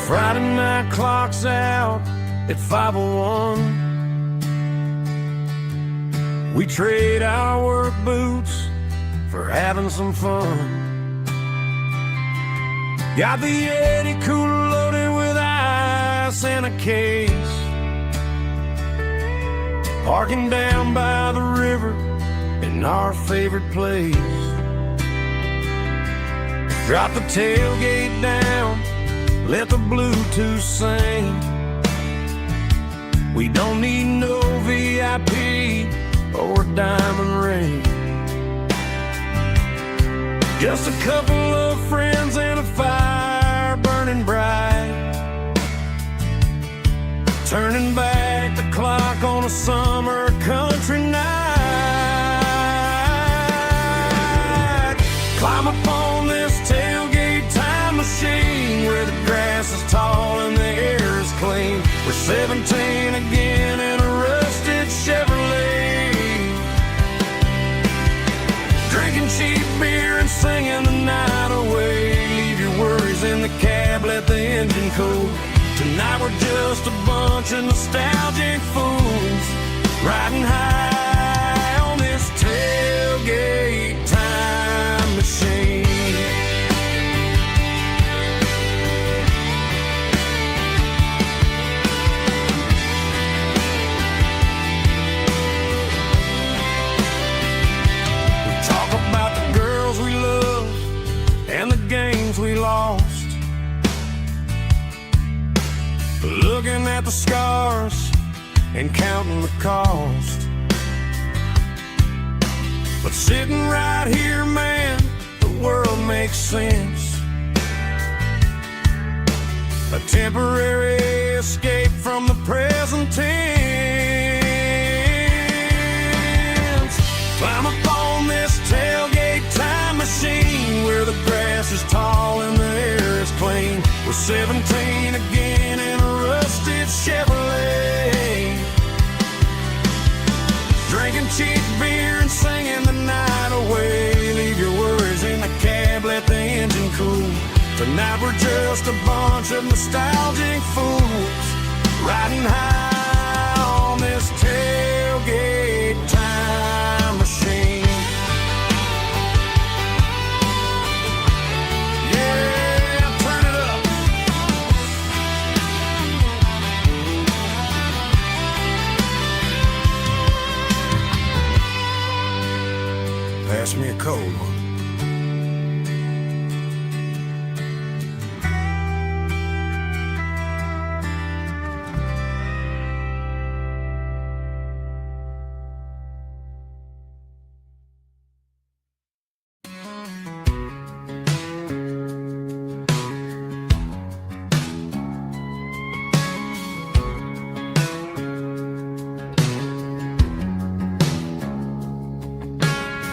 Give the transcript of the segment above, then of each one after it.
Friday night clock's out at 5:01. We trade our work boots for having some fun. Got the Yeti cooler loaded with ice and a case, parking down by the river in our favorite place. Drop the tailgate down, let the Bluetooth sing. We don't need no VIP or a diamond ring. Just a couple of friends and a fire burning bright, turning back the clock on a summer country night. Climb up on this tailgate time machine where the grass is tall and the air is clean. We're 17 again in a rusted Chevrolet, drinking cheap beer and singing the night away. Leave your worries in the cab, let the engine cool. Tonight we're just a bunch of nostalgic fools riding high on this tailgate time machine. We talk about the girls we love and the games we lost, looking at the scars and counting the cost. But sitting right here, man, the world makes sense. A temporary escape from the present tense. Climb up on this tailgate time machine where the grass is tall and the air is clean. We're 17 again in a rusted Chevrolet, drinking cheap beer and singing the night away. Leave your worries in the cab, let the engine cool. Tonight we're just a bunch of nostalgic fools riding high on this tailgate time machine. Yeah, turn it up. Pass me a cold one.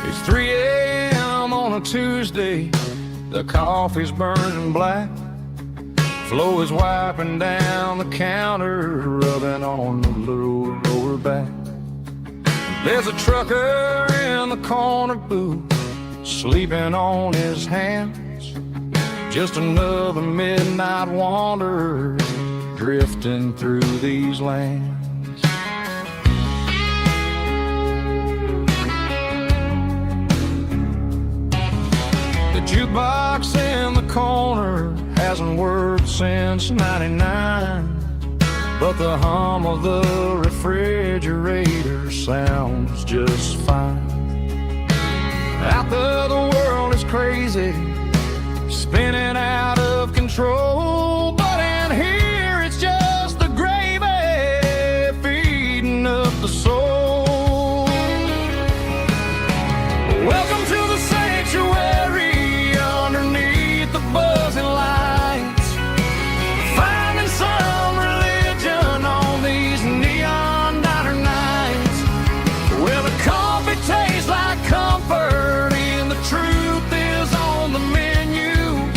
It's 3 a.m. on a Tuesday, the coffee's burning black. Flo is wiping down the counter, rubbing on the lower back. There's a trucker in the corner booth, sleeping on his hands. Just another midnight wanderer drifting through these lands. The jukebox in the corner hasn't worked since '99, but the hum of the refrigerator sounds just fine. Out there the world is crazy, spinning out of control, but in here it's just the gravy feeding up the soul. Welcome to the sanctuary underneath the buzzing lights, finding some religion on these neon diner nights, where the coffee tastes like comfort and the truth is on the menu.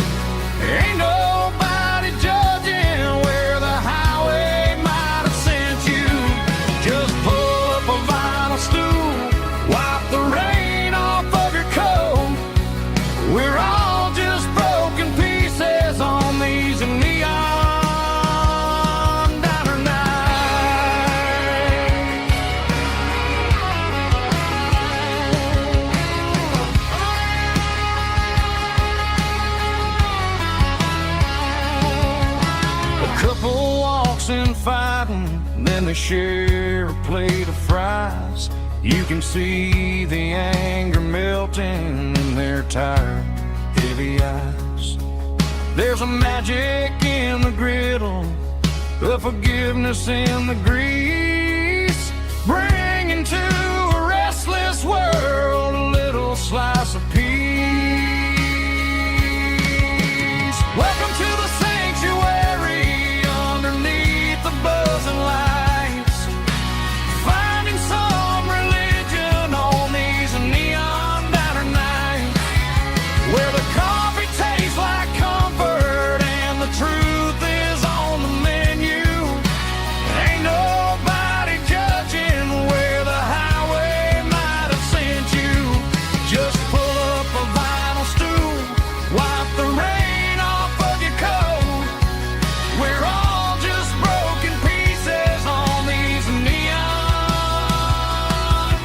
they share a plate of fries, you can see the anger melting in their tired, heavy eyes. There's a magic in the griddle, a forgiveness in the grease, bringing to a restless world a little slice of peace. Welcome to the sanctuary underneath the buzzing lights, finding some religion on these neon diner nights, where the coffee tastes like comfort and the truth is on the menu. Ain't nobody judging where the highway might have sent you. Just pull up a vinyl stool, wipe the rain off of your coat. We're all just broken pieces on these neon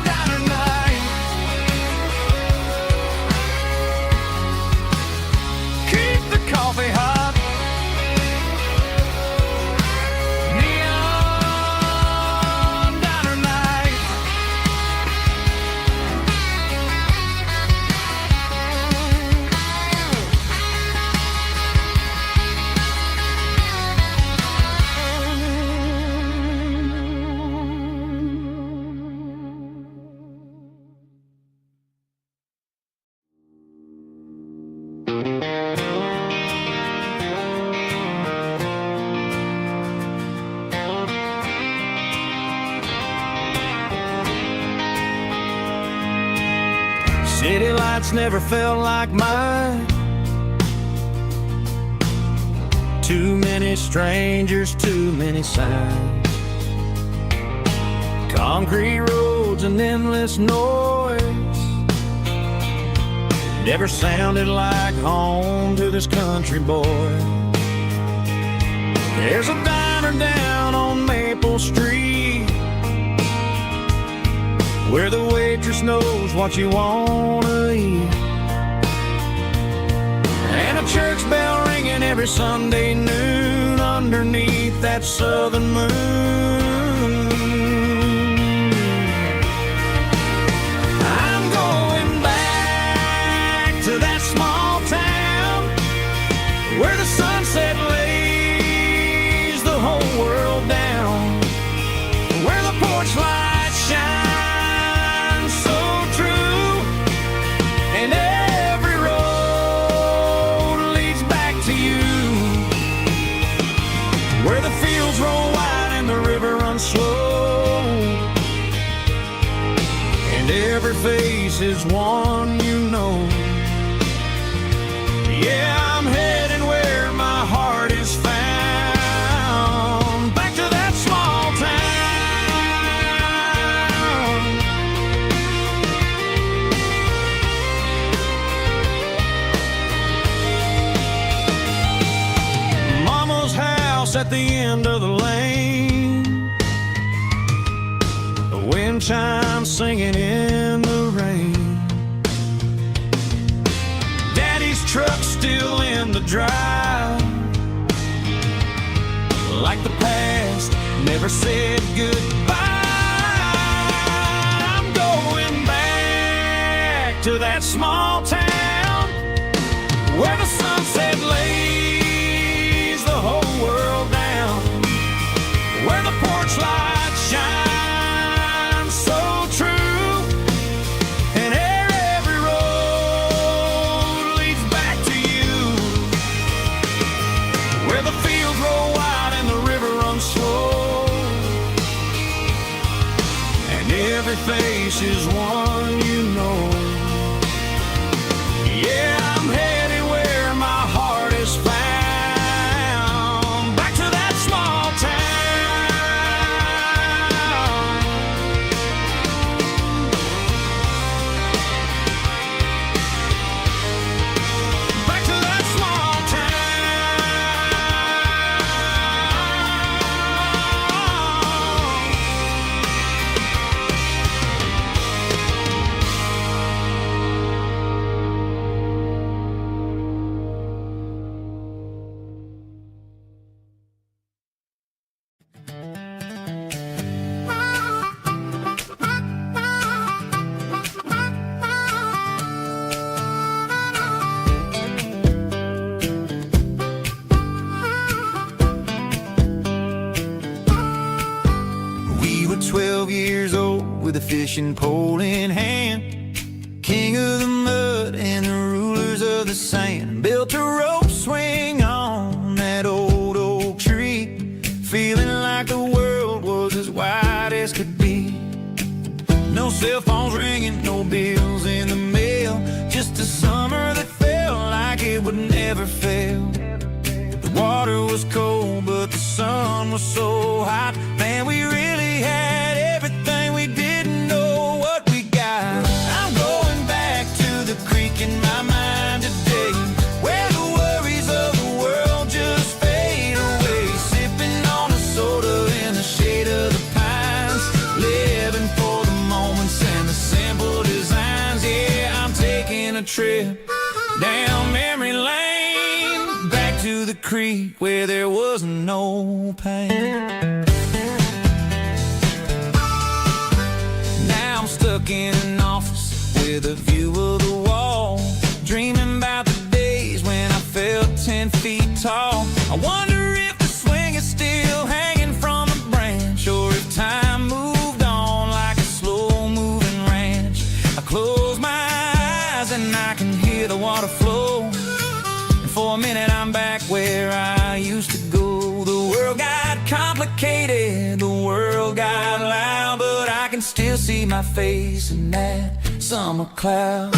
diner nights. Keep the coffee hot. Neon diner night. City lights never felt like mine. Too many strangers, too many signs. Concrete roads and endless noise never sounded like home to this country boy. There's a diner down on Maple Street where the waitress knows what you wanna eat, and a church bell ringing every Sunday noon underneath that southern moon. I'm going back to that small town where the sunset lays the whole world down, where the porch lights shine slow, and every face is one you know. Yeah, I'm heading where my heart is found, back to that small town. Mama's house at the end of the lane, wind chimes singing in the rain. Daddy's truck still in the drive, like the past never said goodbye. I'm going back to that small town where the sunset lays the whole world down, where the porch lights shine face is one you know. Yeah, I'm heading where my heart is found, back to that small back to that small town. 12 years old with a fishing pole in hand. King of the mud and the rulers of the sand. Built a rope swing on that old oak tree, feeling like the world was as wide as could be. No cell phones ringing, no bills in the mail, just a summer that felt like it would never fail. The water was cold, but the sun was so hot. Man, we really had everything, we didn't know what we got. I'm going back to the creek in my mind today, where the worries of the world just fade away. Sipping on a soda in the shade of the pines, living for the moments and the simple designs. Yeah, I'm taking a trip down memory lane, back to the creek where there was no pain. Now I'm stuck in an office with a view of the wall, dreaming about the days when I felt 10 feet tall. I wonder if the swing is still hanging from a branch, or if time moved on like a slow-moving ranch. I close my eyes and I can hear the water flow, and for a minute I'm back where I used to go. The world got complicated, the world got loud, but I can still see my face in that summer cloud.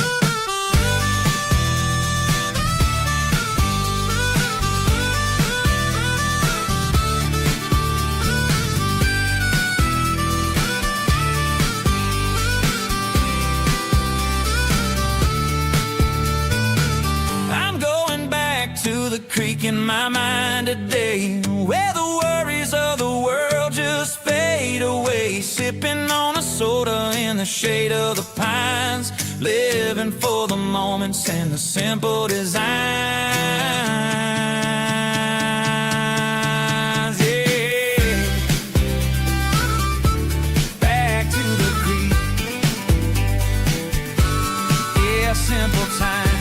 To the creek in my mind today, where the worries of the world just fade away. Sipping on a soda in the shade of the pines, living for the moments and the simple designs. Yeah, back to the creek. Yeah, simple times.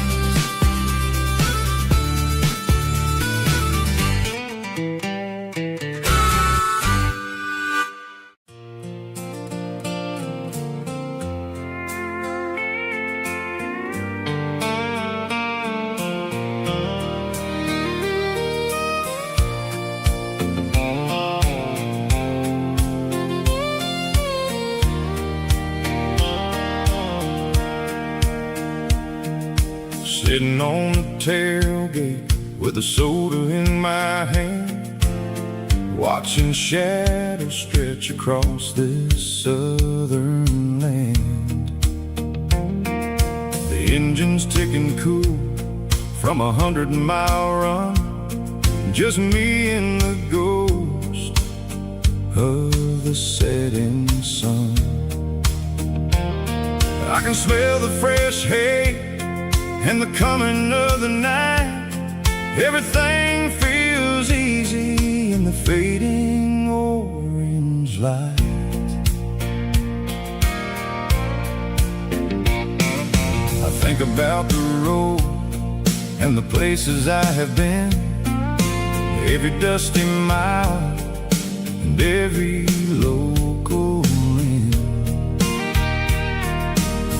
Sitting on the tailgate with a soda in my hand, watching shadows stretch across this southern land. The engine's ticking cool from 100-mile run, just me and the ghost of the setting sun. I can smell the fresh hay and the coming of the night. Everything feels easy in the fading orange light. I think about the road and the places I have been, every dusty mile and every local inn.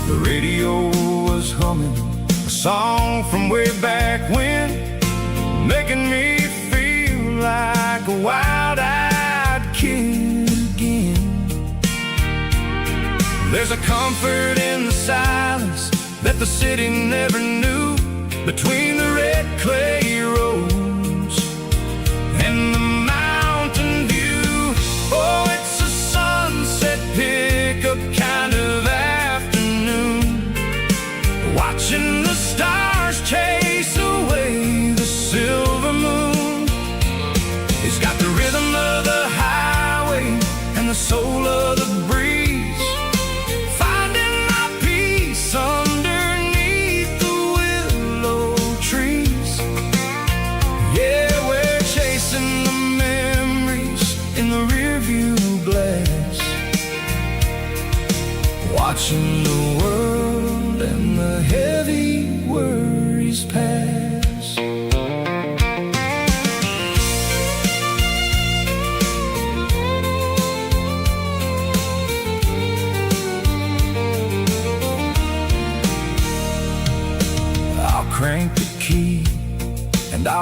The radio was humming a song from way back when, making me feel like a wild-eyed kid again. There's a comfort in the silence that the city never knew, between the red clay roads and the mountain view. Oh, it's a sunset pickup kind of afternoon, watching the stars chase away the silver moon. It's got the rhythm of the highway and the soul of the breeze, finding my peace underneath the willow trees. Yeah, we're chasing the memories in the rearview glass, watching the world and the heavy worries pass.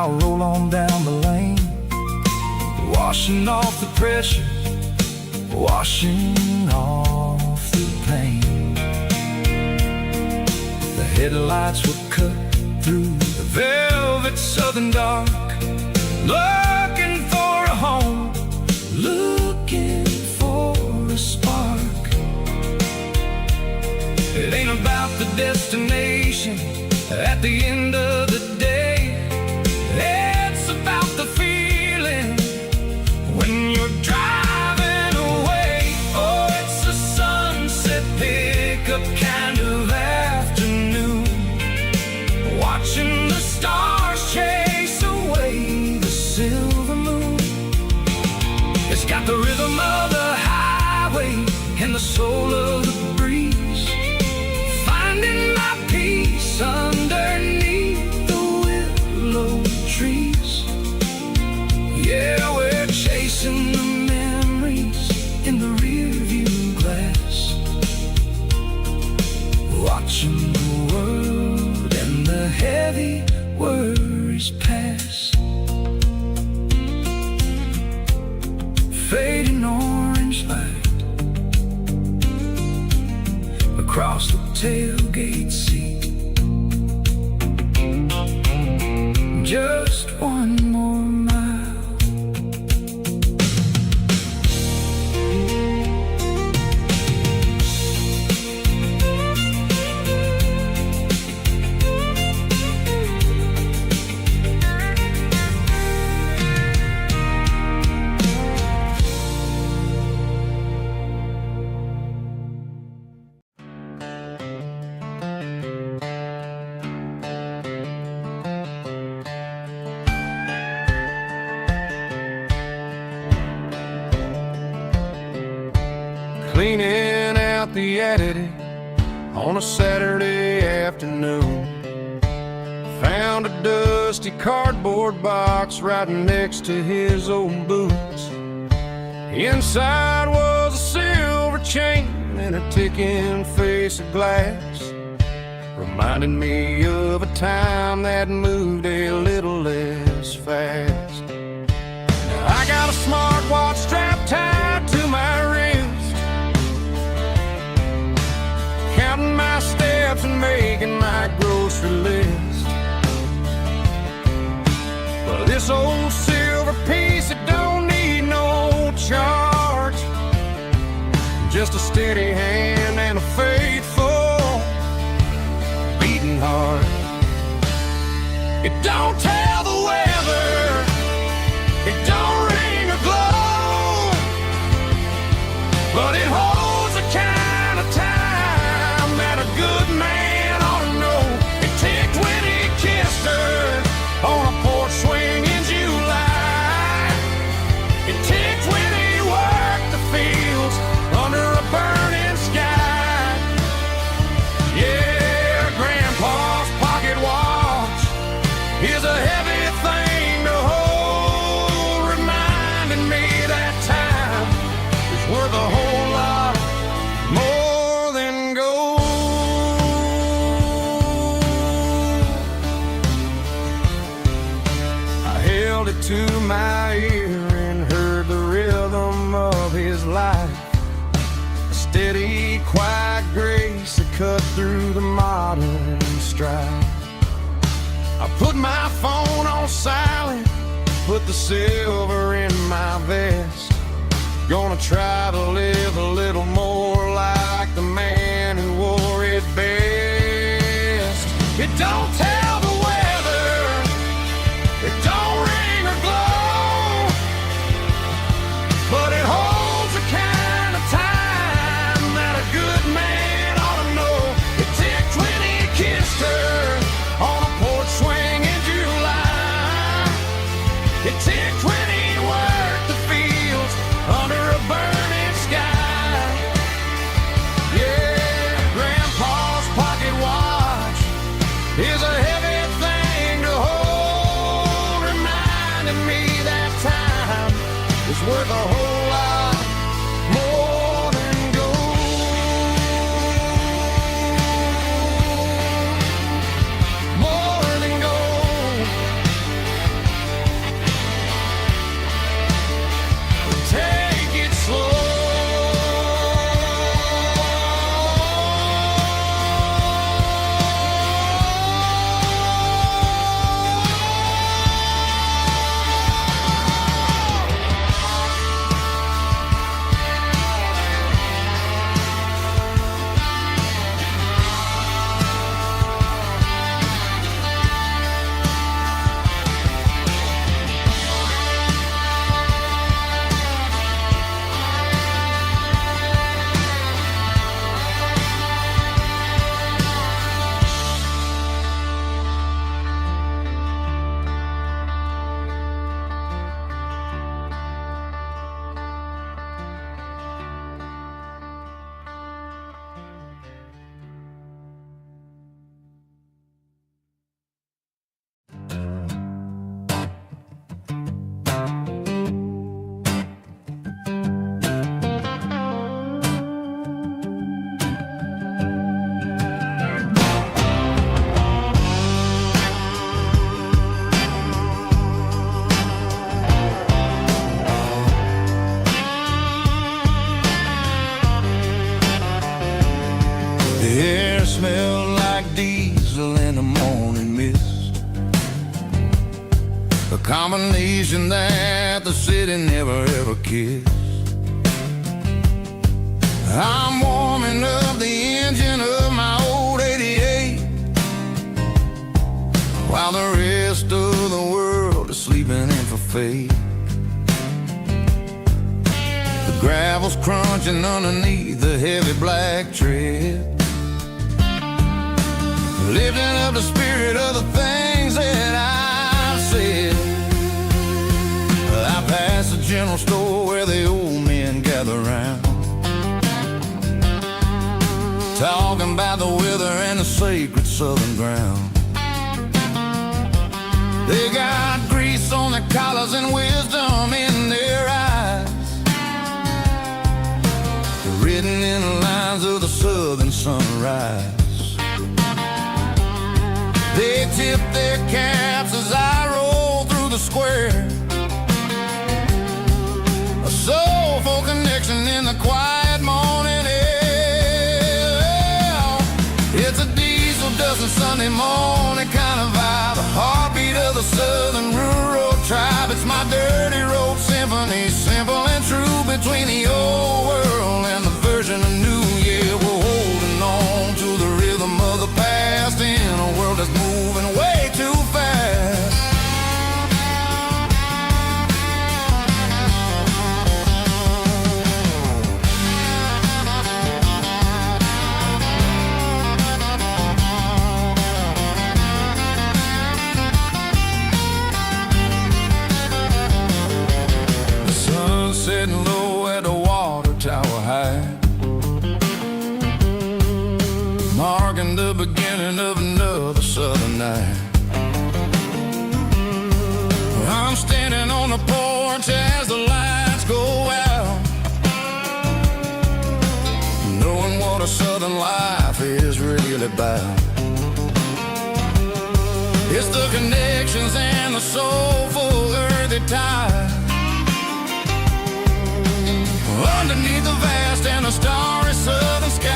I'll roll on down the lane, washing off the pressure, washing off the pain. The headlights were cut through the velvet southern dark, looking for a home, looking for a spark. It ain't about the destination at the end of the day, it's about the feeling when you're driving away. Oh, it's a sunset pickup kind of afternoon, watching the stars chase away the silver moon. It's got the rhythm of the highway and the soul of the breeze, finding my peace underneath the willow trees. Yeah, we're chasing the memories in the rearview glass, watching the world and the heavy worries pass. Fading orange light across the tailgate seat. Just one more mile. Cleaning out the attic on a Saturday afternoon, found a dusty cardboard box right next to his old boots. Inside was a silver chain and a ticking face of glass, reminding me of a time that moved a little less fast. Now I got a smartwatch strapped tied to my wrist, counting my steps and making my grocery list. But this old silver piece, it don't need no charge, just a steady hand and a faithful beating heart. It don't tell the weather, it don't ring or glow, but it holds the kind of time that a good man ought to know. It ticked when he kissed her on a porch swing in July. It ticked when he worked the fields under a burning sky. Yeah, Grandpa's pocket watch is a heavy thing to hold, reminding me that time is worth a whole lot more than gold. I held it to my ear and heard the rhythm of his life, a steady, quiet grace that cut through the modern strife. I put my phone on silent, put the silver in my vest, gonna try to live a little more like the man who wore it best. It don't tell the weather, it don't ring or glow, but it holds the kind of time that a good man ought to know. It ticked when he kissed her on a porch swing in July. It ticked when he worked the fields under a burning sky. Yeah, Grandpa's pocket watch is a heavy smelled like diesel in the morning mist, a combination that the city never ever kissed. I'm warming up the engine of my old 88, while the rest of the world is sleeping in for fate. The gravel's crunching underneath the heavy black tread, lifting up the spirit of the things that I've said. I pass the general store where the old men gather round, talking about the weather and the sacred southern ground. They got grease on their collars and wisdom in their eyes, written in the lines of the southern sunrise. They tip their caps as I roll through the square, a soulful connection in the quiet morning air. It's a diesel dusting Sunday morning kind of vibe, the heartbeat of the southern rural tribe. It's my dirty road symphony, simple and true, between the old world and the version of new. Yeah, we're holding on to the rhythm of the past in a world that's moving way too fast. The sun's setting low at the water tower high, marking the beginning of another southern night. I'm standing on the porch as the lights go out, knowing what a southern life is really about. It's the connections and the soulful earthy tide, underneath the vast and the starry southern skies.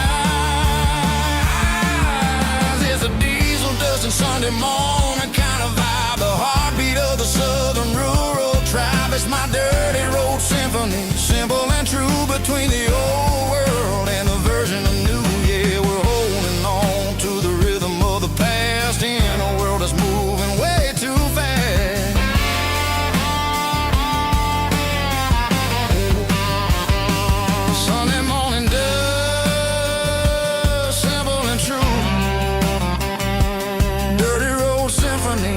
It's a diesel dusting Sunday morning kind of vibe, the heartbeat of the southern rural tribe. It's my dirty road symphony, simple and true, between the old world and the version of new. Yeah, we're holding on to the rhythm of the past in a world that's moving way too fast. Sunday morning dust, simple and true, dirty road symphony.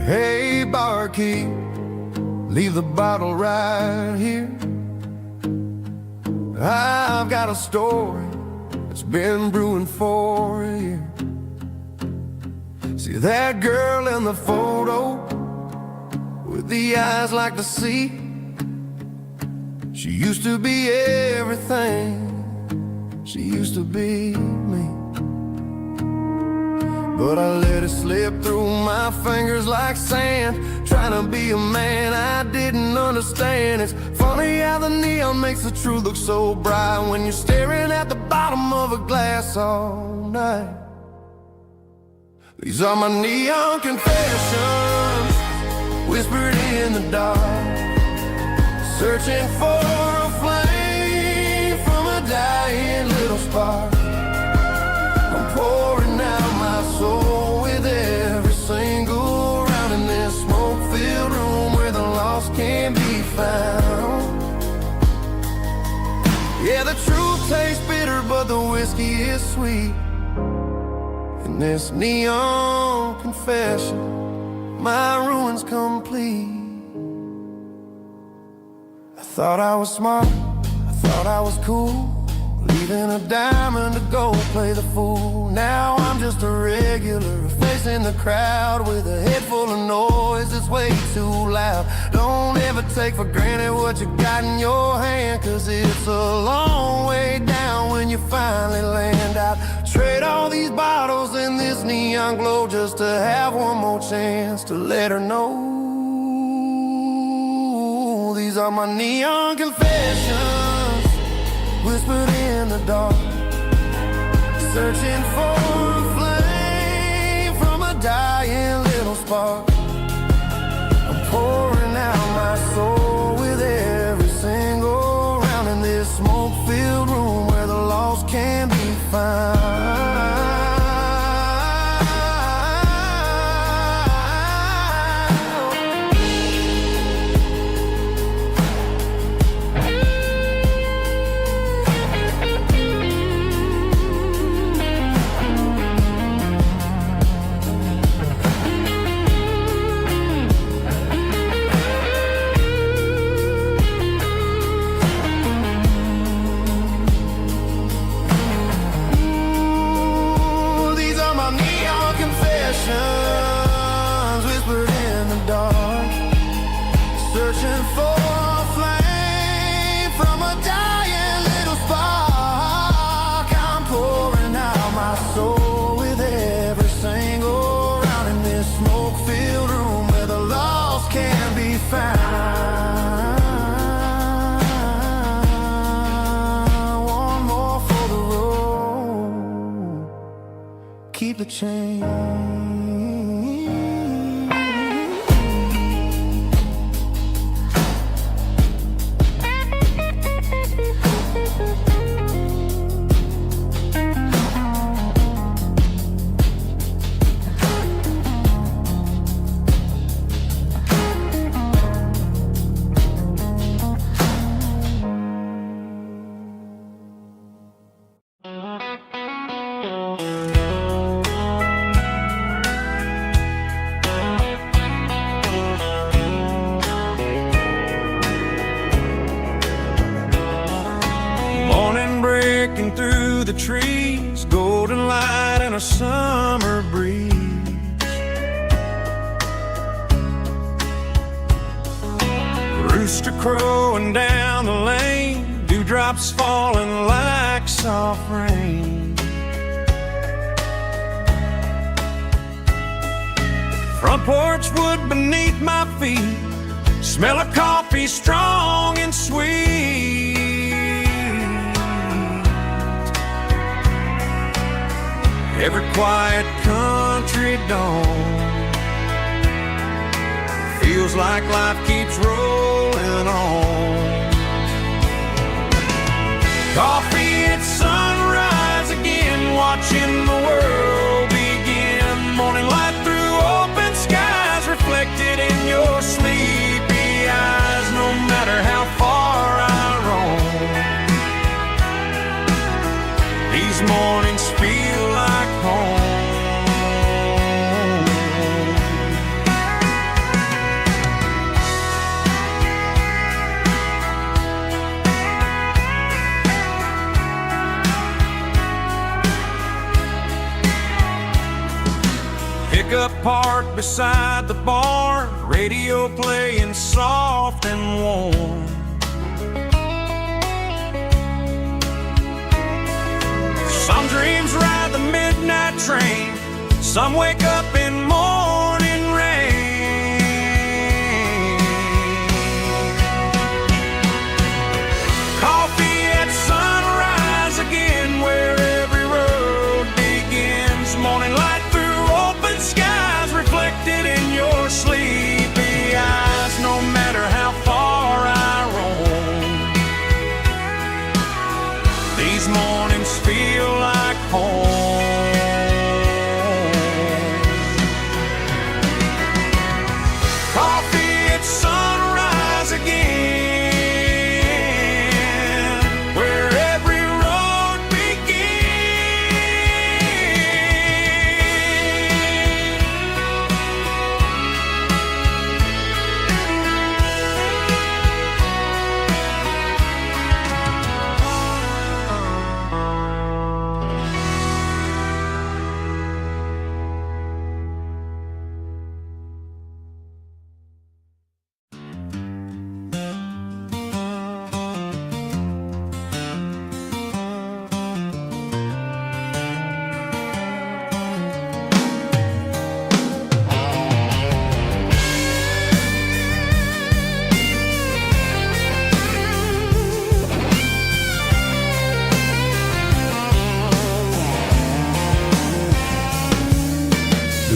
Hey, barkeep, leave the bottle right here. I've got a story that's been brewing for a year. See that girl in the photo with the eyes like the sea? She used to be everything, she used to be me. But I let it slip through my fingers like sand, trying to be a man I didn't understand. It's funny how the neon makes the truth look so bright when you're staring at the bottom of a glass all night. These are my neon confessions, whispered in the dark, searching for a flame from a dying little spark. I'm pouring out my soul with every single round in this smoke-filled room where the lost can be found. Yeah, the truth tastes bitter, but the whiskey is sweet. In this neon confession, my ruin's complete. I thought I was smart, I thought I was cool, leaving a diamond to go play the fool. Now I'm just a regular, facing the crowd with a head full of noise that's way too loud. Don't ever take for granted what you got in your hand, cause it's a long way down when you finally land out. Trade all these bottles and this neon glow just to have one more chance to let her know. These are my neon confessions, whispered in the dark, searching for a flame from a dying little spark. I'm pouring out my soul with every single round in this smoke-filled room where the lost can be found. Whispered in the dark, searching for a flame from a dying little spark. I'm pouring out my soul with every single round in this smoke-filled room where the lost can be found. One more for the road, keep the change. Breaking through the trees, golden light and a summer breeze. Rooster crowing down the lane, dewdrops falling like soft rain. Front porch wood beneath my feet, smell of coffee strong and sweet. Every quiet country dawn feels like life keeps rolling on. Coffee at sunrise again, watching the world begin. Morning light through open skies, reflected in your sleepy eyes. No matter how far I roam, these mornings feel like home. Pickup parked beside the barn, radio playing soft and warm. Some dreams ride the midnight train, some wake up in morning rain. Coffee at sunrise again, where every road begins. Morning light through open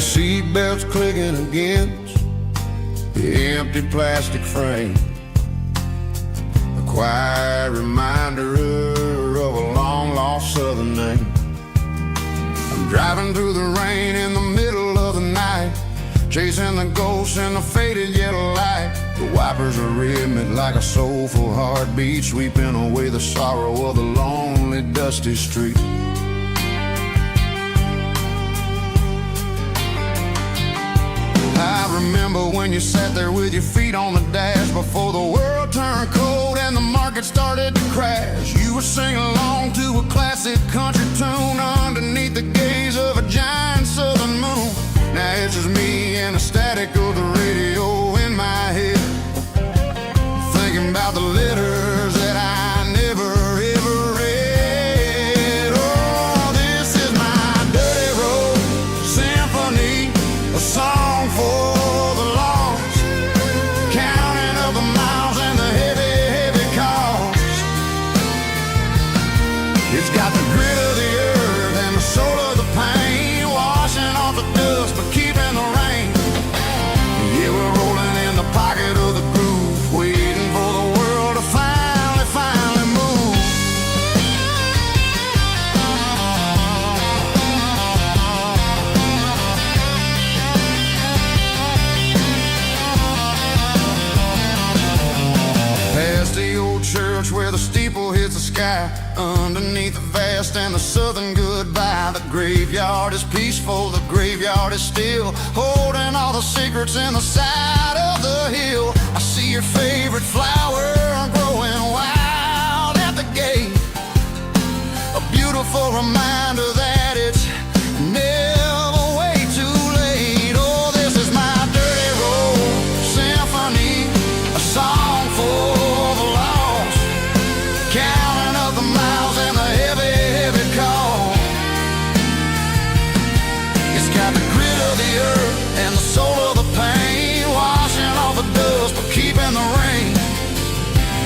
seatbelts clicking against the empty plastic frame, a quiet reminder of a long-lost southern name. I'm driving through the rain in the middle of the night, chasing the ghosts in the faded yellow light. The wipers are rhythmic like a soulful heartbeat, sweeping away the sorrow of the lonely, dusty street. I remember when you sat there with your feet on the dash, before the world turned cold and the market started to crash. You were singing along to a classic country tune underneath the gaze of a giant southern moon. Now it's just me and the static of the radio in my head, thinking about the letters that I never ever read. Oh, this is my dirty road symphony, a song for the lost, counting up the miles and the heavy, heavy cost. It's got the grit of the earth and the soul of the pain, washing off the dust but keeping the rain. Yeah, we're rolling in the pocket of the groove, waiting for the world to finally move. Past the old church where the steeple hits the sky, underneath the vast and the southern goodbye. The graveyard is peaceful, the graveyard is still, holding all the secrets in the side of the hill. I see your favorite flower growing wild at the gate, a beautiful reminder that it's never way too late. Oh, this is my dirty road symphony, a song for the lost, counting up the miles and the heavy, heavy cost. It's got the grit of the earth and the soul of the pain, washing off the dust but keeping the rain.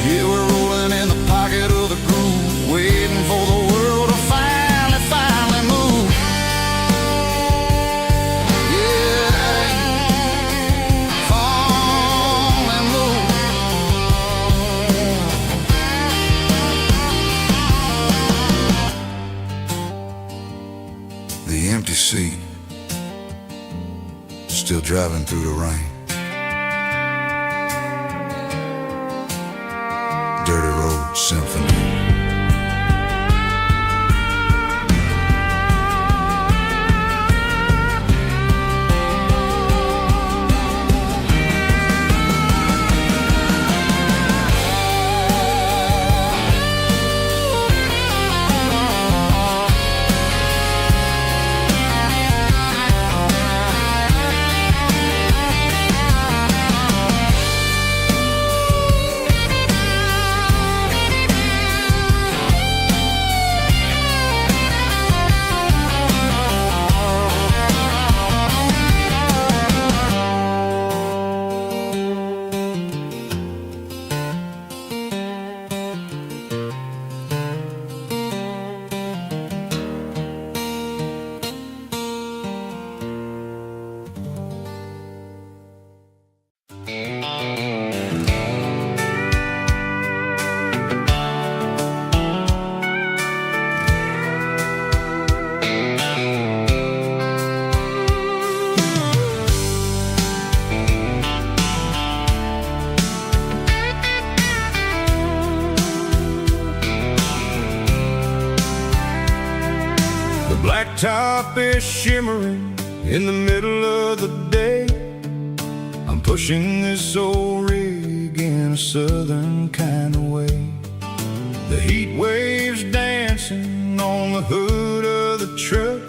Yeah, we're rolling in the pocket of the groove, waiting for the world to finally move. Yeah, finally move. The empty seat, still driving through the rain. Dirty road symphony. Blacktop is shimmering in the middle of the day. I'm pushing this old rig in a southern kind of way. The heat waves dancing on the hood of the truck,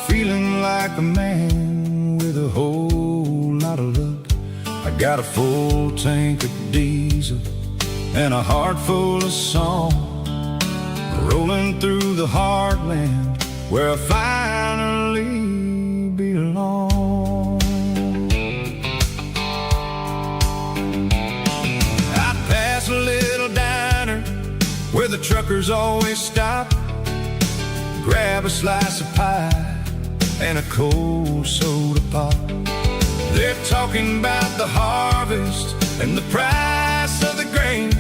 feeling like a man with a whole lot of luck. I got a full tank of diesel and a heart full of song, rolling through the heartland where I finally belong. I'd pass a little diner where the truckers always stop, grab a slice of pie and a cold soda pop. They're talking about the harvest and the price of the grain,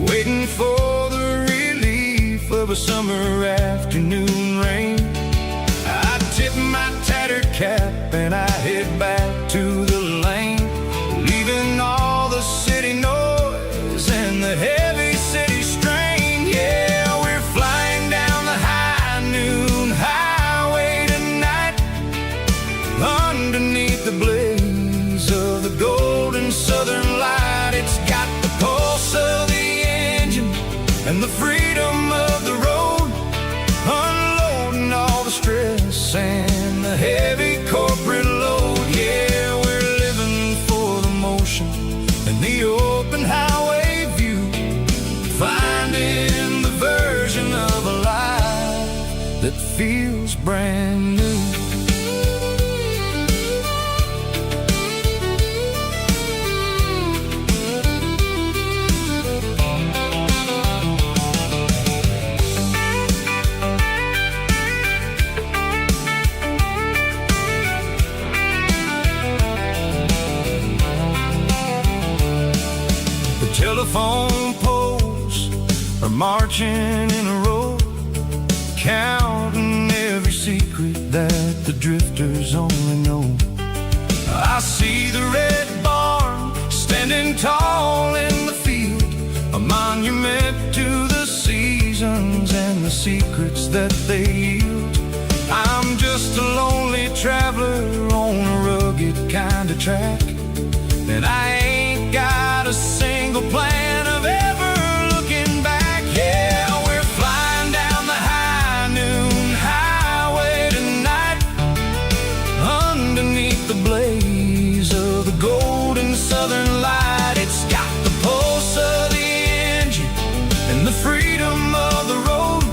waiting for the relief of a summer afternoon rain. I tip my tattered cap and I head back to the lane, leaving all the city noise and the heavy city strain. Yeah, we're flying down the high noon highway tonight, underneath the blaze of the golden southern light. It's got the pulse of the engine and the freedom of the road, unloading all the stress and the heavy corporate load. Yeah, we're living for the motion and the open highway view, finding the version of a life that feels brand new. Telephone poles are marching in a row, counting every secret that the drifters only know. I see the red barn standing tall in the field, a monument to the seasons and the secrets that they yield. I'm just a lonely traveler on a rugged kind of track, and I ain't got a single plan of ever looking back. Yeah, we're flying down the high noon highway tonight, underneath the blaze of the golden southern light. It's got the pulse of the engine and the freedom of the road,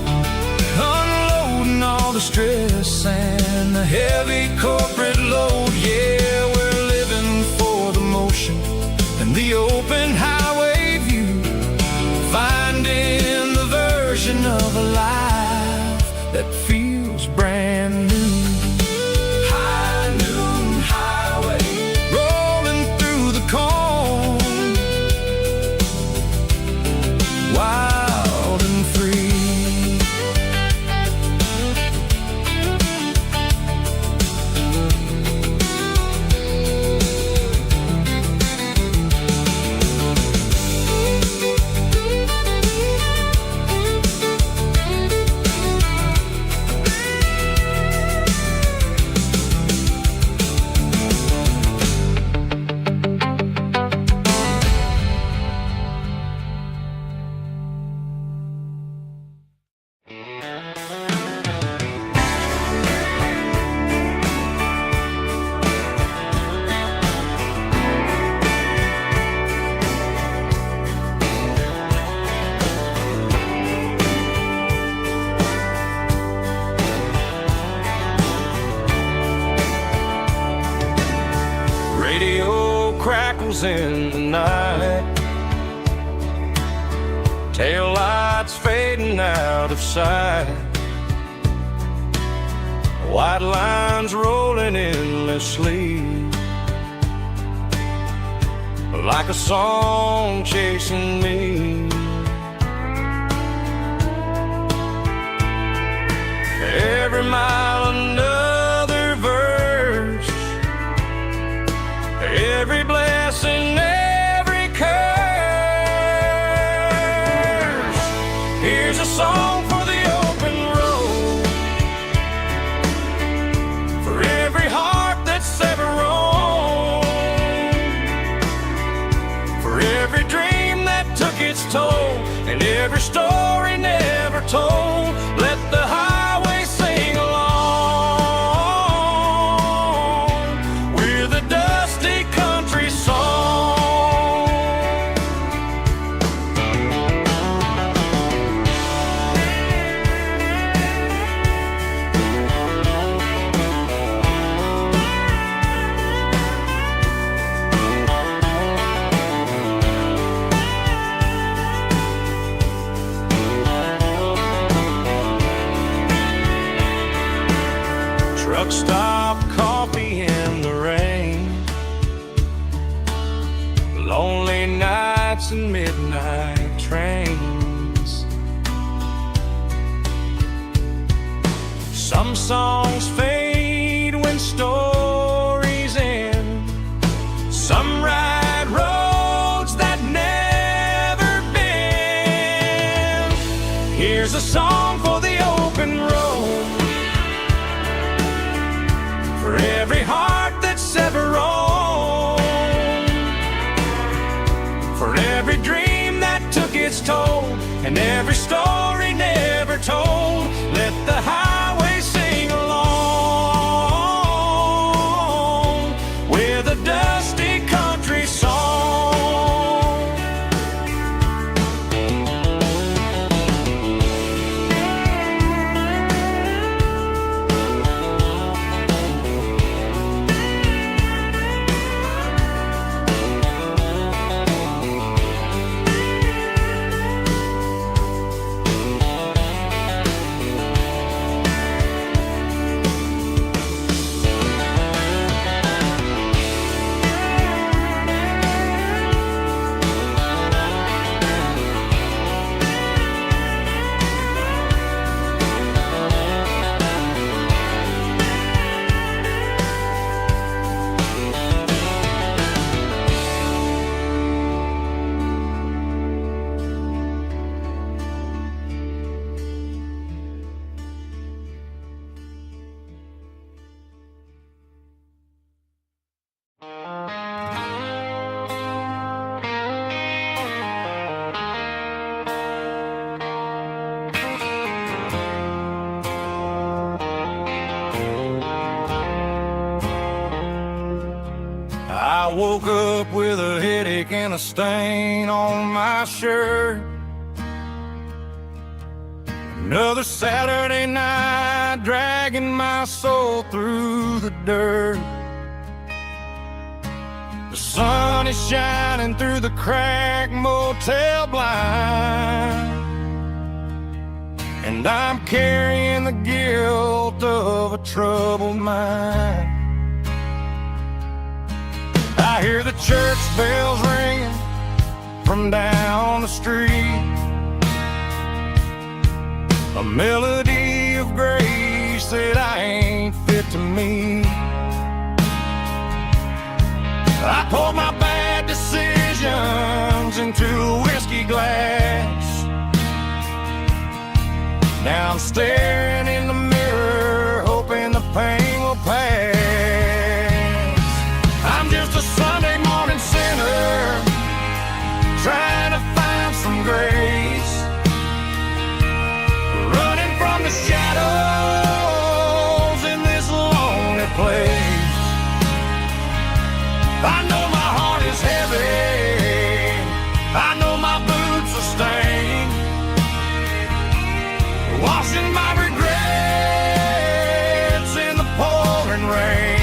unloading all the stress and the heavy corporate load. Yeah, we're living for the motion and the open highway view, finding the version of a life that feels brand new. High noon highway, rolling through the corn, wild and free. Radio crackles in the night, tail lights fading out of sight, white lines rolling endlessly, like a song chasing me. Every mile another verse, every blessing, every curse. Here's a song for the open road, for every heart that's ever roamed, for every dream that took its toll, and every story never told. Let the highway sing along with a dusty country song. Truck stop coffee in the rain, lonely nights and midnight trains. Some songs fade when stories end. Some ride roads that never bend. Here's a song for the open road, for every heart that's ever roamed, for every dream that took its toll, and every story never told. Let the highway sing along with a dusty country song. I woke up with a headache and a stain on my shirt. Another Saturday night dragging my soul through the dirt. The sun is shining through the cracked motel blind, and I'm carrying the guilt of a troubled mind. I hear the church bells ringing from down the street, a melody of grace that I ain't fit to meet. I poured my bad decisions into a whiskey glass. Now I'm staring in the mirror, hoping the pain will pass. I'm just a Sunday morning sinner, trying to find some grace, running from the shadows in this lonely place. I know my heart is heavy, I know my boots are stained, washing my regrets in the pouring rain.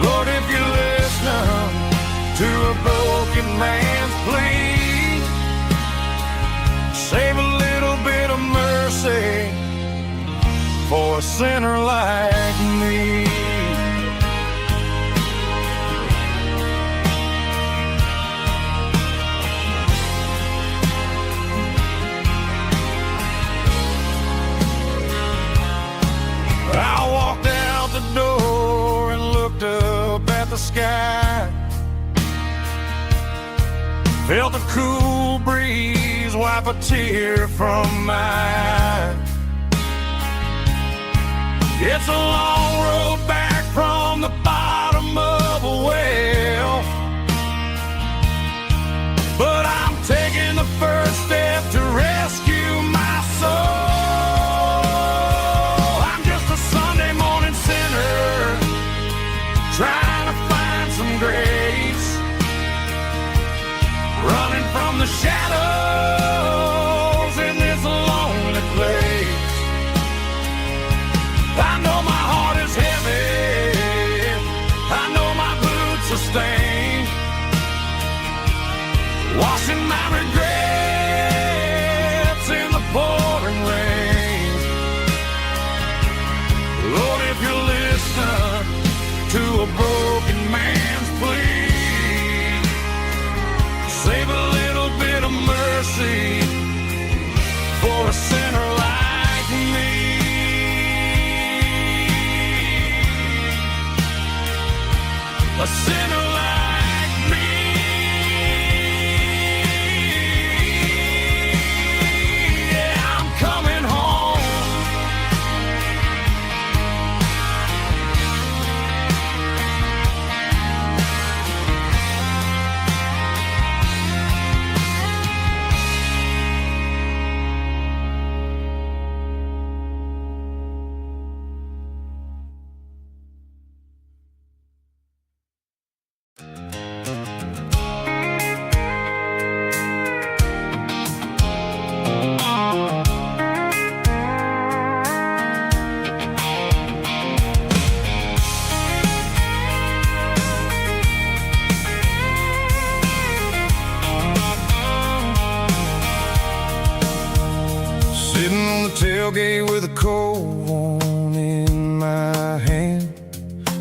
Lord, if you're listening to a broken man's plea, save a little bit of mercy for a sinner like me. I walked out the door and looked up at the sky, felt a cool breeze wipe a tear from my eye. It's a long road back from the bottom of a well, but I'm taking the first step to rescue my soul. I'm just a Sunday morning sinner, trying to find some grace, running from the shadows in this lonely place. I know my heart is heavy, I know my a sinner like me. Yeah, I'm coming home. Sitting on the tailgate with a cold one in my hand,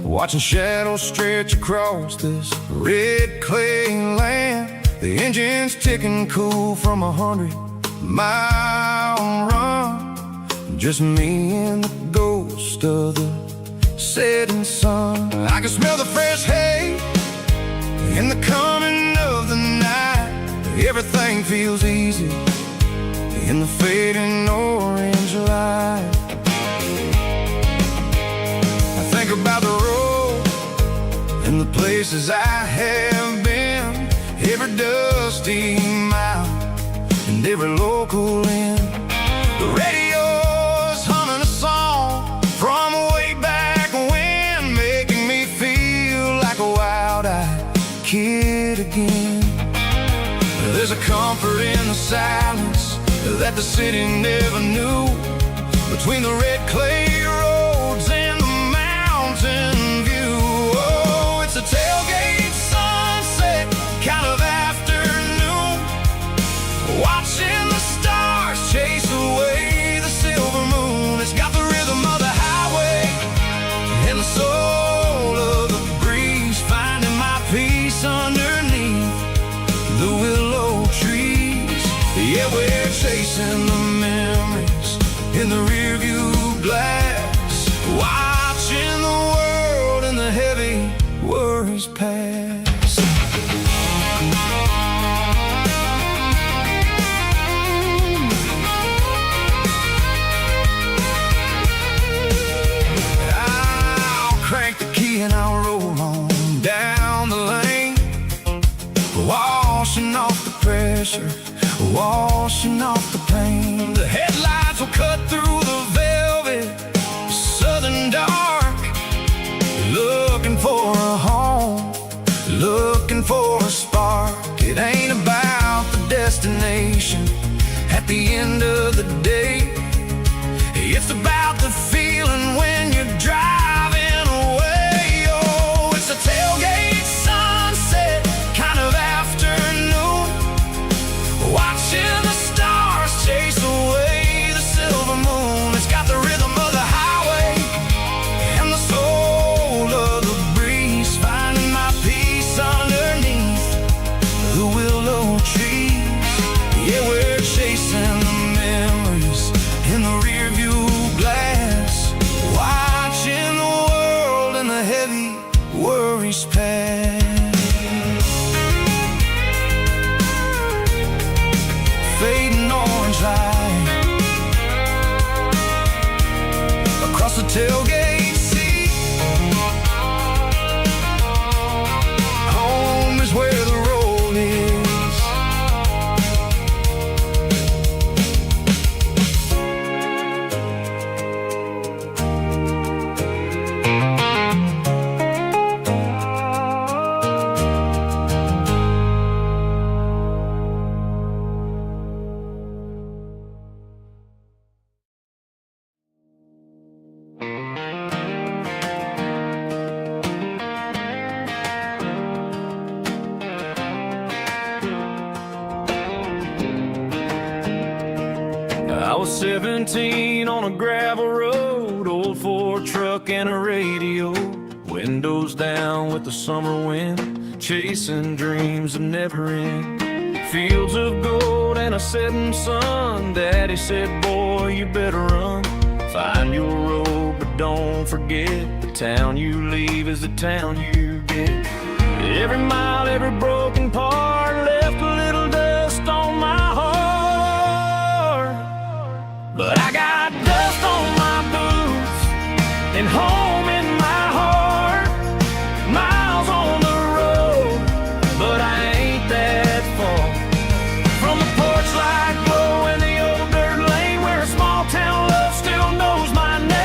watching shadows stretch across this red clay land. The engine's ticking cool from 100-mile run. Just me and the ghost of the setting sun. I can smell the fresh hay and the coming of the night. Everything feels easy in the fading orange light. I think about the road and the places I have been, every dusty mile and every local inn. The radio's humming a song from way back when, making me feel like a wild-eyed kid again. There's a comfort in the silence that the city never knew, between the red clay roads and the mountain view. Oh, it's a tailgate sunset kind of afternoon, watching the stars chase away the silver moon. It's got the rhythm of the highway and the soul of the breeze, finding my peace underneath the willow trees. Yeah, we're chasing the memories in the rearview glass, watching the world and the heavy worries pass. I'll crank the key and I'll roll on down the lane, washing off the pressure, washing off the pain. The headlights will cut through the velvet southern dark, looking for a home, looking for a spark. It ain't about the destination at the end of the day, it's about the feeling when you're driving away. Oh, it's a tailgate sunset kind of afternoon, watching the stars chase away the silver moon. It's got the rhythm of the highway and the soul of the breeze, finding my peace underneath the willow trees. Yeah, we're chasing the memories in the rearview glass, watching the world and the heavy worries pass. Fading orange light across the tailgate seat. Home is where the road is. I was 17 on a gravel road, old Ford truck and a radio, windows down with the summer wind, chasing dreams that never end. Fields of gold and a setting sun. Daddy said, boy, you better run, find your road, but don't don't forget, the town you leave is the town you get. Every mile, every broken part left a little dust on my heart. But I got dust on my boots and home in my heart. Miles on the road, but I ain't that far from the porch light glow in the old dirt lane where a small town love still knows my name.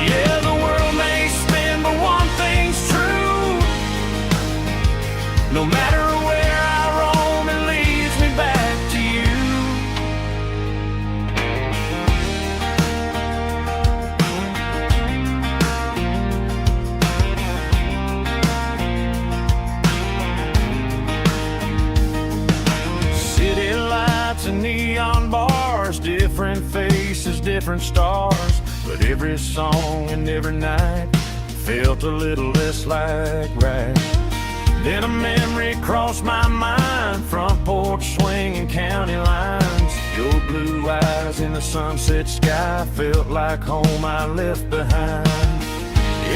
Yeah, the world may spin, but one thing's true. No matter where I roam, it leads me back to you. City lights and neon bars, different faces, different stars. But every song and every night felt a little less like right. Then a memory crossed my mind, front porch swinging county lines. Your blue eyes in the sunset sky felt like home I left behind.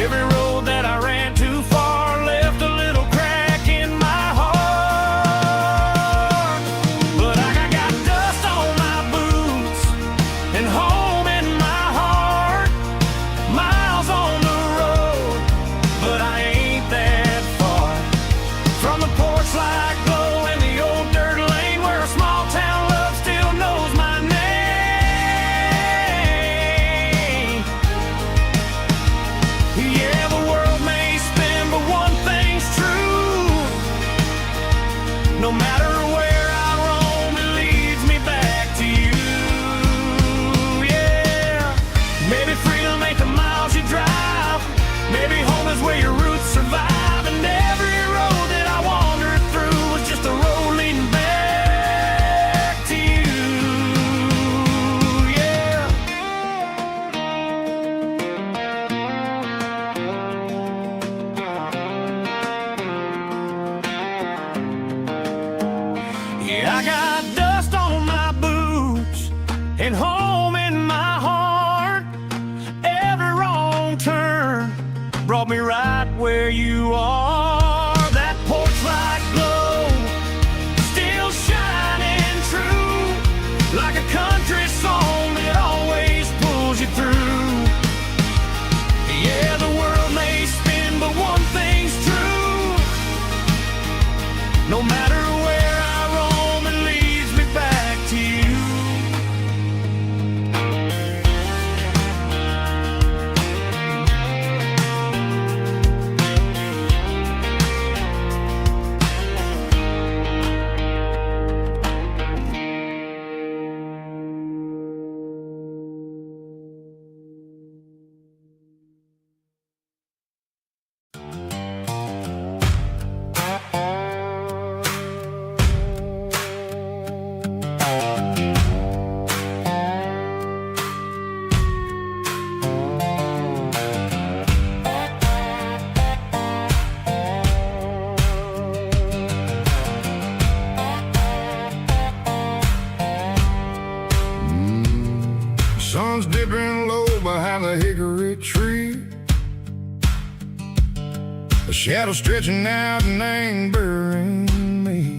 Every road that I ran too far left a little crack in my heart. But I got dust on my boots and home in my heart. Miles on the road, but I ain't that far from the porch light glow in the old dirt lane where a small town love still knows my name. Yeah, the world may spin, but one thing's true. No matter where I roam, it leads me back to you. Yeah, maybe freedom ain't the miles you drive. Maybe home is where your roots survive. And every road that I wandered through was just a road leading back to you. Yeah. Yeah, I got dust on my boots and home in my heart. Every wrong turn brought me right where you are. That porch light glow still shining true, like a country song that always pulls you through. Yeah, the world may spin, but one thing's true. No matter where I roam, it leads me back to you. Sun's dipping low behind the hickory tree. A shadow stretching out and angering me.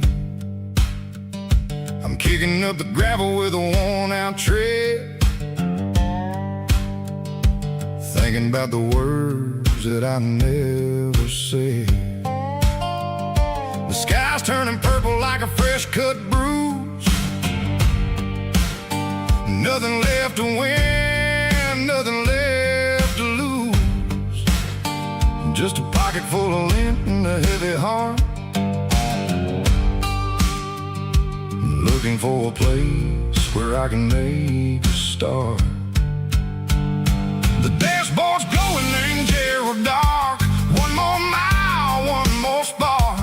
I'm kicking up the gravel with a worn-out tread, thinking about the words that I never said. The sky's turning purple like a fresh-cut bruise. Nothing left to win, nothing left to lose. Just a pocket full of lint and a heavy heart, looking for a place where I can make a start. The dashboard's glowing in Gerald dark. One more mile, one more spark.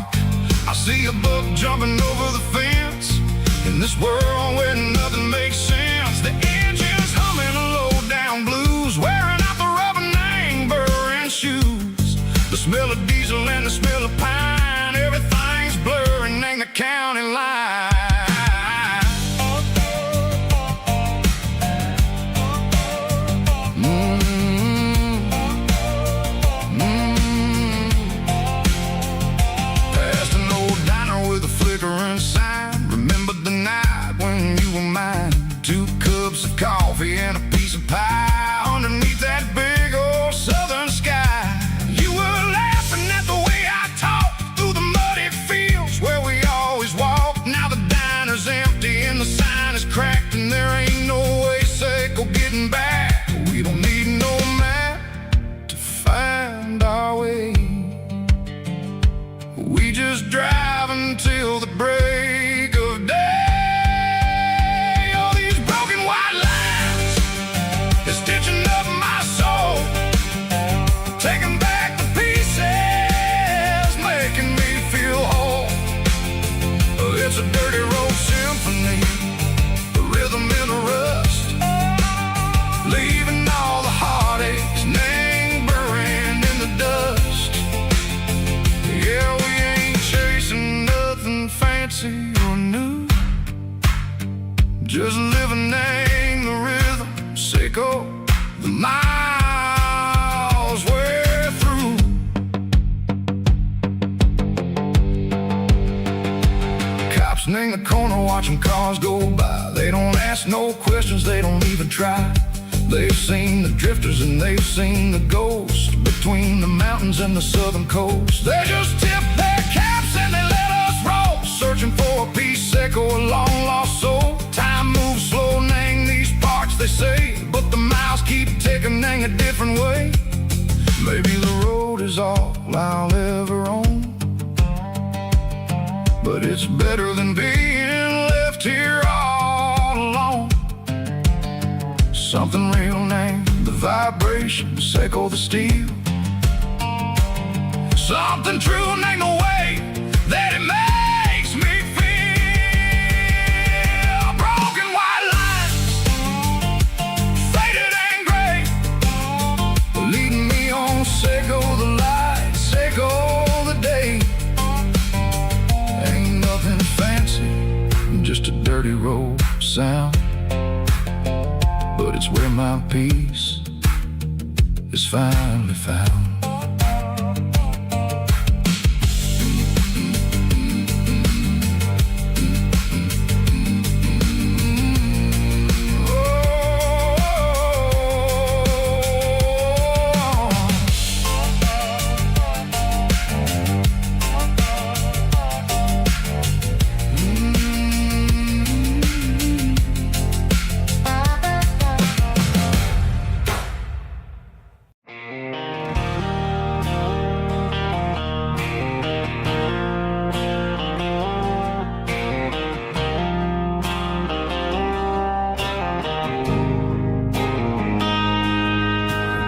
I see a buck jumping over the fence in this world where nothing makes sense. The engine's humming a low-down blues, wearing out the rubber name, burring shoes. The smell of diesel and the smell of pine, everything's blurring in the county line. were mine. 2 cups of coffee and a piece of pie underneath that big old southern sky. You were laughing at the way I talked through the muddy fields where we always walked. Now the diner's empty and the sign is cracked, and there ain't no way Seco getting back. We don't need no map to find our way. We just drive until the break of day. All these broken white lines is stitching up my soul, taking back the pieces, making me feel whole. It's a dirty road symphony, the rhythm in the rust, leaving all the heartaches lingering in the dust. Yeah, we ain't chasing nothing fancy or new, just living in the rhythm, Seco, the miles we're through. Cops in the corner watching cars go by. They don't ask no questions, they don't even try. They've seen the drifters and they've seen the ghosts between the mountains and the southern coast. They just tip their caps and they let us roll, searching for a piece, Seco, a long lost soul. Time moves slow, nang these parts, they say, but the miles keep ticking, nang a different way. Maybe the road is all I'll ever own, but it's better than being left here all alone. Something real named the vibration, Seco the steel. Something true named the way that it makes me feel. Broken white lines, faded and gray, leading me on, Seco the light, Seco the day. Ain't nothing fancy, just a dirty road sound, but it's where my peace is finally found.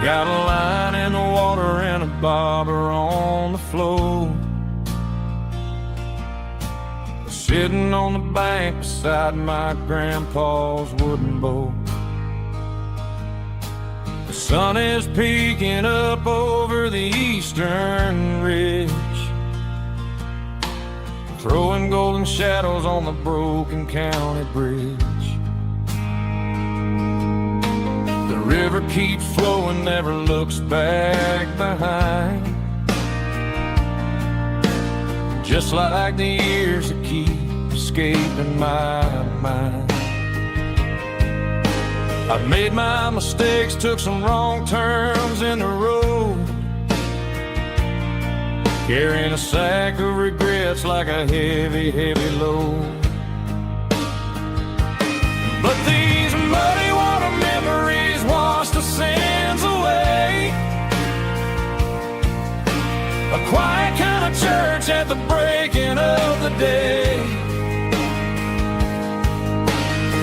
Got a line in the water and a bobber on the floor, sitting on the bank beside my grandpa's wooden boat. The sun is peeking up over the eastern ridge, throwing golden shadows on the broken county bridge. The river keeps flowing, never looks back behind, just like the years that keep escaping my mind. I've made my mistakes, took some wrong turns in the road, carrying a sack of regrets like a heavy, heavy load. But these muddy water memories wash the sins away. A quiet kind of church at the breaking of the day.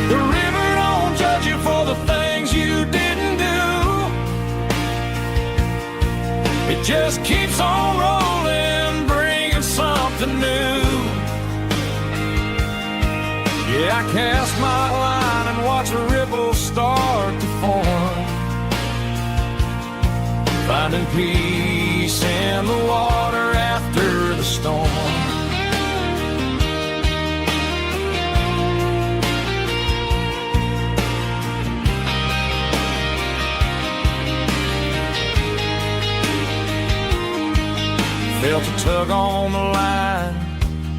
The river don't judge you for the things you didn't do. It just keeps on rolling, bringing something new. Yeah, I cast my line and watch a ripple start to form, finding peace in the water after the storm. Felt a tug on the line,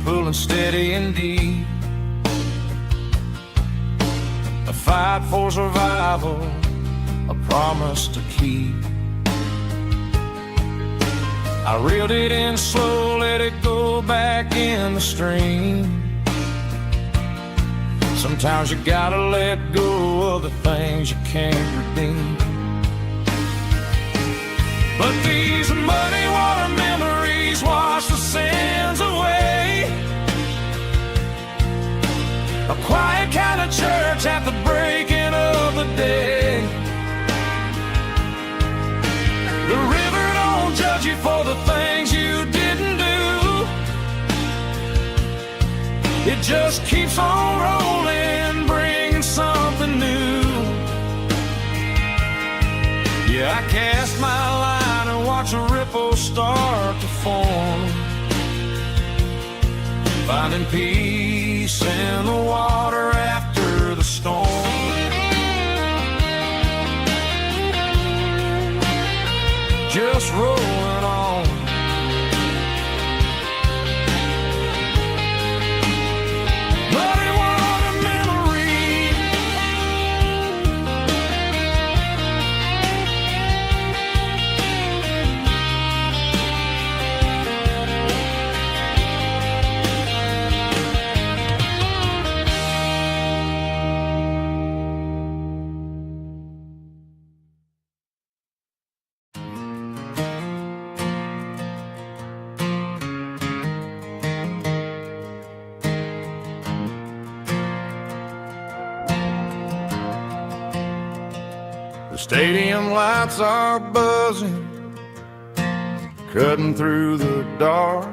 pulling steady and deep. fight for survival, a promise to keep. I reeled it in slow, let it go back in the stream. Sometimes you gotta let go of the things you can't redeem. But these muddy water memories wash the sins away. A quiet kind of church at the breaking of the day. The river don't judge you for the things you didn't do. It just keeps on rolling, bringing something new. Yeah, I cast my line and watch a ripple start to form, finding peace in the water after the storm. Just rolling on. Muddy water memory. The stadium lights are buzzing, cutting through the dark.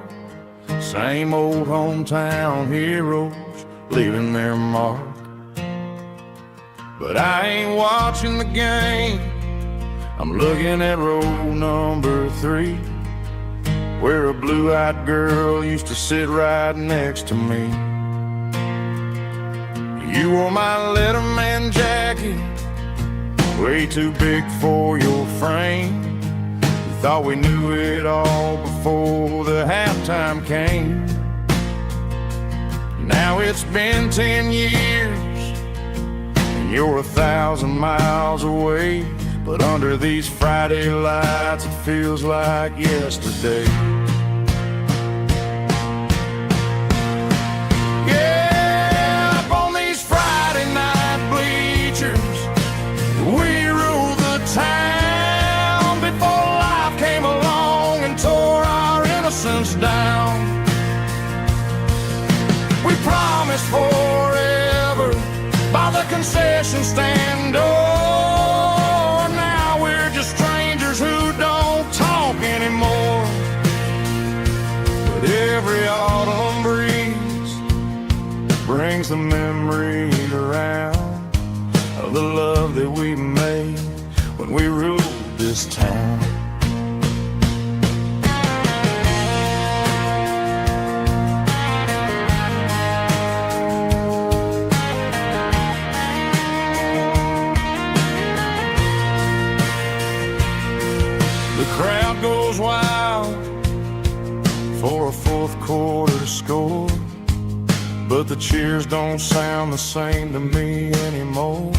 Same old hometown heroes leaving their mark. But I ain't watching the game, I'm looking at row number 3, where a blue-eyed girl used to sit right next to me. You wore my Letterman jacket, way too big for your frame. We thought we knew it all before the halftime came. Now it's been 10 years, and you're 1,000 miles away. But under these Friday lights, it feels like yesterday. Yeah, up on these Friday night bleachers, we ruled the town before life came along and tore our innocence down. We promised forever by the concession stand door. Now we're just strangers who don't talk anymore. But every autumn breeze brings the memory around of the love that we made when we ruled this town. The crowd goes wild for a fourth quarter score, but the cheers don't sound the same to me anymore.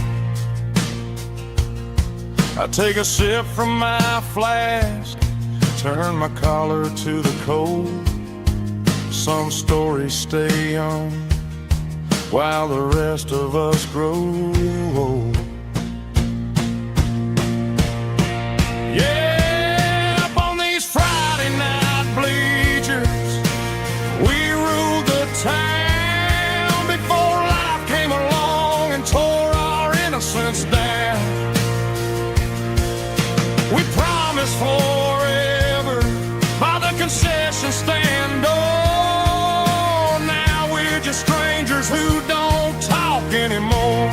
I take a sip from my flask, turn my collar to the cold. Some stories stay young while the rest of us grow old. Yeah, up on these Friday night bleachers, we ruled the town before life came along and tore our innocence down. We promised forever by the concession stand door. Now we're just strangers who don't talk anymore.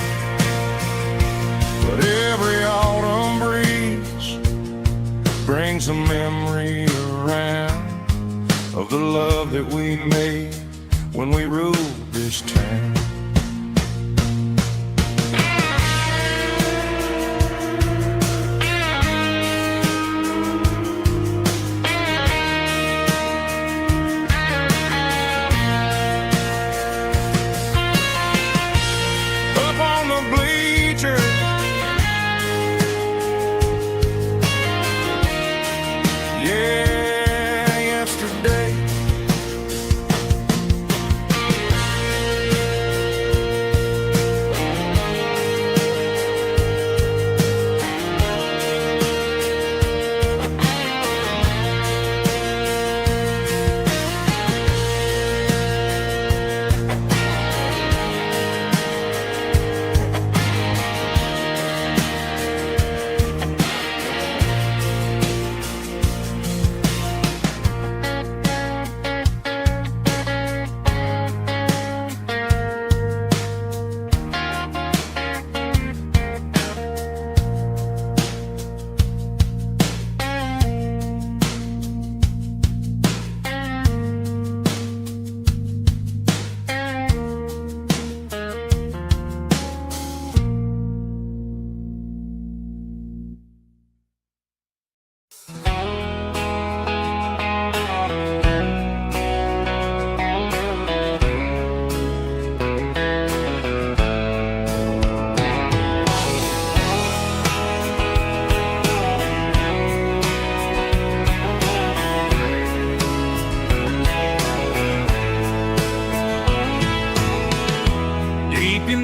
But every autumn breeze brings a memory around of the love that we made when we ruled this town. Up on the bleachers,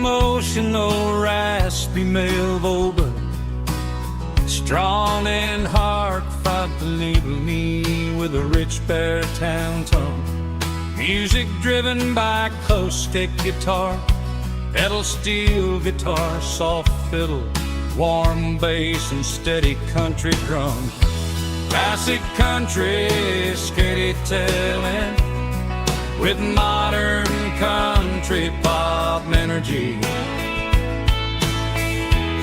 unemotional, raspy male vocal, strong in heart, fought to lead me with a rich baritone tone. Music driven by acoustic guitar, pedal steel guitar, soft fiddle, warm bass and steady country drums. Classic country skitty-tailing with modern country pop energy.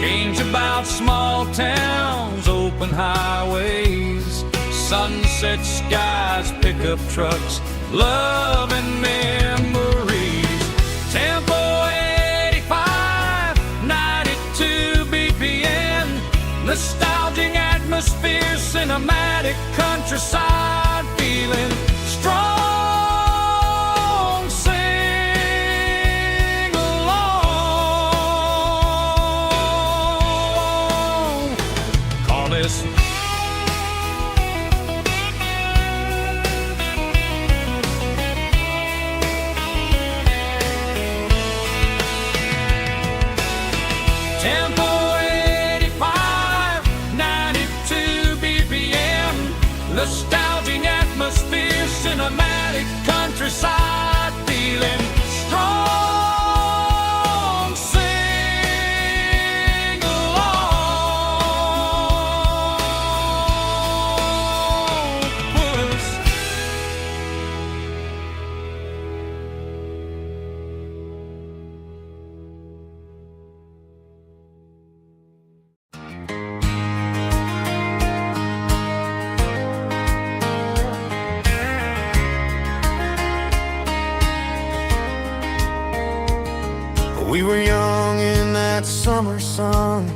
Games about small towns, open highways, sunset skies, pickup trucks, love and memories. Tempo 85, 92 BPM, nostalgic atmosphere, cinematic countryside feeling, strong, sing along. Call this Tempo 85, 92 BPM, nostalgic atmosphere, cinematic countryside feeling, strong, sing along. Puss. We were young in that summer sun,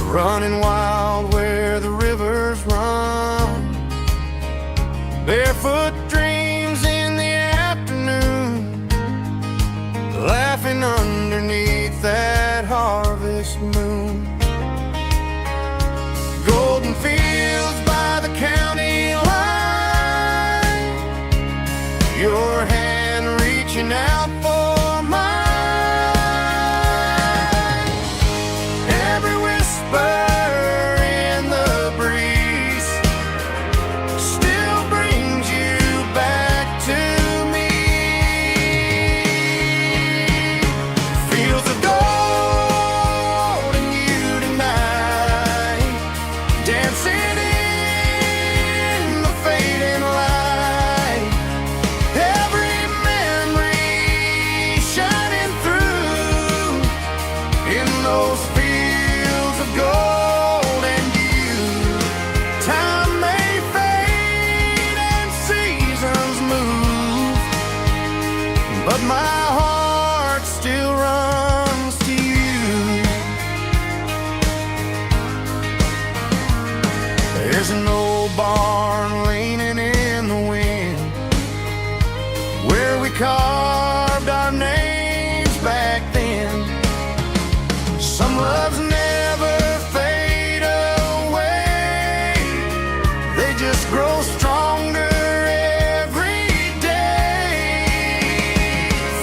running wild where the rivers run, barefoot dreams in the afternoon, laughing underneath that harvest moon. Golden fields by the county line, your hand reaching out for mine. Every whisper in the breeze still brings you back to me. Fields of gold and you tonight, dancing in the fading light. Every memory shining through in those fields of gold and you. Time may fade and seasons move, but my heart still runs to you. There's an old barn leaning in the wind where we carved our names back then. Some loves never fade away, they just grow stronger every day.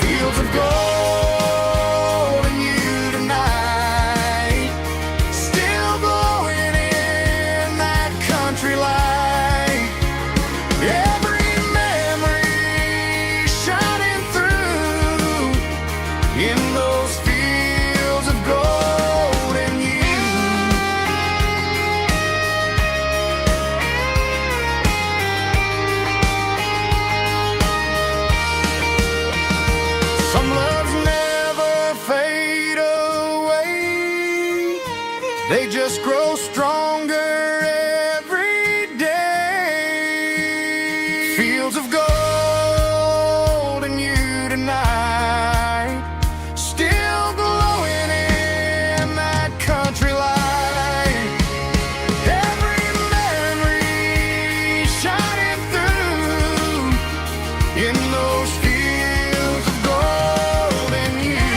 Fields of gold and you tonight, still glowing in that country light. Every memory shining through in those fields of gold and you. Some loves never fade away, they just grow stronger every day. Fields of gold and you tonight, still glowing in that country light. Every memory shining through in those fields of gold and you.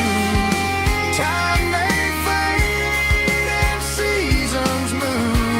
Time may fade and seasons move,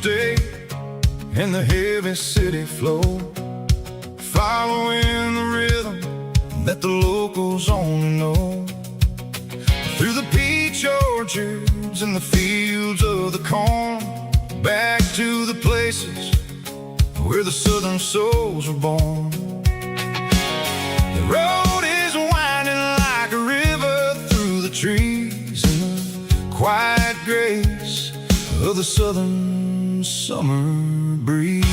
stay in the heavy city flow, following the rhythm that the locals only know. Through the peach orchards and the fields of the corn, back to the places where the southern souls were born. The road is winding like a river through the trees in the quiet grace of the southern summer breeze.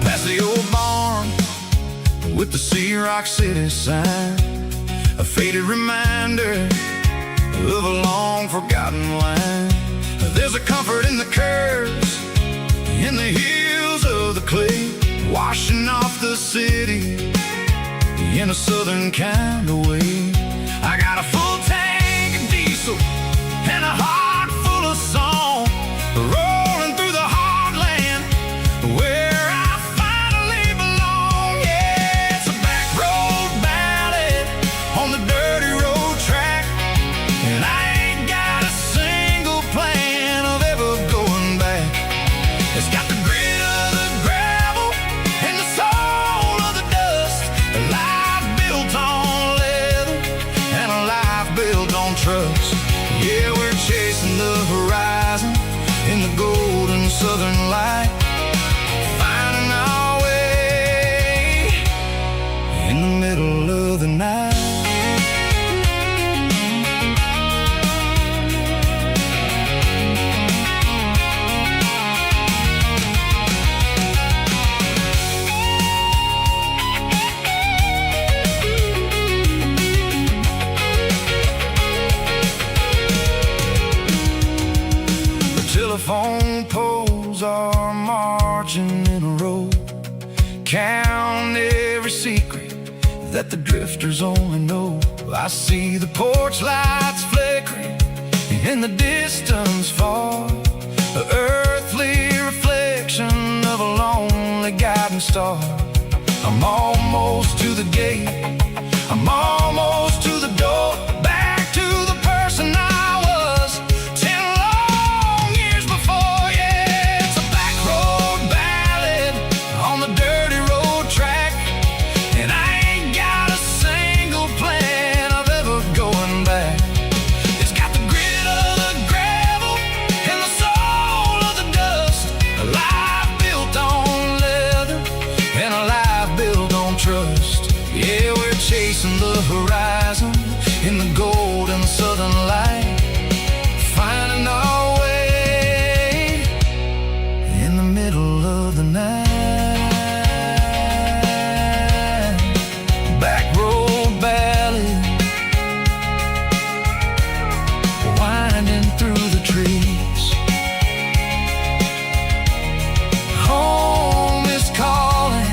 Past the old barn with the Sea Rock City sign, a faded reminder of a long forgotten line. There's a comfort in the curves, in the hills of the clay, washing off the city in a southern kind of way. I got a full tank of diesel and a heart full of song, rolling through the heartland where I finally belong. Yeah, it's a back road ballad on the dirty road track, and I ain't got a single plan of ever going back. It's got the grit of the gravel and the soul of the dust, a life built on leather and a life built on trust. Yeah, we're chasing the horizon in the golden southern light, finding our way in the middle of the night. Telephone poles are marching in a row, count every secret that the drifters only know. I see the porch lights flickering in the distance far, an earthly reflection of a lonely guiding star. I'm almost to the gate, I'm almost to the door, back to the person I was 10 long years before. Yeah, it's a back road ballad on the dirty road track, and I ain't got a single plan of ever going back. It's got the grit of the gravel and the soul of the dust, a life built on leather and a life built on trust. Yeah, we're chasing the horizon in the golden southern light, finding our way in the middle of the night. Back road ballad, winding through the trees. Home is calling.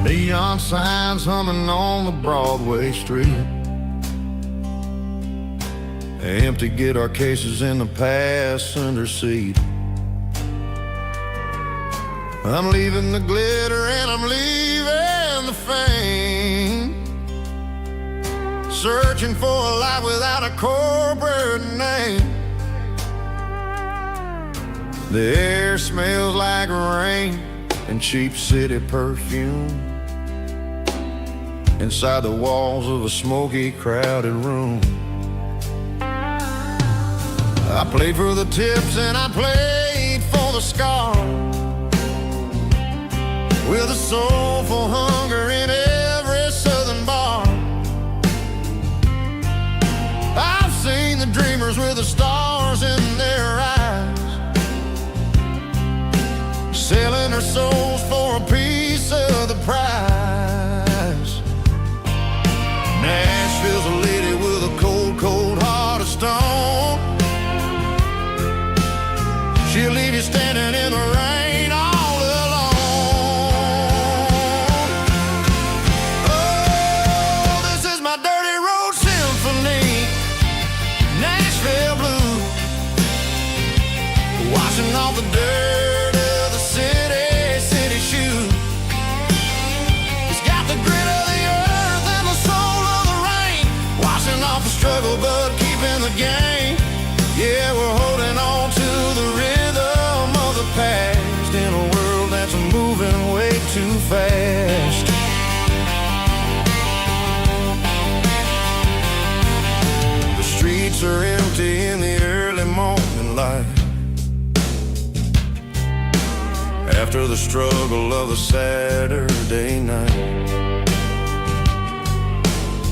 Neon signs humming on the Broadway street, empty guitar cases in the passenger seat. I'm leaving the glitter and I'm leaving the fame, searching for a life without a corporate name. The air smells like rain and cheap city perfume inside the walls of a smoky, crowded room. I played for the tips and I played for the scar, with a soulful hunger in every southern bar. I've seen the dreamers with the stars in their eyes, selling their souls for a piece of the prize. Nashville's a lady with a cold, cold heart of stone. She'll leave you standing in the rain all alone. Oh, this is my dirty road symphony, Nashville blue, washing off the dirt of the city shoe. It's got the grit of the earth and the soul of the rain, washing off the struggle but keeping the game. Yeah, we're holding on to the rhythm of the past in a world that's moving way too fast. The streets are empty in the early morning light, after the struggle of the Saturday night.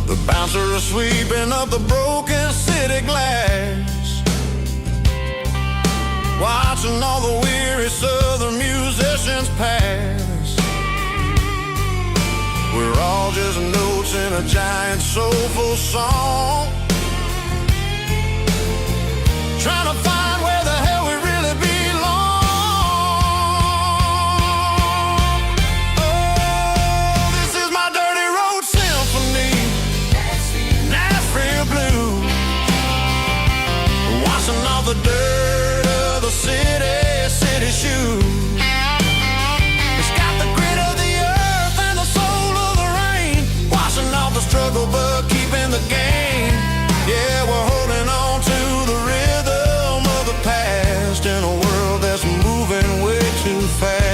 The bouncer is sweeping up the broken city glass, watching all the weary southern musicians pass. We're all just notes in a giant soulful song, trying to find where the hell we really belong. Oh, this is my dirty road symphony, Nashville blue, washing off the dirt of the city shoe. It's got the grit of the earth and the soul of the rain, washing off the struggle but keeping the game. Yeah, we're holding on to the rhythm of the past in a world that's moving way too fast.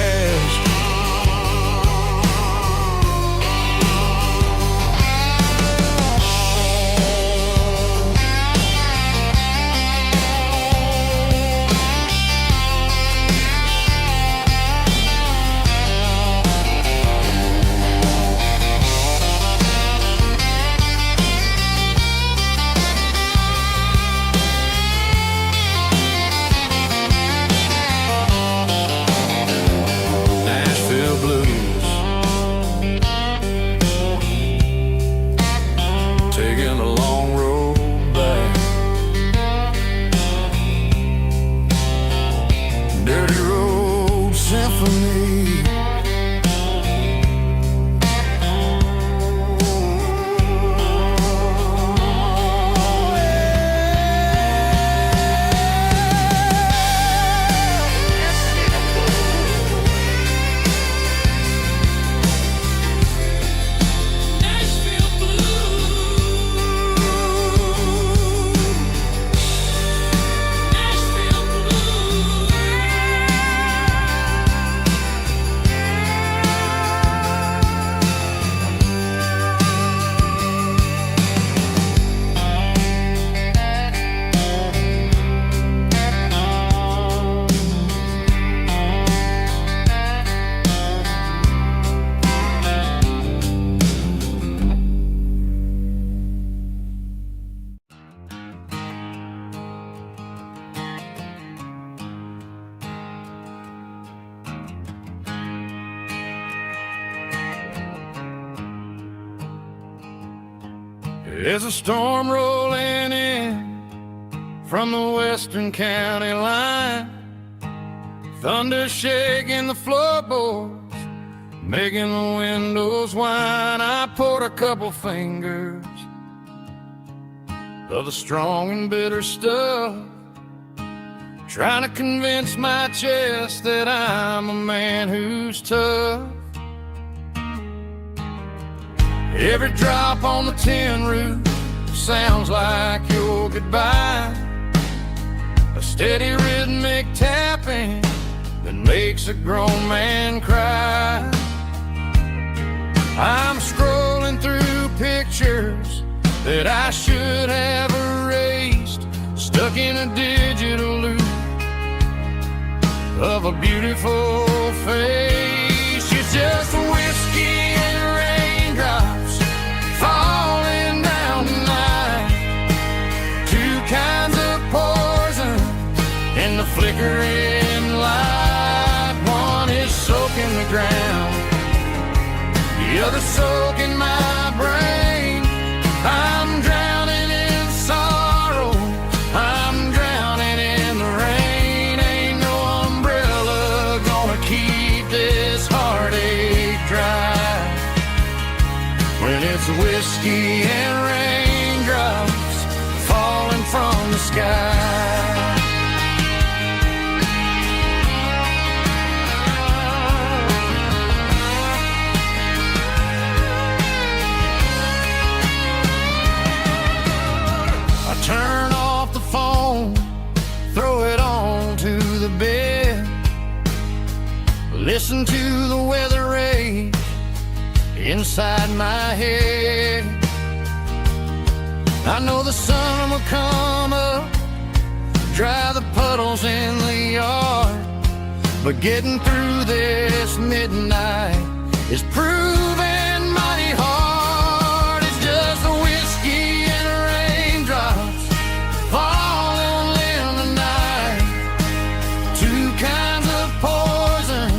Taking the long road back, dirty road symphony. There's a storm rolling in from the western county line, thunder shaking the floorboards, making the windows whine. I poured a couple fingers of the strong and bitter stuff, trying to convince my chest that I'm a man who's tough. Every drop on the tin roof sounds like your goodbye, a steady rhythmic tapping that makes a grown man cry. I'm scrolling through pictures that I should have erased, stuck in a digital loop of a beautiful face. It's just whiskey and raindrops falling down tonight. Two kinds of poison in the flickering light. One is soaking the ground, the other soaking my brain. I'm drowning in sorrow, I'm drowning in the rain. Ain't no umbrella gonna keep this heartache dry when it's whiskey and raindrops falling from the sky. Turn off the phone, throw it on to the bed, listen to the weather rage inside my head. I know the sun will come up, dry the puddles in the yard, but getting through this midnight is proving mighty hard. It's just a whiskey and raindrops falling in the night. Two kinds of poison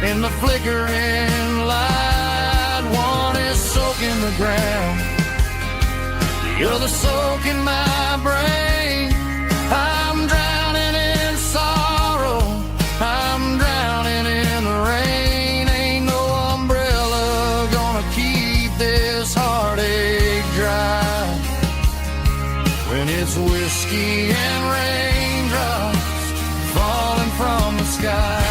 in the flickering light. One is soaking the ground, the other soaking my brain. I'm drowning in sorrow, I'm drowning in the rain. Ain't no umbrella gonna keep this heartache dry when it's whiskey and raindrops falling from the sky.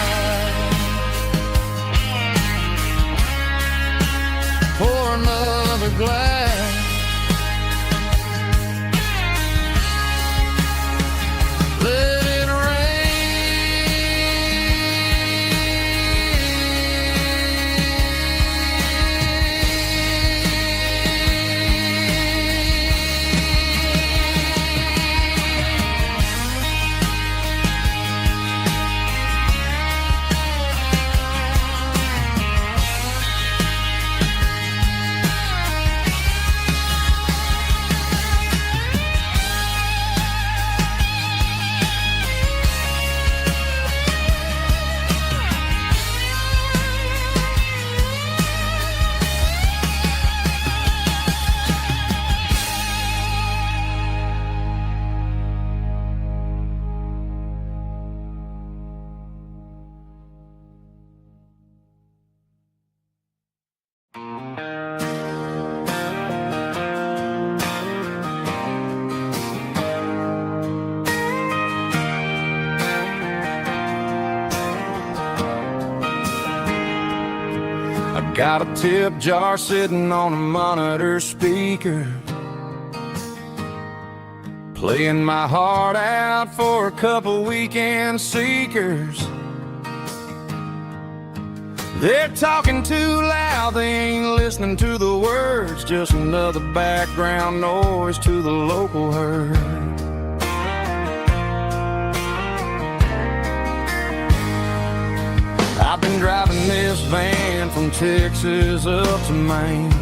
Pour another glass, let it got a tip jar sitting on a monitor speaker, playing my heart out for a couple weekend seekers. They're talking too loud, they ain't listening to the words, just another background noise to the local herd. I've been driving this van from Texas up to Maine,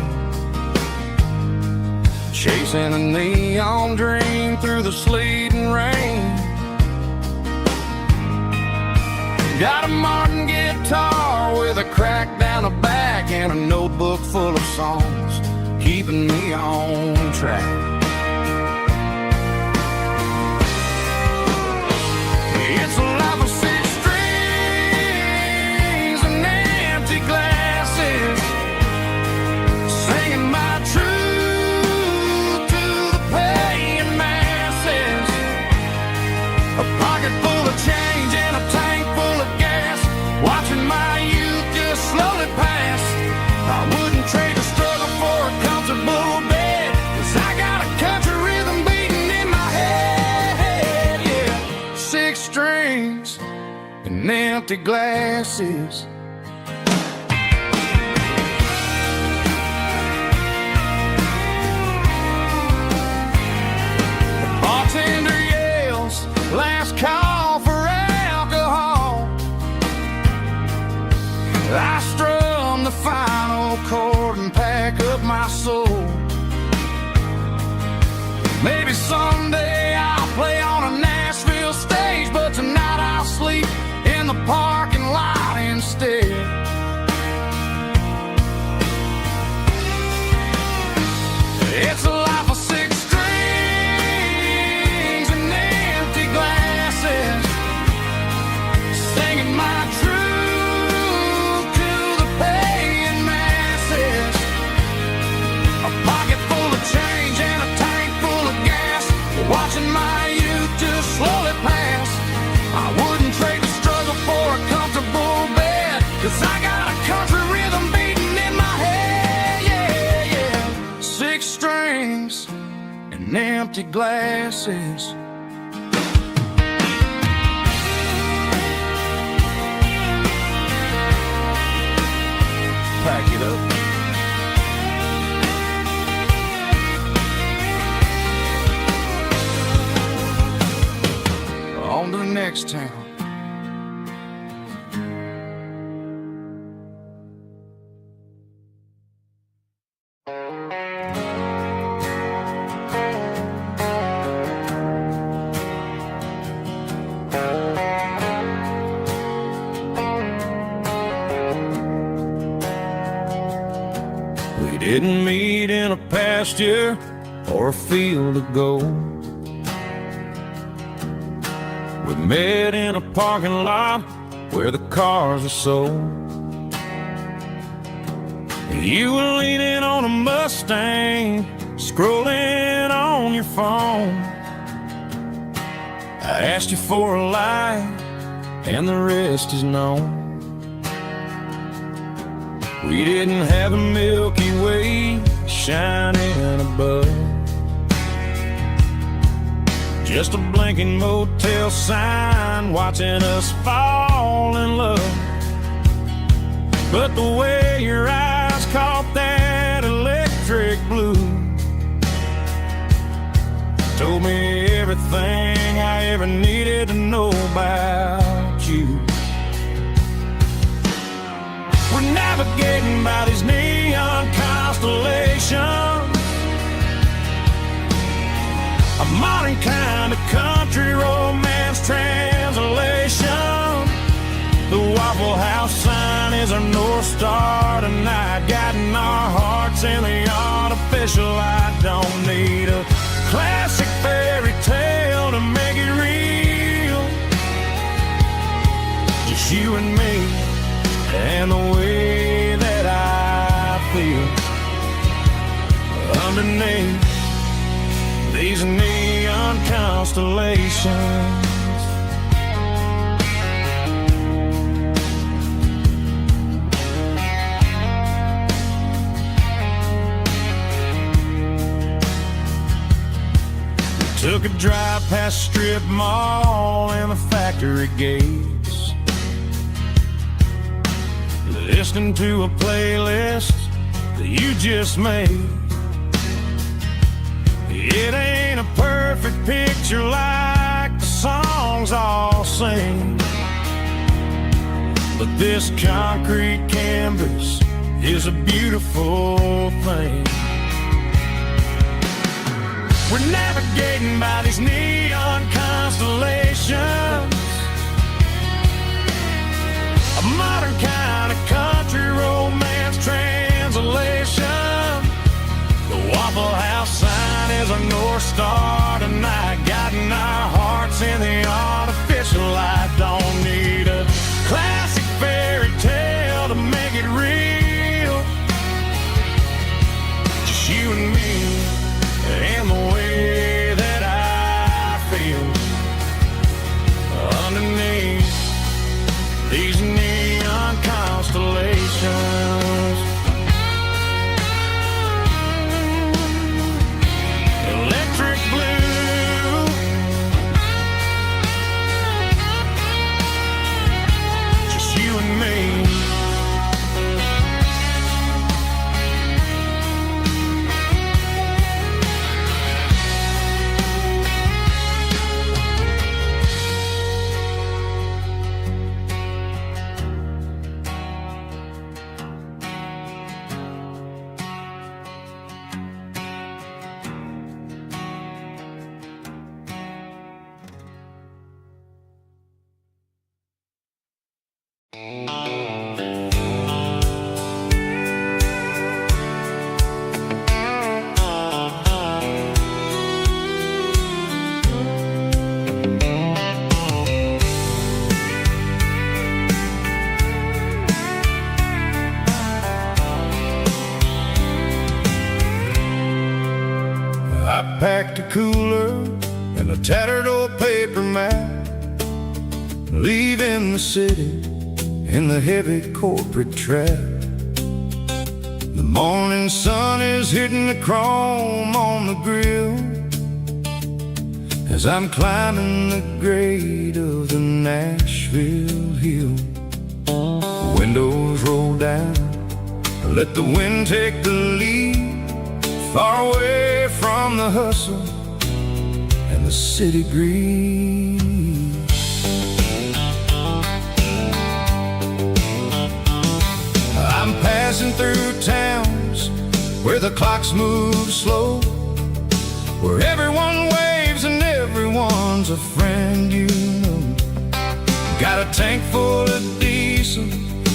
chasing a neon dream through the sleet and rain. Got a Martin guitar with a crack down the back and a notebook full of songs, keeping me on track. It's a life of six strings and empty glasses, singing my truth to the paying masses. A pocket full of change and a tank full of gas, watching my youth just slowly pass. I wouldn't trade the struggle for a comfortable bed, 'cause I got a country rhythm beating in my head, yeah. Six strings and empty glasses. The bartender, yeah, someday I'll play on a Nashville stage, but tonight I'll sleep in the parking lot instead. It's a life of six strings and empty glasses, singing my truth to the paying masses. A pocket full of change and a tank full of gas, watching my youth just slowly pass. I wouldn't trade the struggle for a comfortable bed, 'cause I got a country rhythm beating in my head, yeah, yeah. Six strings and empty glasses. Pack it up. On to the next town. We didn't meet in a pasture or a field of gold. We met in a parking lot where the cars are sold. You were leaning on a Mustang, scrolling on your phone. I asked you for a light, and the rest is known. We didn't have a Milky Way shining above, just a blinking motel sign watching us fall in love. But the way your eyes caught that electric blue told me everything I ever needed to know about you. We're navigating by these neon constellations, a modern kind of country romance translation. The Waffle House sign is our North Star tonight, guiding our hearts in the artificial light. Don't need a classic fairy tale to make it real, just you and me and the way that I feel underneath these neon constellations. We took a drive past strip mall and the factory gates, listening to a playlist that you just made. It ain't a perfect picture like the songs all sing, but this concrete canvas is a beautiful thing. We're navigating by these neon constellations, a modern kind of country romance translation. The Waffle House sign is our North Star tonight, guiding our hearts in the artificial light. Don't need a classic fairy tale to make it real, just you and me and the way that I feel underneath these neon constellations. Electric blue, I packed a cooler and a tattered old paper map, leaving the city in the heavy corporate trap. The morning sun is hitting the chrome on the grill as I'm climbing the grade of the Nashville hill. The windows roll down, let the wind take the lead, far away from the hustle and the city breeze. I'm passing through towns where the clocks move slow, where everyone waves and everyone's a friend you know. Got a tank full of diesel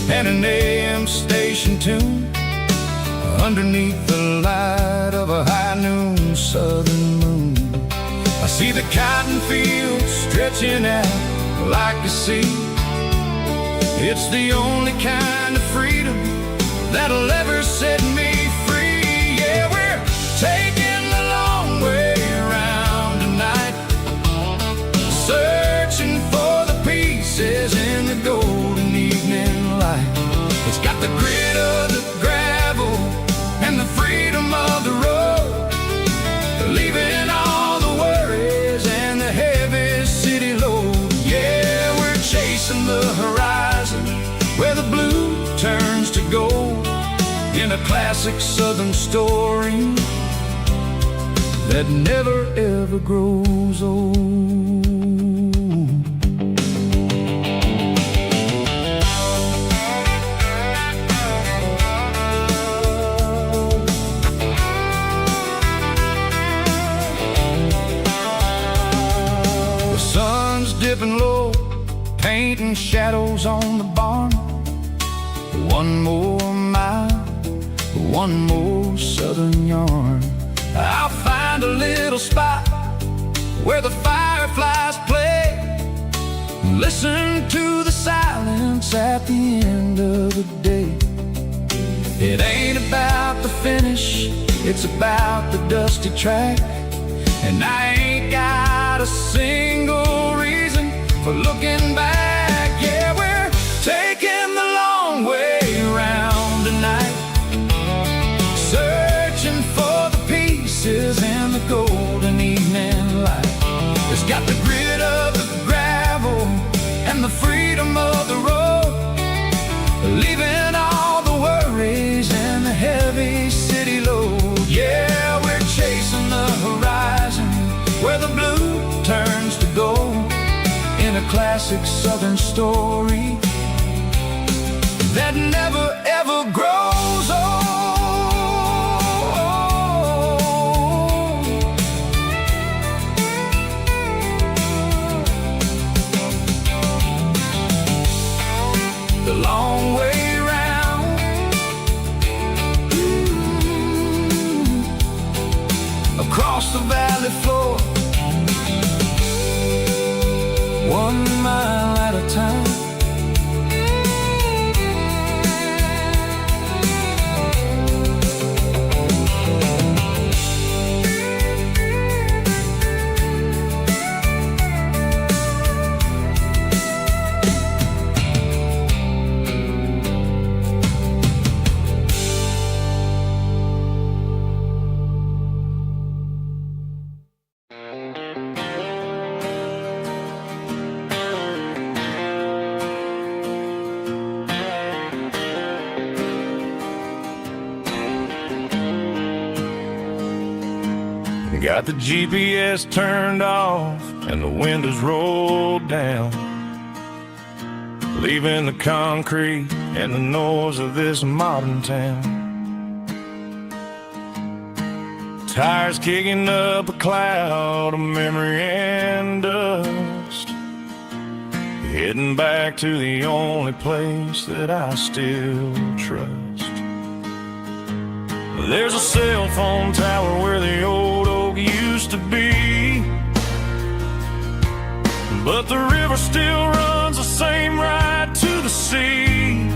and an AM station tune underneath the light of a high noon southern moon. I see the cotton fields stretching out like a sea. It's the only kind of freedom that'll ever set me free. Yeah, we're taking the long way around tonight, searching for the pieces in the golden evening light. It's got the grit of the gravel and the freedom of the road, leaving all the worries and the heavy city load. Yeah, we're chasing the horizon where the blue turns to gold, in a classic southern story that never ever grows old. The sun's dipping low, painting shadows on the barn. One more mile, one more southern yarn. I'll find a little spot where the fireflies play, listen to the silence at the end of the day. It ain't about the finish, it's about the dusty track. And I ain't got a single reason for looking back. Yeah, we're taking the long way around tonight, searching for the pieces in the golden evening light. It's got the grit of the gravel and the freedom of the road, leaving all the worries and the heavy city load. Yeah, we're chasing the horizon where the blue turns to gold, in a classic southern story that never ever grows old. The long way round, across the valley floor, 1 mile at a time. Got the GPS turned off and the windows rolled down, leaving the concrete and the noise of this modern town. Tires kicking up a cloud of memory and dust heading back to the only place that I still trust. There's a cell phone tower where the old oak used to be, but the river still runs the same right to the sea.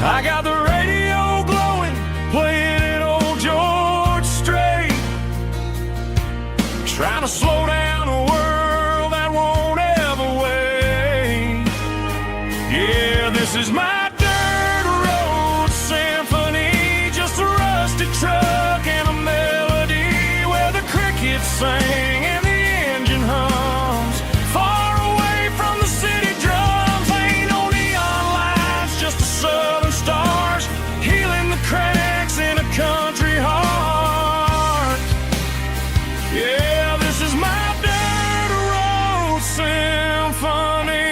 I got the radio glowing, playing an old George Strait, trying to slow down a world that won't ever wait. Yeah, this is my dirt road symphony, just a rusty truck and a melody where the crickets sing and the engine hums. Far away from the city drums, ain't no neon lights, just the southern stars healing the cracks in a country heart. Yeah, this is my dirt road symphony.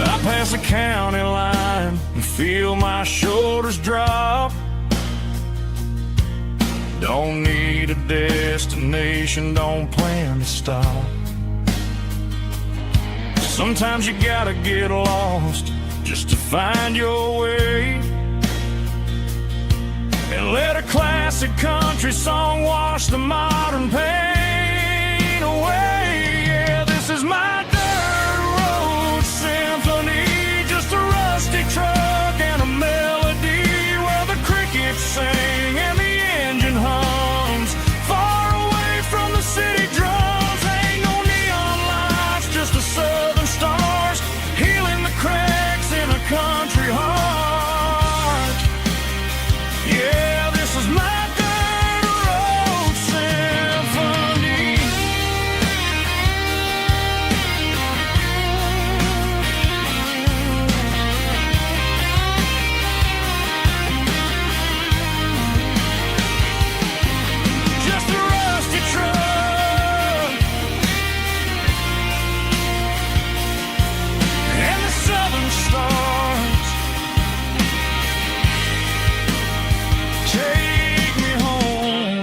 I pass the county line and feel my shoulders drop. Don't need a destination, don't plan to stop. Sometimes you gotta get lost just to find your way, and let a classic country song wash the modern pain away. Yeah, this is my dirt road symphony, just a rusty truck and a melody where the crickets sing and the engine hums. Far away from the city drums, ain't no neon lights, just the southern stars healing the cracks in a country heart. Yeah, this is my dirt road symphony. Just a rusty truck and the southern stars take me home.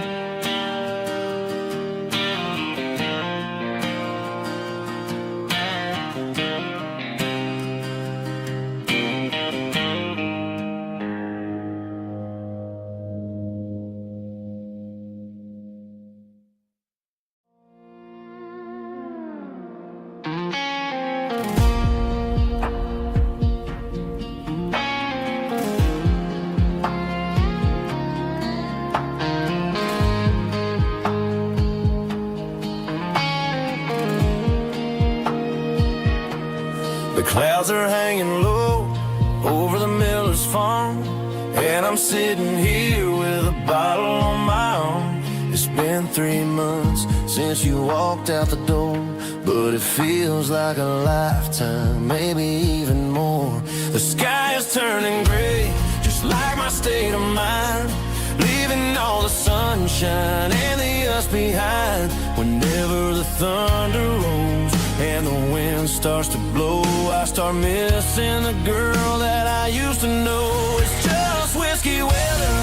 The clouds are hanging low over the miller's farm, and I'm sitting here with a bottle on my arm. It's been 3 months since you walked out the door, but it feels like a lifetime, maybe even more. The sky is turning gray, just like my state of mind, leaving all the sunshine and the us behind. Whenever the thunder rolls and the wind starts to blow, I start missing the girl that I used to know. It's just whiskey weather,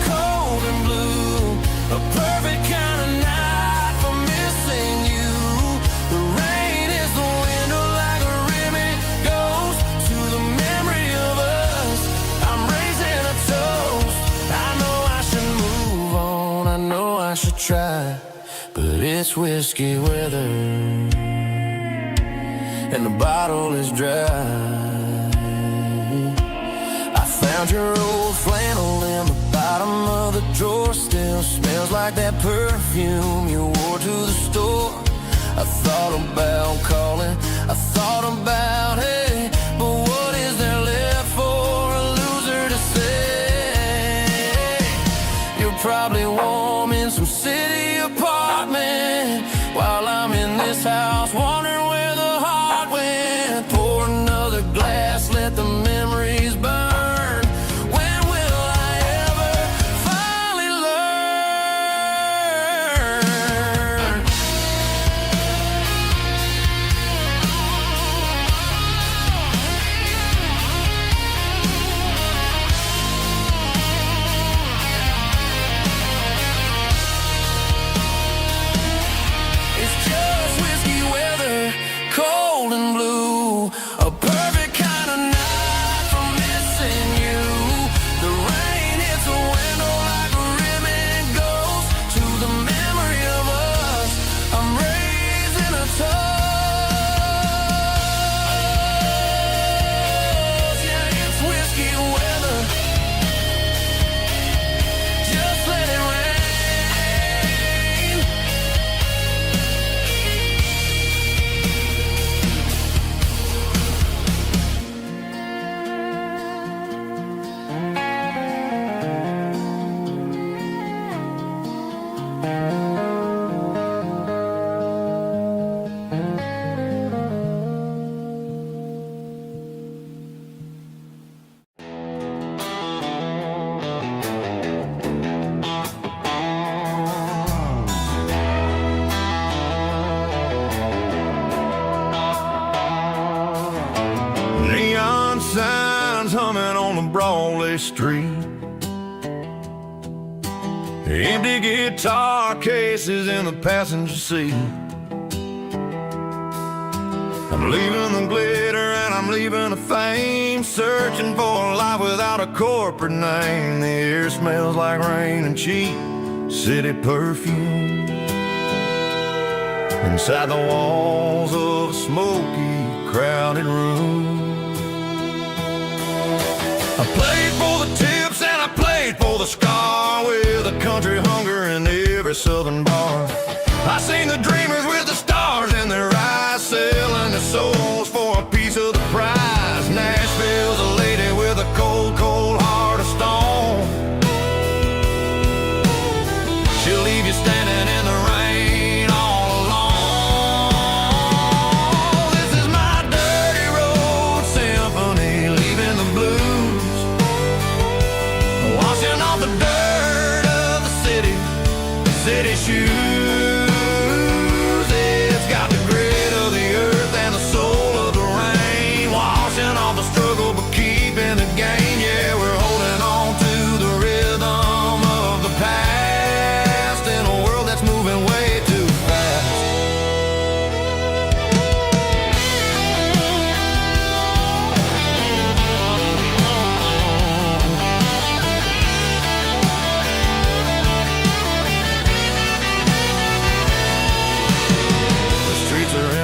cold and blue, a perfect kind of night for missing you. The rain is the window like a ribbon goes to the memory of us. I'm raising a toast. I know I should move on, I know I should try, but it's whiskey weather and the bottle is dry. I found your old flannel in the bottom of the drawer, still smells like that perfume you wore to the store. I thought about calling, I thought about, hey, but what is there left for a loser to say? You're probably warm in some city apartment while I'm in this house wondering where the heart went. Pour another glass, let the memories burn. When will I ever finally learn? one-way street. Empty guitar cases in the passenger seat. I'm leaving the glitter and I'm leaving the fame, searching for a life without a corporate name. The air smells like rain and cheap city perfume. Inside the walls of a smoky, crowded room. I played for the tips and I played for the scar, with a country hunger in every southern bar. I seen the dreamers with the stars in their eyes, selling their souls for a piece of the prize. Nashville's a lady with a cold, cold heart of stone. She'll leave you standing in the rain all alone. This is my dirty road symphony, leaving the blues, washing off the dirt of the city shoes.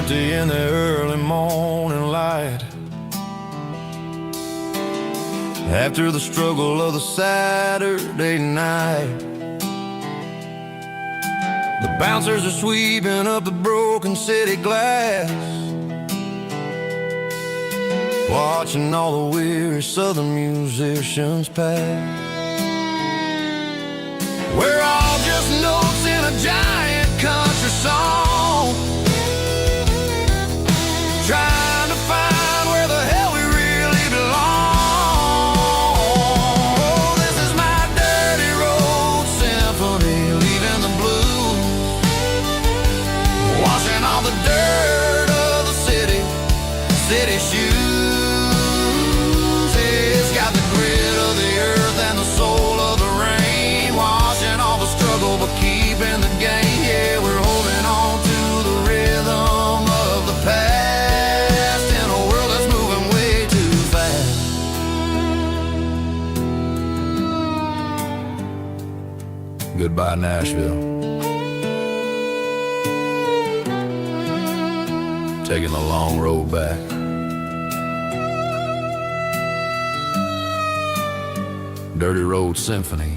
In the early morning light, after the struggle of the Saturday night, the bouncers are sweeping up the broken city glass, watching all the weary southern musicians pass. We're all just notes in a giant country song, trying to find where the hell we really belong. Oh, this is my dirty road symphony, leaving the blues, washing all the dirt of the city shoes. It's got the grit of the earth and the soul of the rain, washing all the struggle but keeping the game. Yeah, we're holding on to the rhythm of the past. Goodbye, Nashville. Taking the long road back. Dirty Road Symphony.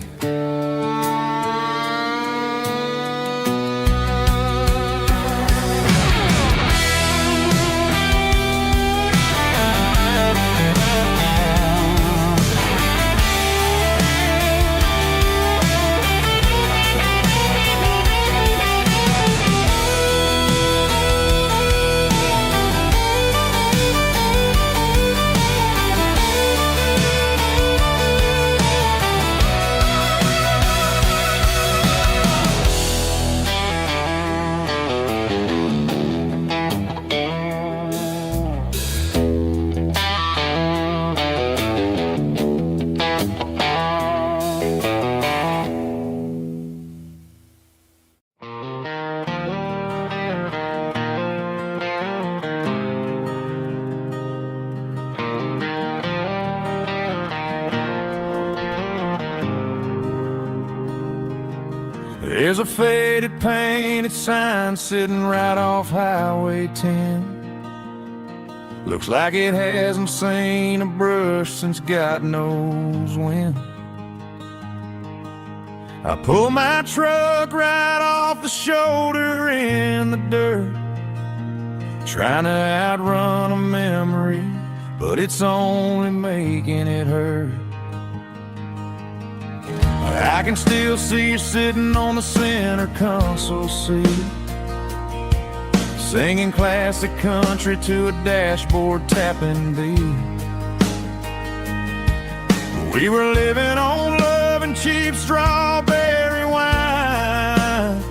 There's a faded painted sign sitting right off Highway 10. Looks like it hasn't seen a brush since God knows when. I pull my truck right off the shoulder in the dirt, trying to outrun a memory, but it's only making it hurt. I can still see you sitting on the center console seat, singing classic country to a dashboard tapping beat. We were living on love and cheap strawberry wine,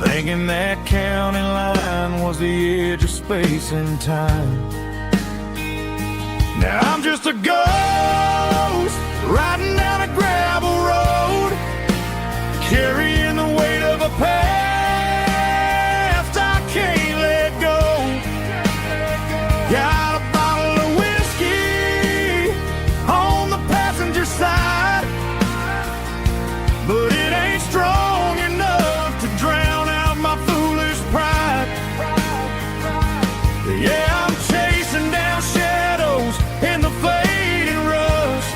thinking that county line was the edge of space and time. Now I'm just a ghost riding down a gravel road, carrying the weight of a past I can't let go. Got a bottle of whiskey on the passenger side, but it ain't strong enough to drown out my foolish pride. Yeah, I'm chasing down shadows in the fading rust,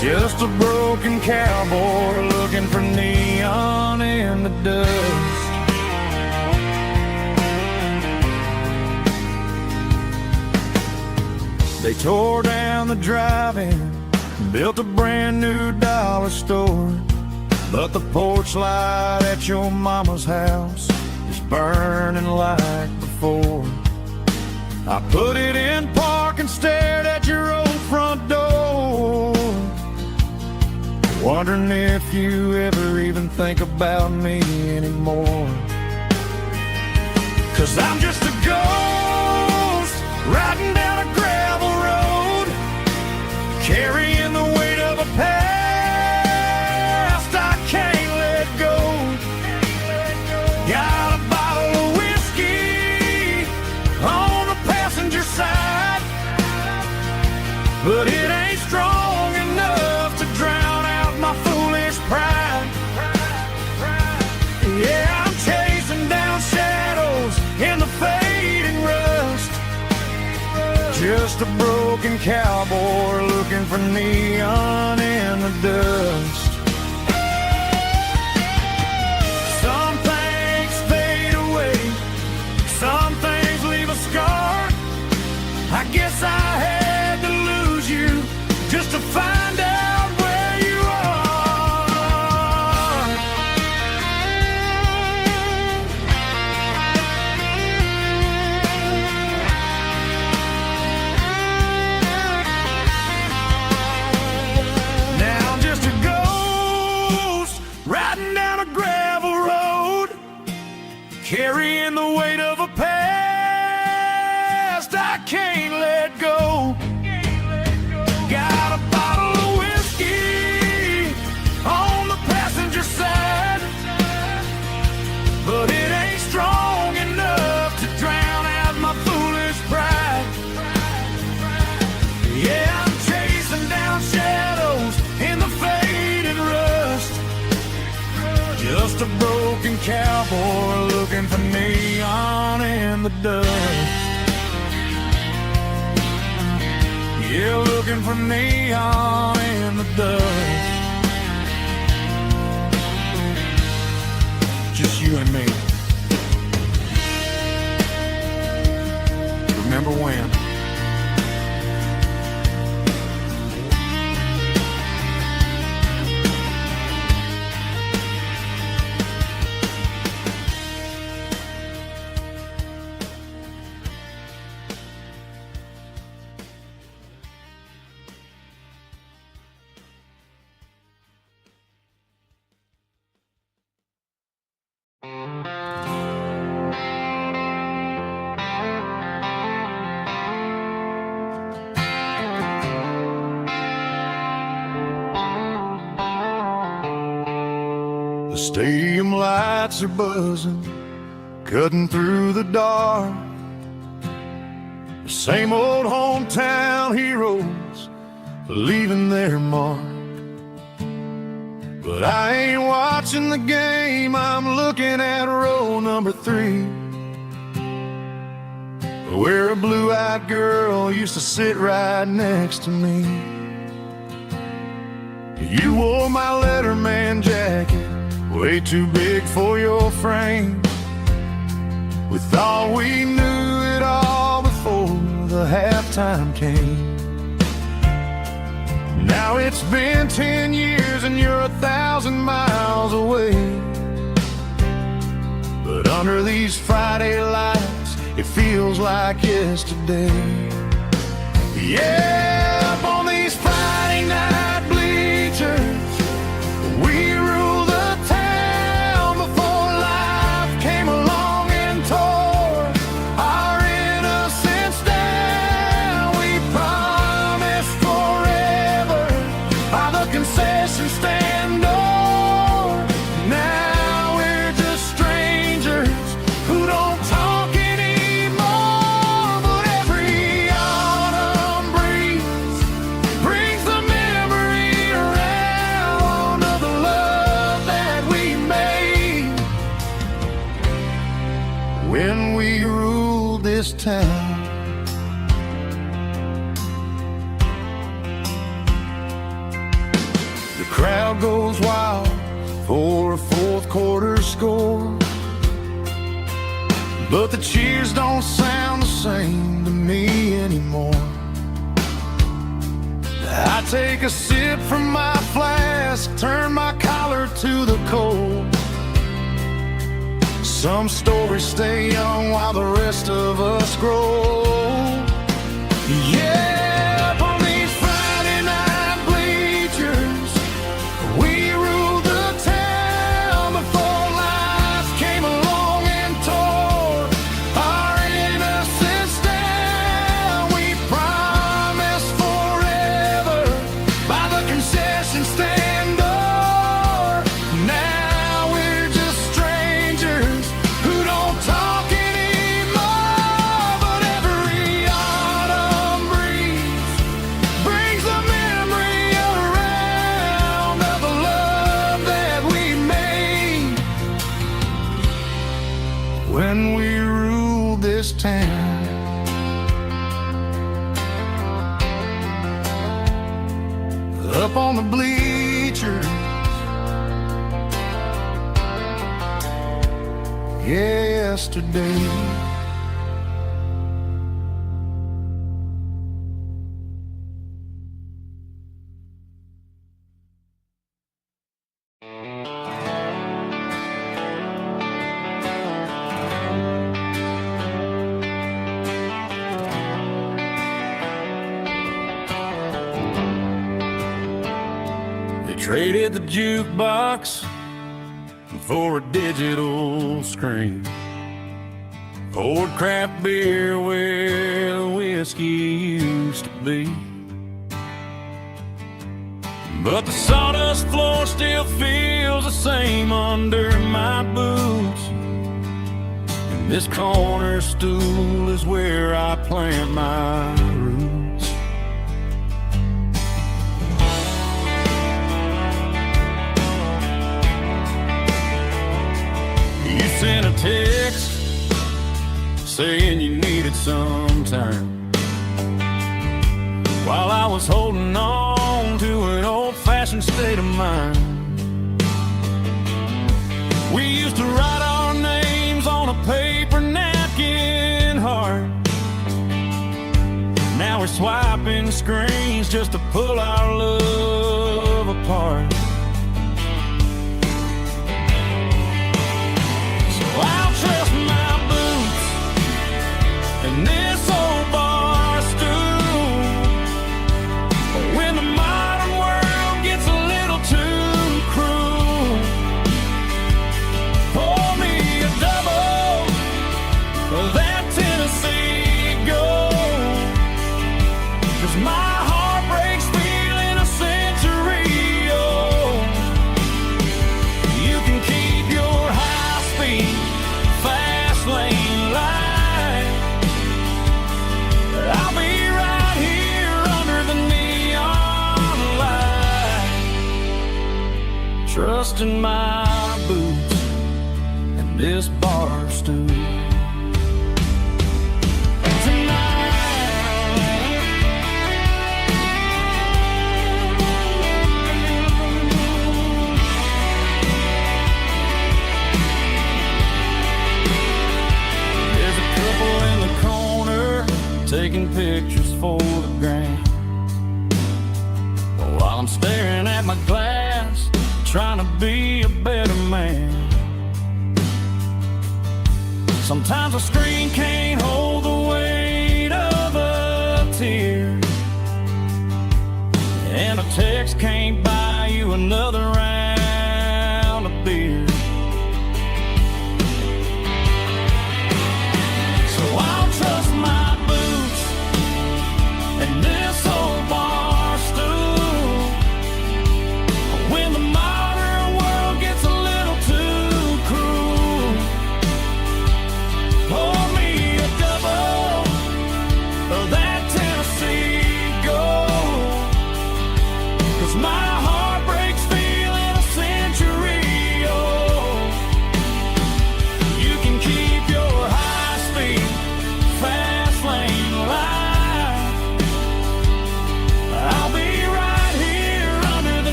just a broken cowboy looking for neon in the dust. They tore down the drive-in, built a brand new dollar store, but the porch light at your mama's house is burning like before. I put it in park and stared at your old front door, wondering if you ever even think about me anymore. 'Cause I'm just a ghost riding down a gravel road, carrying the weight of a past I can't let go. Got a bottle of whiskey on the passenger side, but it ain't strong enough to drown out my foolish pride. Yeah, I'm chasing down shadows in the fading rust, just a broken cowboy looking for neon in the dust. Some things fade away, some things leave a scar. I guess I had to lose you just to find out where you are. Now I'm just a ghost riding down a gravel road, carrying the weight of a past I can't let go. Got a bottle of whiskey on the passenger side, but it ain't strong enough to drown out my foolish pride. Yeah, I'm chasing down shadows in the fading rust, just a broken cowboy looking for neon in the dust. Yeah, looking for neon in the dust. Just you and me. Remember when? The stadium lights are buzzing, cutting through the dark. The same old hometown heroes leaving their mark. But I ain't watching the game, I'm looking at row number 3, where a blue-eyed girl used to sit right next to me. You wore my Letterman jacket, way too big for your frame. We thought we knew it all before the halftime came. Now it's been 10 years and you're 1,000 miles away. But under these Friday lights, it feels like yesterday. Yeah, up on these Friday night bleachers, we rule the town before life came along and tore our innocence down. We promised forever when we ruled this town. The crowd goes wild for a fourth quarter score, but the cheers don't sound the same to me anymore. I take a sip from my flask, turn my collar to the cold. Some stories stay young while the rest of us grow. Yeah, up on these Friday night bleachers, we ruled the town before life came along and tore our innocence down. We promised forever by the concession stand door. Now we're just strangers who don't talk anymore. But every autumn breeze brings the memory around of the love that we made when we ruled this town. Up on the bleachers, yesterday. They traded the jukebox for a digital screen, poured craft beer where the whiskey used to be. But the sawdust floor still feels the same under my boots, and this corner stool is where I plant my roots. You sent a text saying you needed some time, while I was holding on to an old-fashioned state of mind. We used to write our names on a paper napkin heart. Now we're swiping screens just to pull our love apart. I'll trust my boots and this old bar stool when the modern world gets a little too cruel. Pour me a double of that Tennessee Gold, 'cause my heart breaks feeling a century old. You can keep your high-speed fast lane light, I'll be right here under the neon light, trusting my boots and this bar stool. Taking pictures for the gram, while I'm staring at my glass, trying to be a better man. Sometimes a screen can't hold the weight of a tear, and a text can't buy you another round of beer. So I'll trust my boots and this old bar stool when the modern world gets a little too cruel. Pour me a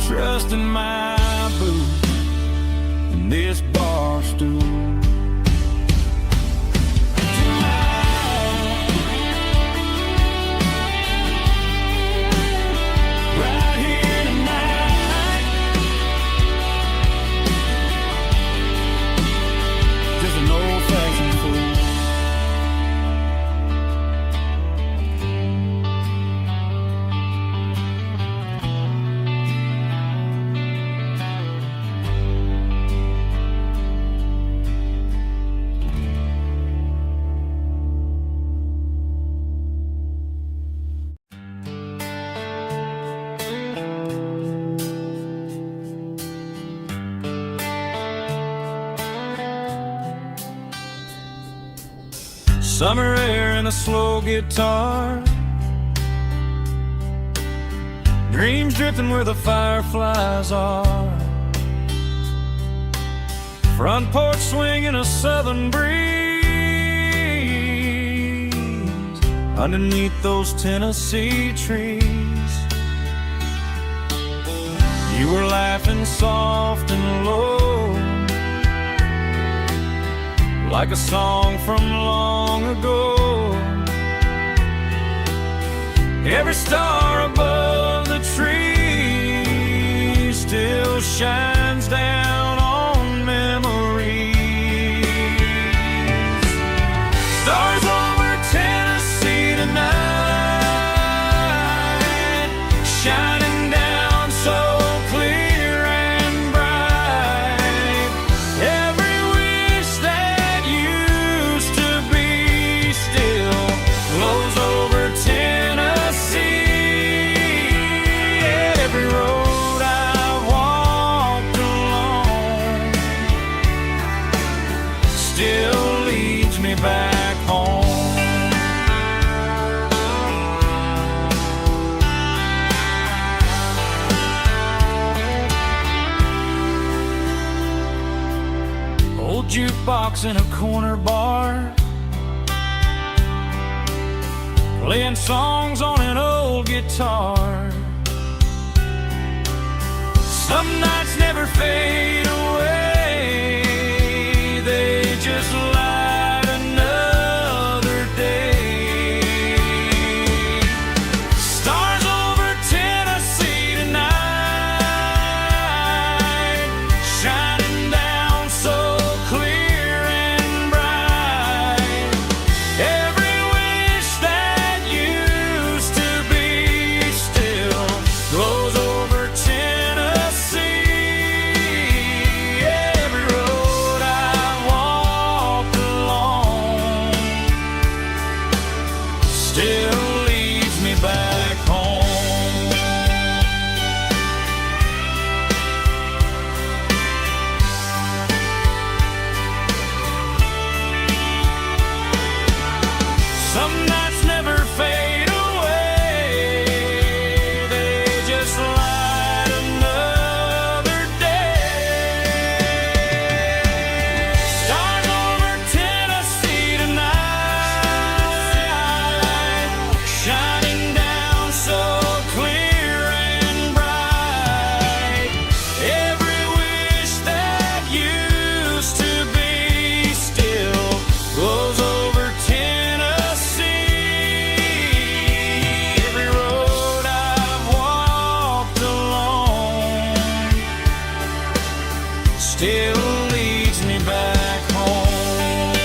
trust in my boots and this bar stool. Right here tonight, just an old-fashioned fool. Summer air and a slow guitar, dreams drifting where the fireflies are, front porch swinging a southern breeze underneath those Tennessee trees. You were laughing soft and low, like a song from long ago. Every star above the tree still shines down on memories. Stars over Tennessee tonight, shining down so clear and bright. Every wish that used to be still flows over Tennessee. Every road I've walked along still leads me back home. Old jukebox in a corner bar, playing songs on an old guitar. Some nights never fade away, they just light another day. Stars over Tennessee tonight, shining down so clear and bright. Every wish that used to be still glows over Tennessee. Every road I've walked along still leads me back home. Some nights never fade away, they just light another day. Stars over Tennessee tonight, shining down so clear and bright. Every wish that used to be still glows over Tennessee. Every road I've walked along still leads me back home.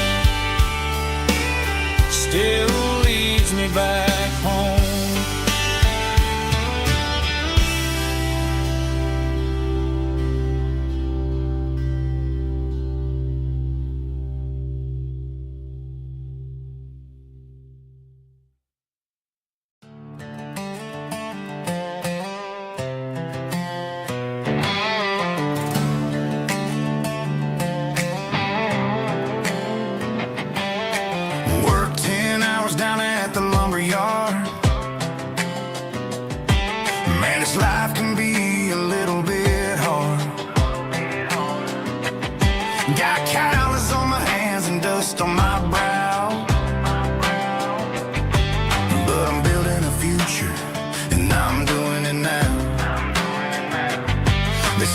Still leads me back home.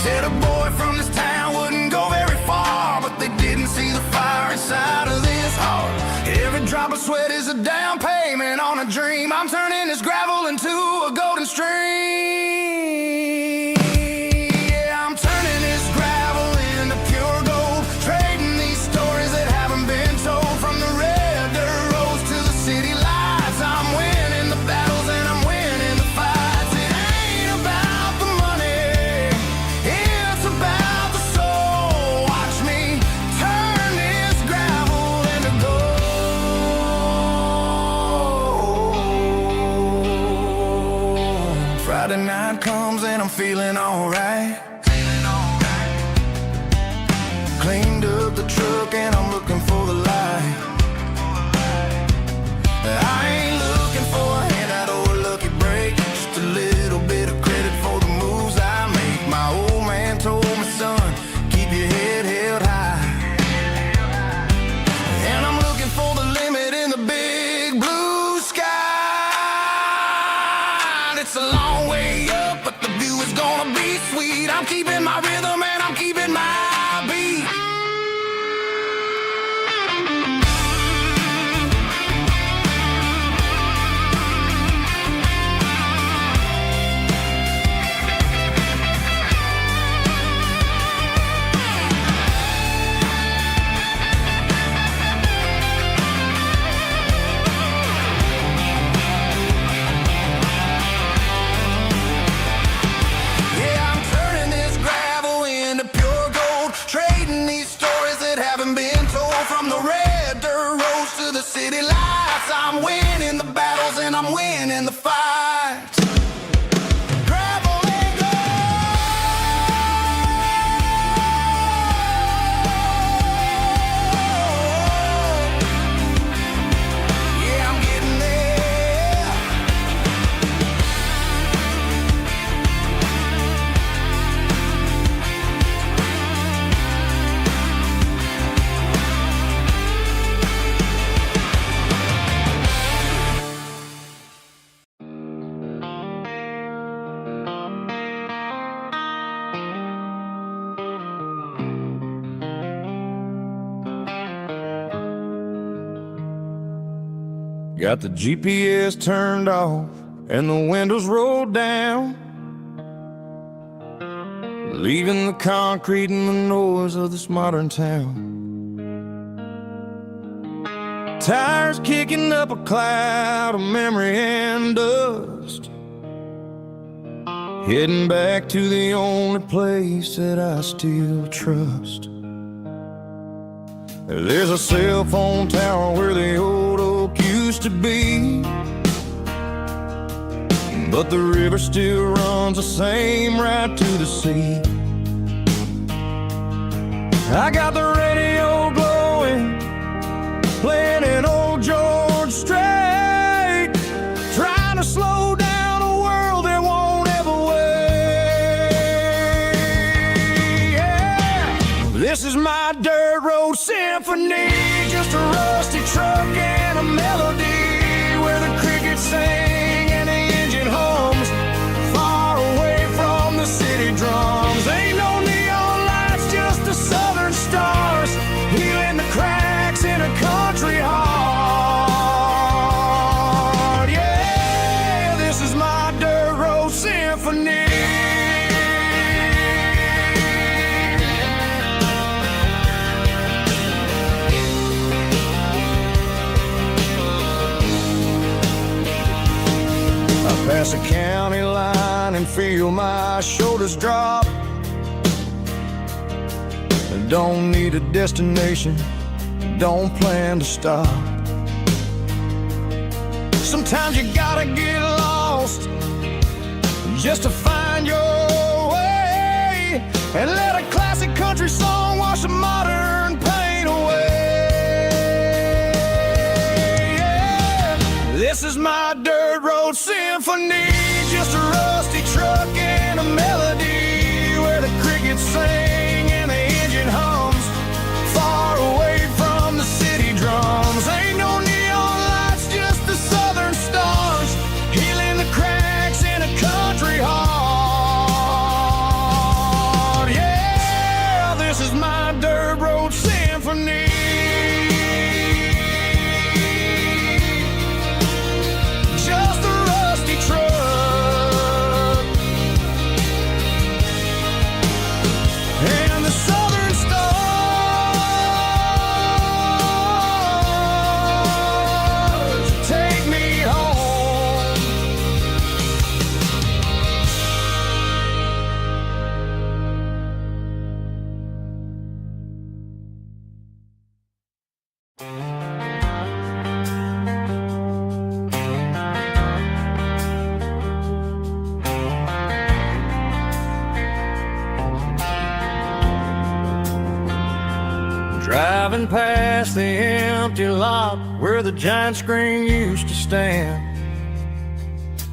said a boy from this town wouldn't go very far, but they didn't see the fire inside of this heart. Every drop of sweat is a down payment on a dream. I'm turning this gravel into a golden stream. Yeah, I'm turning this gravel into pure gold, trading these stories that haven't been told. From the red dirt roads to the city lights, I'm winning the battles and I'm winning the fights. It ain't about the money, it's about the soul. Watch me turn this gravel into gold. Friday night comes and I'm feeling alright. Cleaned up the truck and I'm looking for the light. I ain't looking for a handout or a lucky break, just a little bit of credit for the moves I make. My old man told me, son, keep your head held high. And I'm looking for the limit in the big blue sky. It's a long way up, but the view is gonna be sweet. I'm keeping my rhythm and I'm keeping my beat. Yeah, I'm turning this gravel into pure gold, trading these stories that haven't been told. From the red dirt roads to the city lights, I'm winning the battles and I'm winning the fights. Gravel and gold. Yeah, I'm getting there. Got the GPS turned off and the windows rolled down, leaving the concrete and the noise of this modern town. Tires kicking up a cloud of memory and dust, heading back to the only place that I still trust. There's a cell phone tower where the old oak used to be, but the river still runs the same right to the sea. I got the radio glowing, playing an old George Strait, trying to slow down a world that won't ever wait. Yeah. This is my dirt road symphony, just a rusty truck and a melody where the crickets sing and the engine hums, far away from the city drums. Ain't no neon lights, just the southern stars, healing the cracks in a country heart. Yeah, this is my dirt road symphony. Pass a county line and feel my shoulders drop. Don't need a destination, don't plan to stop. Sometimes you gotta get lost just to find your way, and let a classic country song wash the modern pain away. Yeah. This is my dirt road symphony, just a rusty truck and a melody where the crickets sing and the engine hums, far away from the city drums. Ain't no neon lights, just the southern stars, healing the cracks in a country heart. Driving past the empty lot where the giant screen used to stand.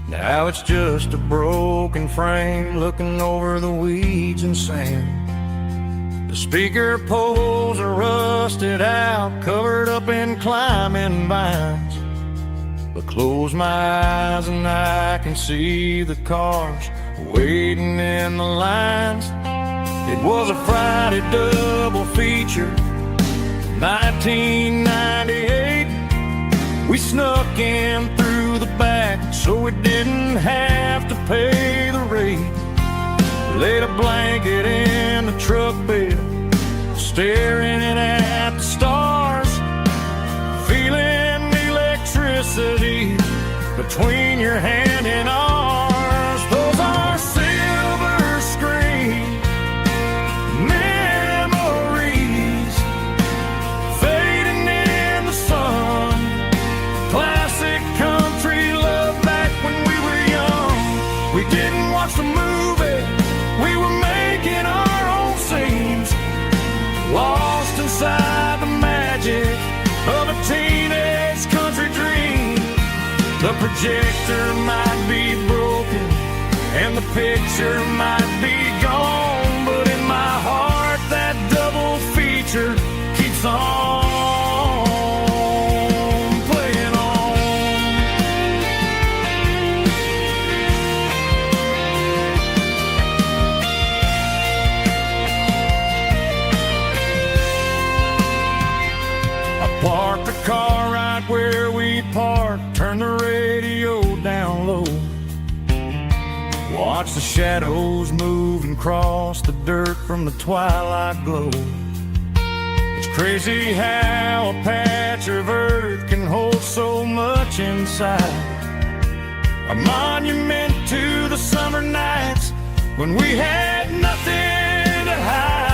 Now it's just a broken frame looking over the weeds and sand. The speaker poles are rusted out, covered up in climbing vines. But close my eyes and I can see the cars waiting in the lines. It was a Friday double feature, 1998. We snuck in through the back so we didn't have to pay the rate. Laid a blanket in the truck bed, staring at the stars, feeling the electricity between your hand and ours. Those are silver screen memories fading in the sun. Classic country love back when we were young. We didn't watch the movie, we were making our own scenes, lost inside the magic of a teenage country dream. The projector might be broken and the picture might be gone, but in my heart that double feature keeps on playing on. I parked the car right where we parked, turned the radio down low, watch the shadows move and cross the dirt from the twilight glow. It's crazy how a patch of earth can hold so much inside. A monument to the summer nights when we had nothing to hide.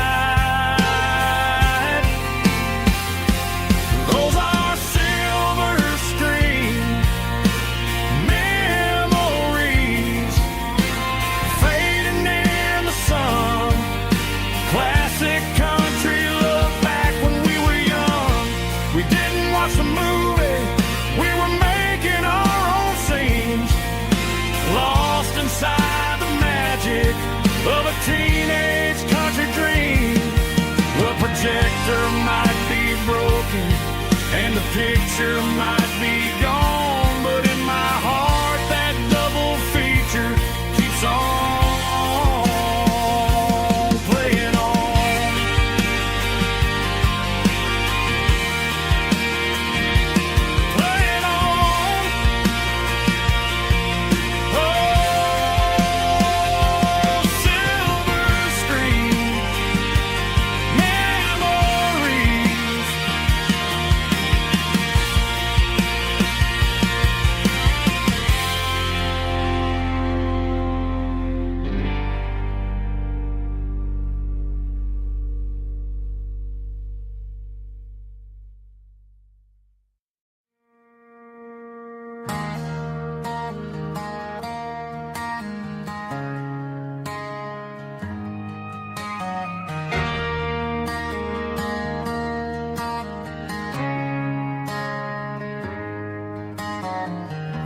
Those are silver screen memories fading in the sun. Classic country love back when we were young. We didn't watch the movie, we were making our own scenes, lost inside the magic of a teenage country dream. The projector might be broken and the picture might be gone, but in my heart that double feature keeps on playing on. Playing on. Oh, silver screen memories.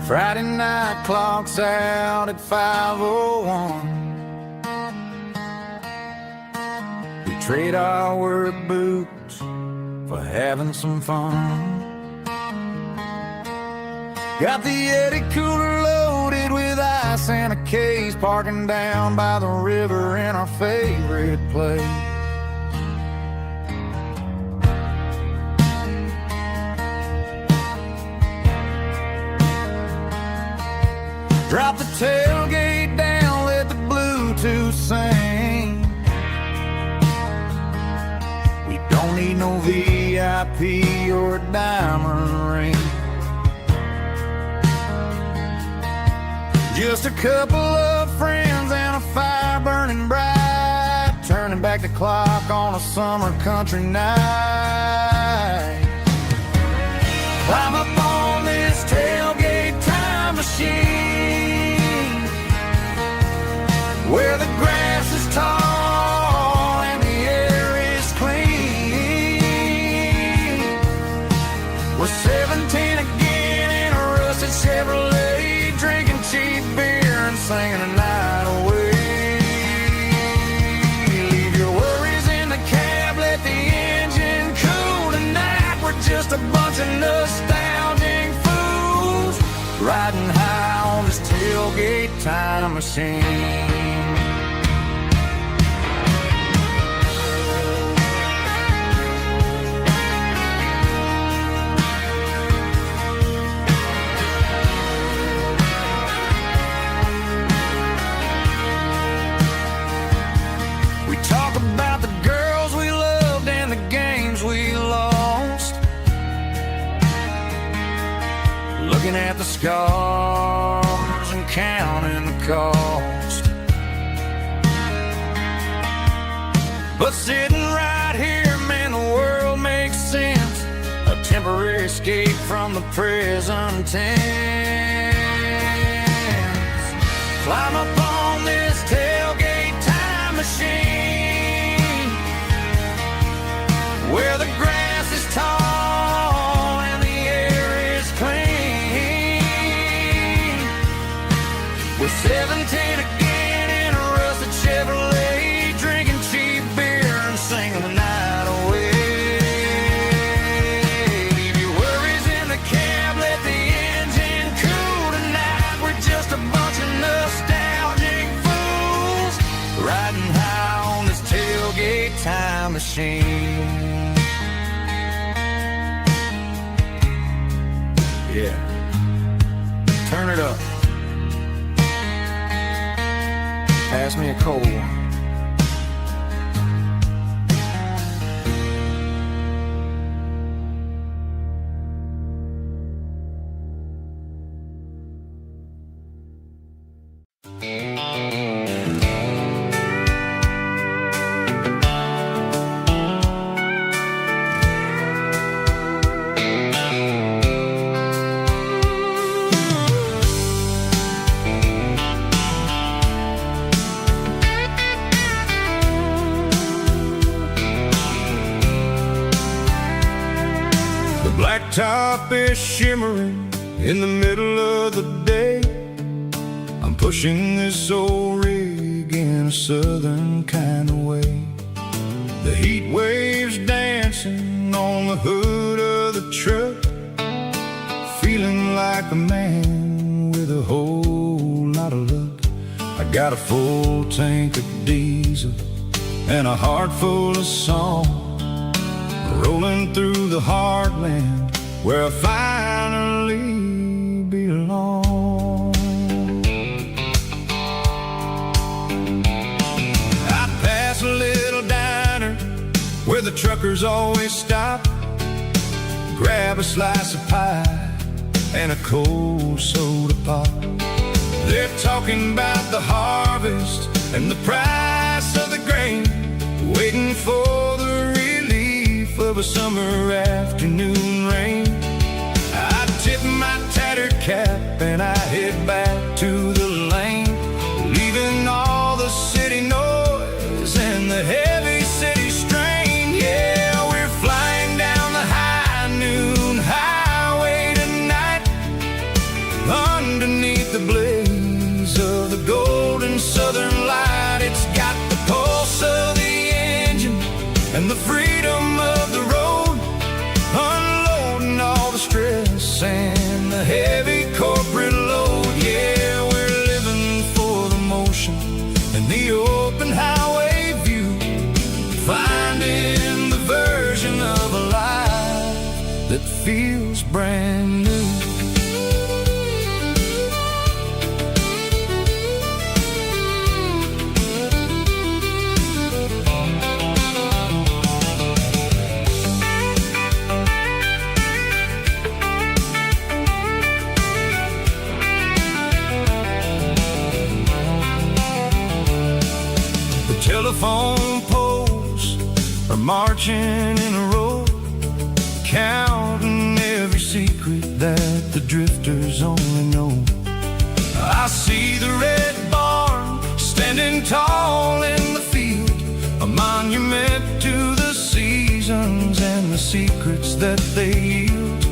Friday night clocks out at 5:01. We trade our work boots for having some fun. Got the Yeti cooler loaded with ice and a case, parking down by the river in our favorite place. Drop the tailgate down, let the Bluetooth sing. We don't need no VIP or a diamond ring. Just a couple of friends and a fire burning bright, turning back the clock on a summer country night. Climb up on this tailgate time machine, where the grass is tall and the air is clean. tailgate time machine. We talk about the girls we loved and the games we lost, looking at the scars and counting the cost. But sitting right here, man, the world makes sense. A temporary escape from the present tense. Climb up on this tailgate time machine, where the grass is tall and the air is clean. We're 17 again in a rusted Chevrolet, drinking cheap beer and singing the night away. Leave your worries in the cab, let the engine cool tonight. We're just a bunch of nostalgic fools riding high on this tailgate time machine. Yeah, turn it up. Pass me a cold one. Blacktop is shimmering in the middle of the day. I'm pushing this old rig in a southern kind of way. The heat waves dancing on the hood of the truck, feeling like a man with a whole lot of luck. I got a full tank of diesel and a heart full of song, rolling through the heartland where I finally belong. I pass a little diner where the truckers always stop, grab a slice of pie and a cold soda pop. They're talking about the harvest and the price of the grain, waiting for the relief of a summer afternoon rain. I tip my tattered cap and I head back to the lane, leaving all the city noise and the heavy city strain. Yeah, we're flying down the high noon highway tonight, underneath the blaze of the golden southern light. It's got the pulse of the engine and the freedom of the road, unloading all the stress and the heavy corporate load. Yeah, we're living for the motion and the open highway view, finding the version of a life that feels brand new. Telephone poles are marching in a row, counting every secret that the drifters only know. I see the red barn standing tall in the field, a monument to the seasons and the secrets that they yield.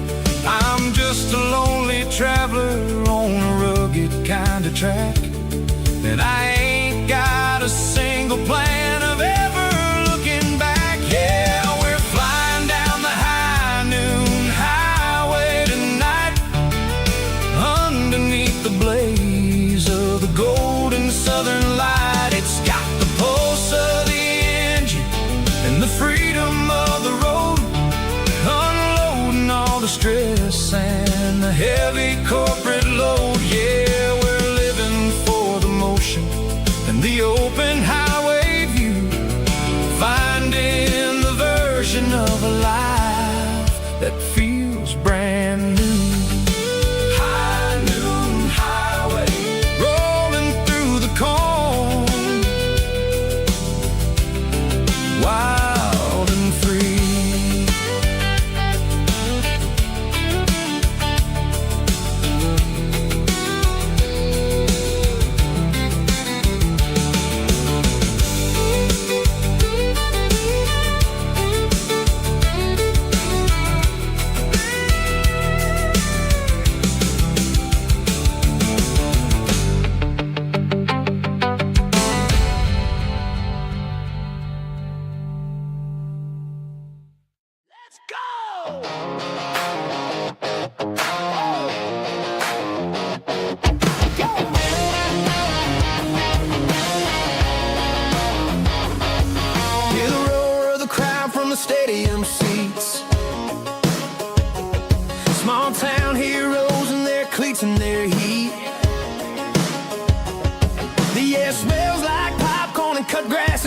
I'm just a lonely traveler on a rugged kind of track, and I ain't got a single plan of ever looking back. Yeah, we're flying down the high noon highway tonight, underneath the blaze of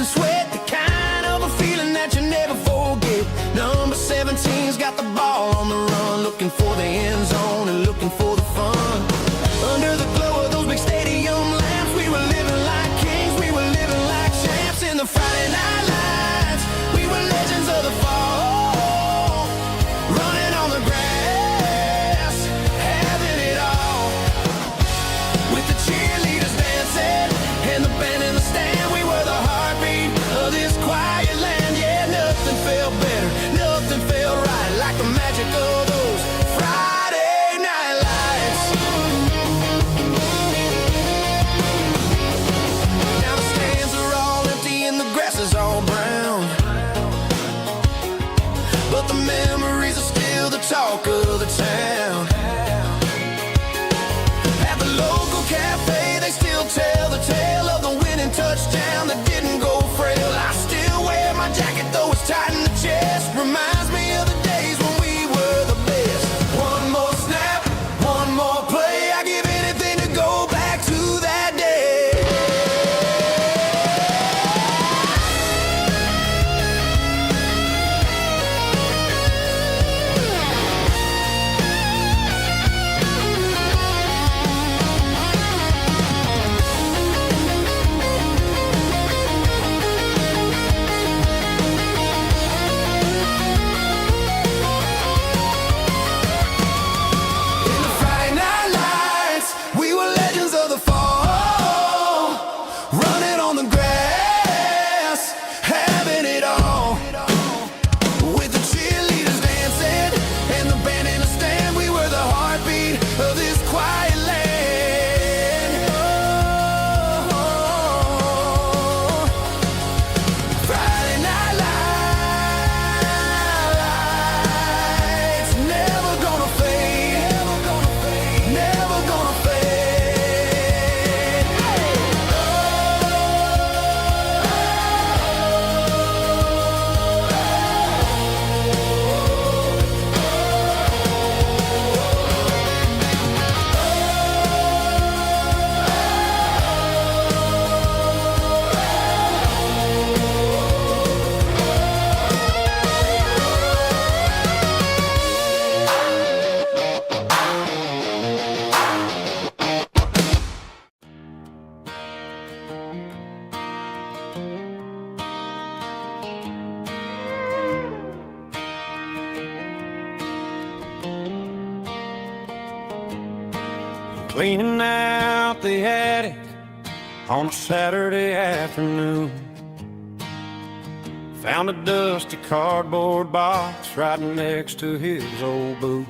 and sweat, the kind of a feeling that you never forget. Number 17's got the ball on the run, looking for the end zone and looking for the fun. Under the glow of those big stadium lamps, we were living like kings, we were living like champs. In the Friday night lights, we were legends of the fall, running on the grass, having it all. With the cheerleaders dancing and the band in the stand, we were the heartbeat of this quiet land. Yeah, nothing felt better, nothing felt right like the magic of those Friday night lights. Now the stands are all empty and the grass is all brown, but the memories are still the talk of the town. At the local cafe, they still tell the tale of the winning touchdown that didn't go frail. I still wear my jacket though it's tight in the chest. Reminds me of the days when we were the best. One more snap, one more play. I give anything to go back to that day. In the Friday night lights, we were legends of the fall, running on the grass, having it all. With the cheerleaders dancing and the band in the stand, we were the heartbeat of this quiet land. Oh, Friday night lights, never gonna fade, never gonna fade, never gonna fade. Cleaning out the attic on a Saturday afternoon, found a dusty cardboard box right next to his old boots.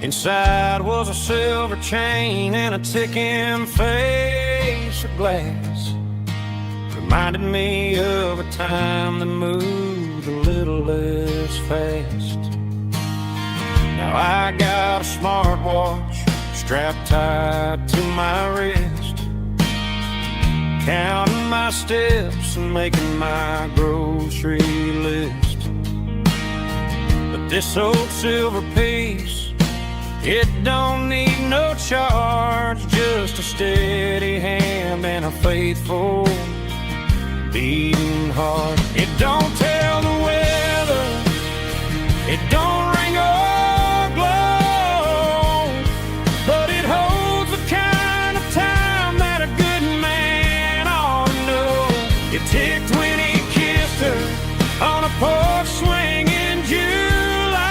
Inside was a silver chain and a ticking face of glass. Reminded me of a time that moved a little less fast. Now I got a smartwatch strapped tight to my wrist, counting my steps and making my grocery list. But this old silver piece, it don't need no charge, just a steady hand and a faithful beating heart. It don't tell the weather, it don't ring or glow, but it holds the kind of time that a good man ought to know. It ticked when he kissed her on a porch swing in July.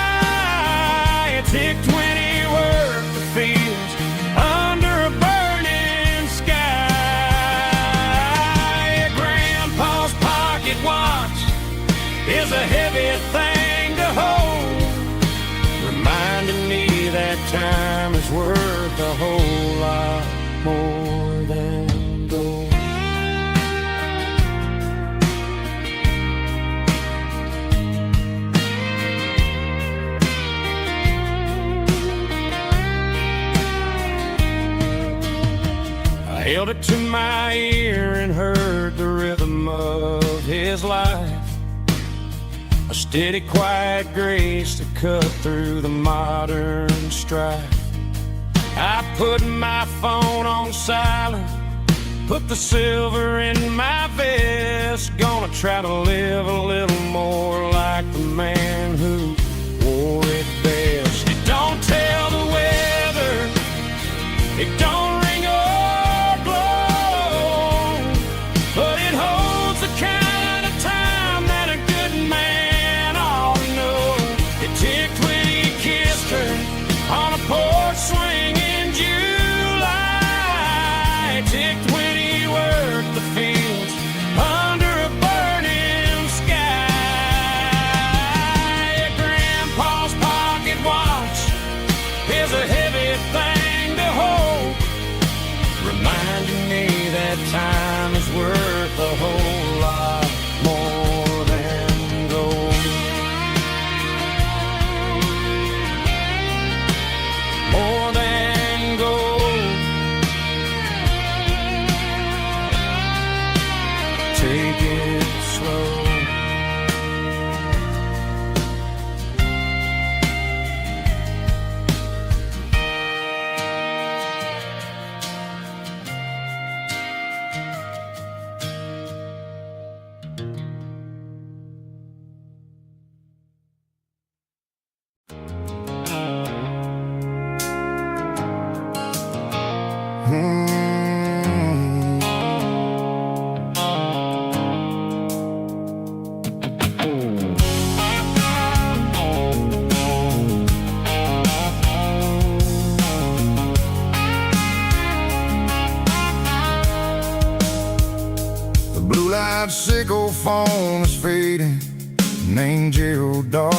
It ticked when he worked the fields under a burning sky. Grandpa's pocket watch is a heavy thing to hold, reminding me that time is worth a whole lot more than gold. I held it to my ear and heard the rhythm of his life, a steady, quiet grace that cut through the modern strife. I put my phone on silent Put the silver in my vest, gonna try to live a little more like the man who wore it best. It don't tell the weather, it don't ring or blow, but it holds the kind of time that a good man ought to know. It ticked when he kissed her on a porch swing in July. It ticked when he worked the fields under a burning sky. Grandpa's pocket watch is a heavy thing to hold, reminding me that time is worth a whole lot more than gold. More than gold. Take it slow. The blue-light sickle foam is fading, named Gerald dark.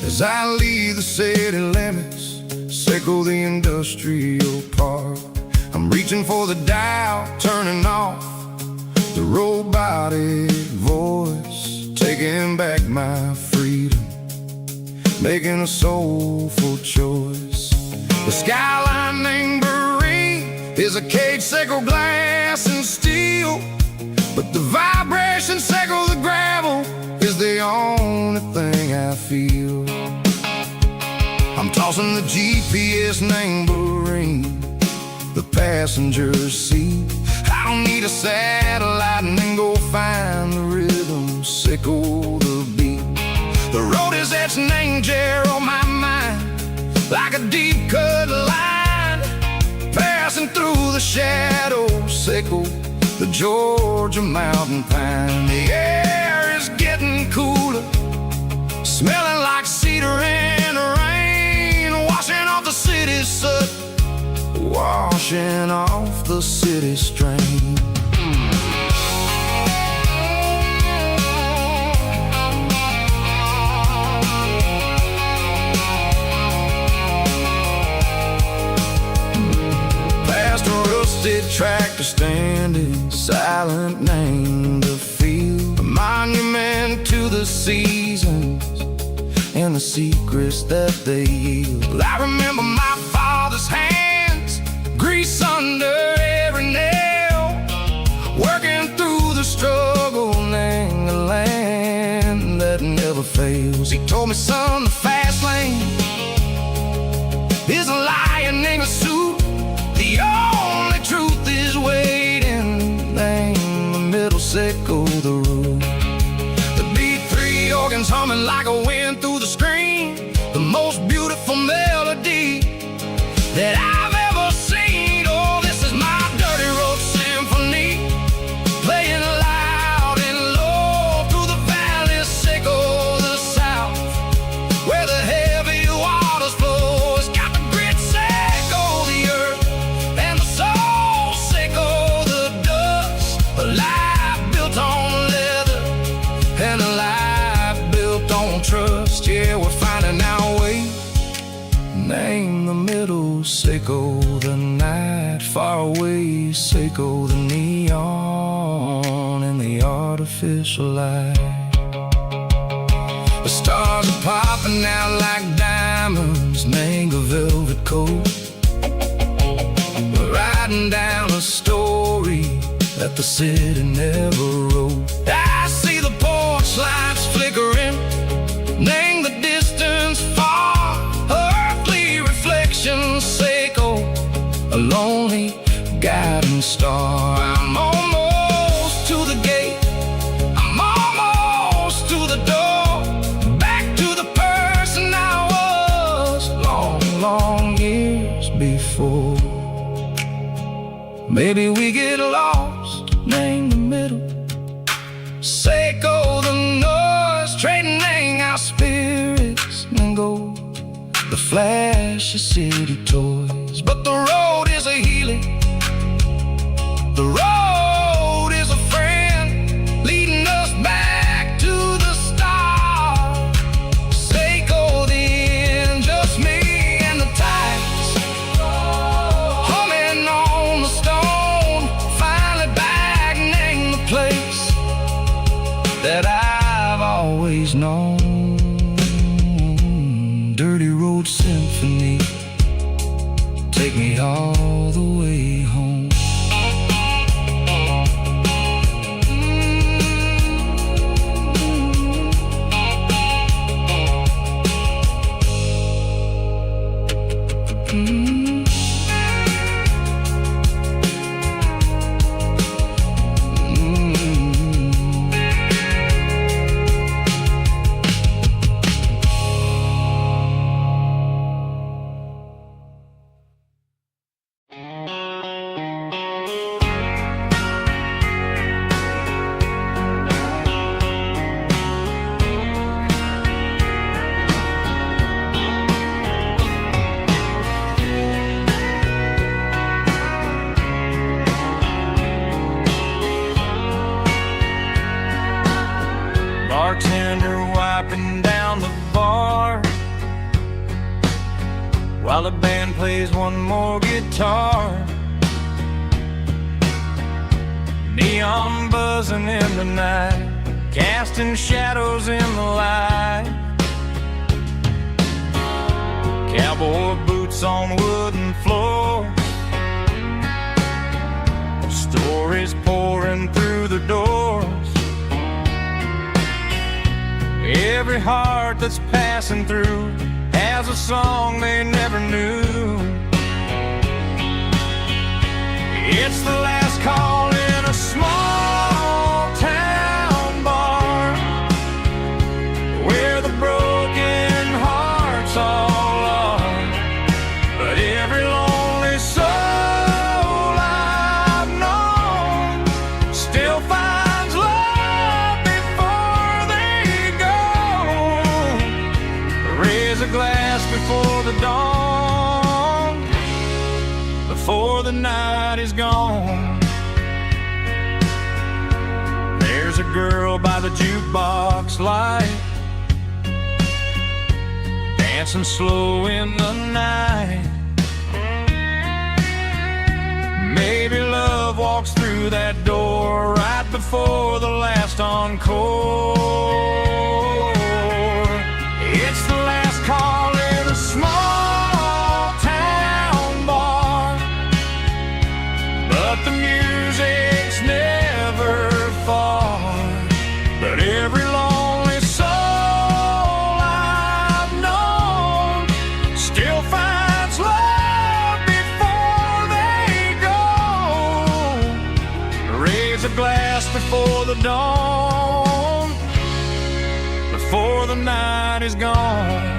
As I leave the city limits, sickle the industrial park. I'm reaching for the dial, turning off the robotic voice, taking back my freedom, making a soulful choice. The skyline named Bryan is a caged sickle, glass and steel, but the vibration sickle, the gravel, is the only thing I feel. I'm tossing the GPS named Bryan, the passenger seat. I don't need a satellite and then go find the rhythm, sickle the beat. The road is etched named Gerald on my mind, like a deep cut line, passing through the shadows, sickle the Georgia mountain pine. The air is getting cooler, smelling like cedar and rain, washing off the city's soot, washing off the city strain. Past a rusted tractor standing silent, named the field, a monument to the seasons and the secrets that they yield. I remember my father's hands, grease under every nail, working through the struggle, named the land that never fails. He told me, son, the fast lane is a lion in a suit, the only truth is waiting, named the middle sickle the road. The B3 organs humming like a wind through the screen, the most beautiful melody that I've ever seen. Oh, this is my dirty road symphony, playing loud and low through the valley, sickle the south, where the heavy waters flow. It's got the grit, sickle the earth, and the soul, sickle the dust. A life built on leather, and a life built on trust. Yeah, we're finding our way, name the middle, sickle the night, far away, sickle the neon and the artificial light. The stars are popping out like diamonds, mango velvet coat. We're riding down a story that the city never wrote. I see the porch lights flickering, name the distance far, earthly reflections, sickle a lonely guiding star. I'm almost to the gate, I'm almost to the door, back to the person I was long, long years before. Maybe we get lost in the middle, Seiko the noise, trading our spirits and gold, the flash of city toys. But the road is a healing, the road is a friend, leading us back to the start. Seiko the end, just me and the tides, humming on the stone, finally back in the place that I've always known. Dirty Road Symphony, take me all the way home. Bartender wiping down the bar while the band plays one more guitar. Neon buzzing in the night, casting shadows in the light. Cowboy boots on wooden floors, stories pouring through the doors. Every heart that's passing through has a song they never knew. It's the last call in a small town bar, where the broken hearts all are. But every lonely soul I've known still finds love before they go. Raise a glass before the dawn, before the night is gone. There's a girl by the jukebox light, dancing slow in the night. Maybe love walks through that door right before the last encore. It's the last call in a small town bar, but the music's never far. But every lonely soul I've known still finds love before they go. Raise a glass before the dawn, before the night is gone.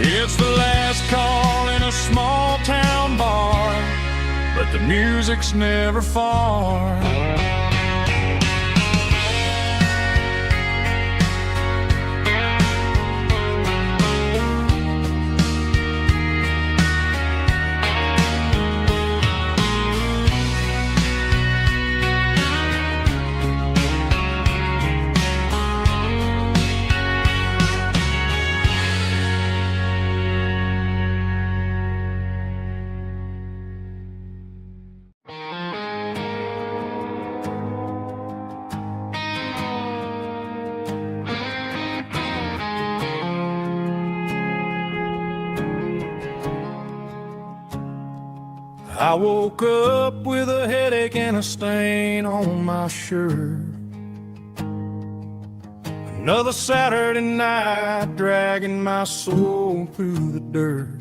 It's the last call in a small town bar, but the music's never far. I woke up with a headache and a stain on my shirt. Another Saturday night dragging my soul through the dirt.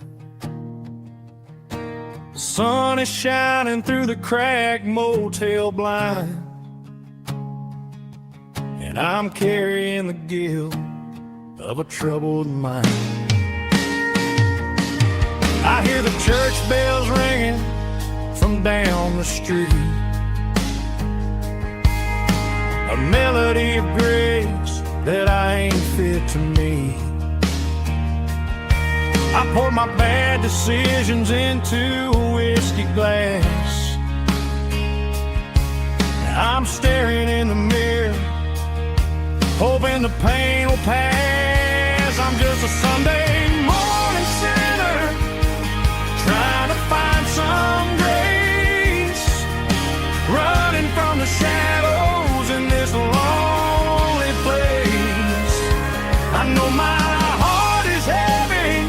The sun is shining through the cracked motel blind, and I'm carrying the guilt of a troubled mind. I hear the church bells ringing from down the street, a melody of grace that I ain't fit to meet. I poured my bad decisions into a whiskey glass. I'm staring in the mirror, hoping the pain will pass. I'm just a Sunday morning sinner, trying to find some grace, running from the shadows in this lonely place. I know my heart is heavy,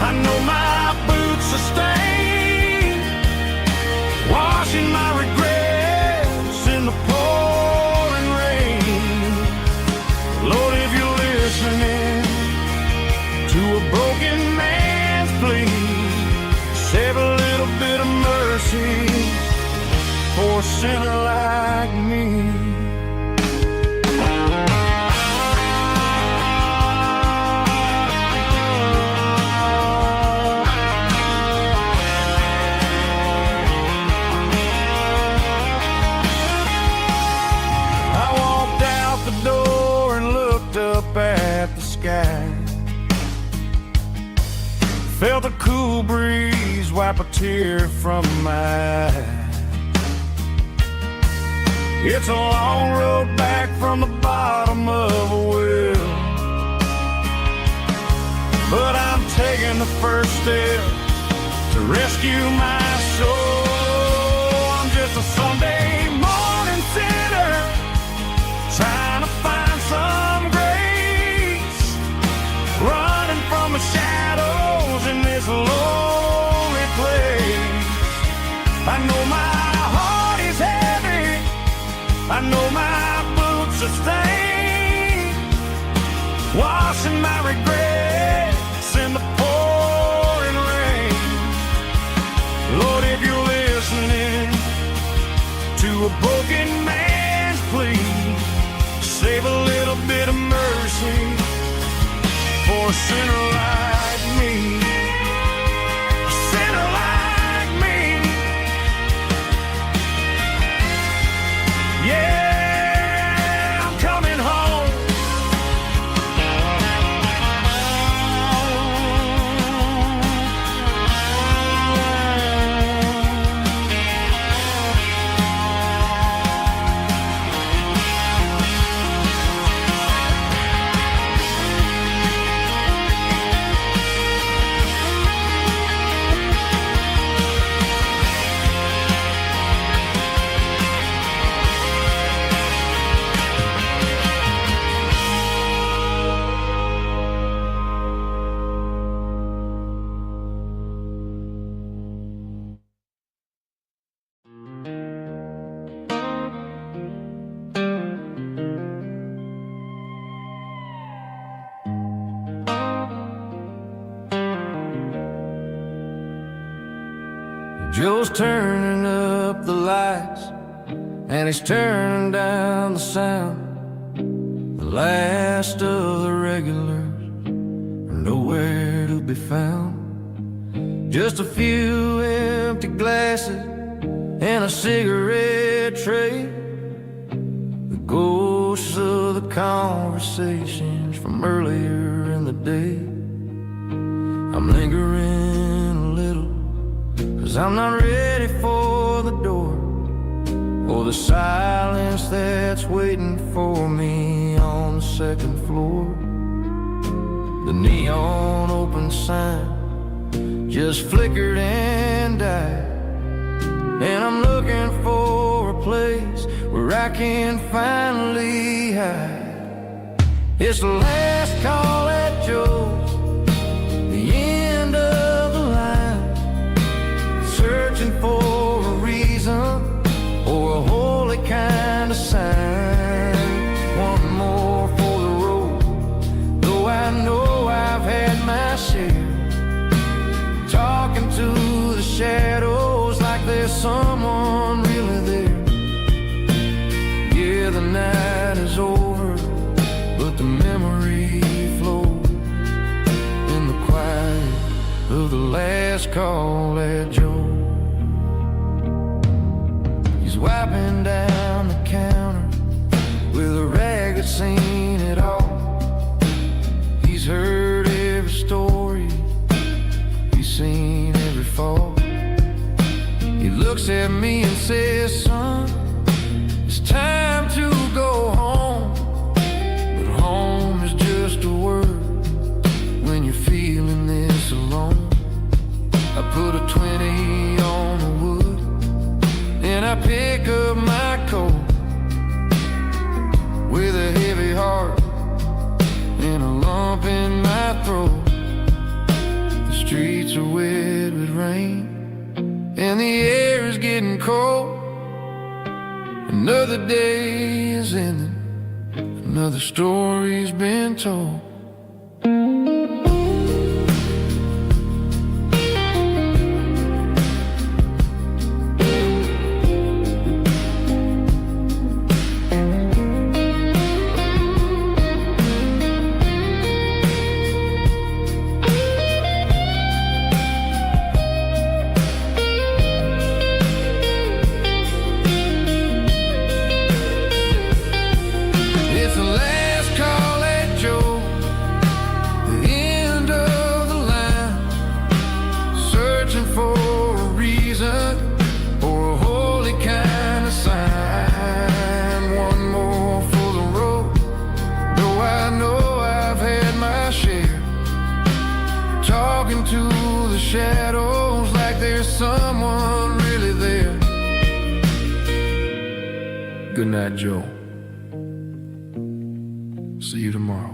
I know my boots are stained, washing my regrets in the pouring rain. Lord, if you're listening to a broken man's plea, save a little bit of mercy for a sinner like me. I walked out the door and looked up at the sky, felt a cool breeze wipe a tear from my eye. It's a long road back from the bottom of a well, but I'm taking the first step to rescue my soul. I'm just a Sunday morning sinner, trying to find some grace, running from the shadows in this lonely place. I know my heart is heavy, I know my boots are stained, washing my regrets in the pouring rain. Lord, if you're listening to a broken man's plea, save a little bit of mercy for a sinner like me. A sinner like me. Yeah, I'm coming home. Joe's turning up the lights, and he's turning down the sound. The last of the regulars are nowhere to be found. Just a few empty glasses and a cigarette tray, the ghosts of the conversations from earlier in the day. I'm lingering a little, 'cause I'm not ready for the door, or the silence that's waiting for me on the second floor. The neon open sign just flickered and died, and I'm looking for a place where I can finally hide. It's the last call at Joe's, the end of the line, searching for let the memory flow in the quiet of the last call at Joe. He's wiping down the counter with a rag that's seen it all. He's heard every story, he's seen every fall. He looks at me and says, son, it's time to go home. But home is just a word when you're feeling this alone. I put a 20 on the wood, and I pick up my coat with a heavy heart and a lump in my throat. The streets are wet with rain and the air is getting cold. Another day is ending, another story's been told. To the shadows like there's someone really there. Good night, Joe. See you tomorrow.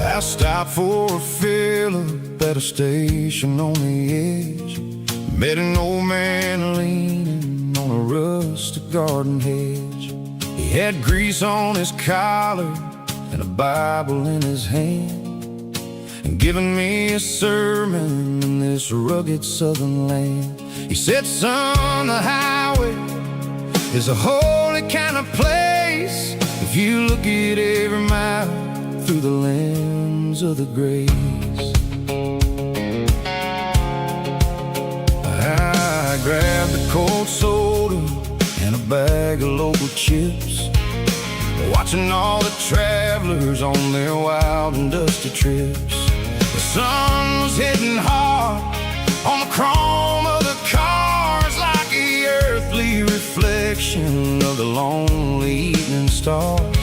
I stopped for a fill-up at a station on the edge. Met an old man leaning on a rustic garden hedge. He had grease on his collar and a Bible in his hand, and giving me a sermon in this rugged southern land. He said, son, the highway is a holy kind of place if you look at every mile through the lens of the grace. I grabbed a cold soda and a bag of local chips, watching all the travelers on their wild and dusty trips. The sun was hitting hard on the chrome of the cars, like the earthly reflection of the lonely evening stars.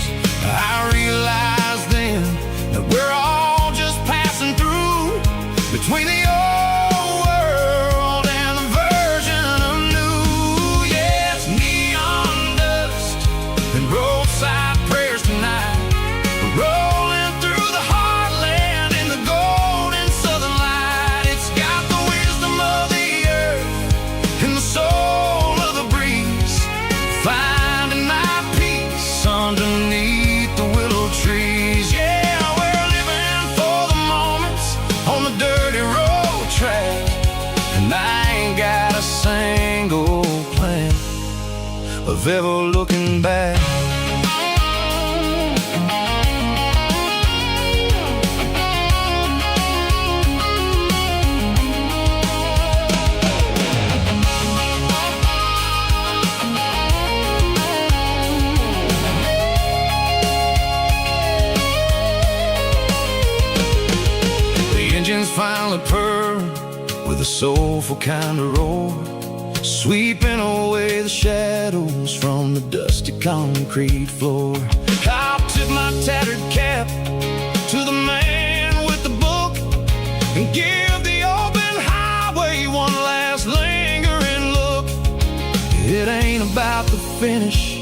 I realized then that we're all just passing through between the old world and the version of new. Yes, neon dust and roadside prayers tonight, rolling through the heartland in the golden southern light. It's got the wisdom of the earth and the soul of the breeze, finding my peace underneath the willow trees. Yeah, we're living for the moments on the dirty road track, and I ain't got a single plan of ever looking back. Engines finally purr with a soulful kind of roar, sweeping away the shadows from the dusty concrete floor. I'll tip my tattered cap to the man with the book and give the open highway one last lingering look. about the finish,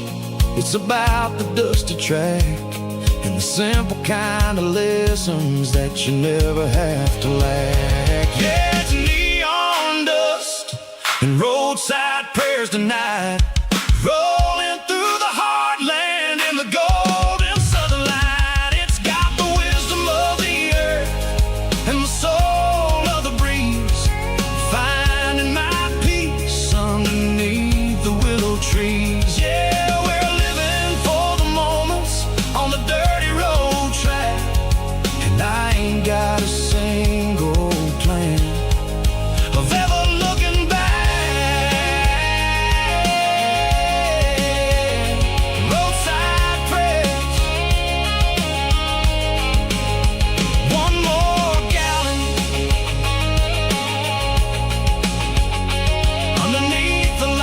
it's about the dusty track, and the simple kind of lessons that you never have to lack. Yeah, it's neon dust and roadside prayers tonight, rolling through the heartland in the golden southern light. It's got the wisdom of the earth and the soul of the breeze, finding my peace underneath the willow trees. Yeah, we're living for the moments on the dirty road track, and I ain't got a single plan of ever looking back. Roadside prayers, one more gallon underneath the light.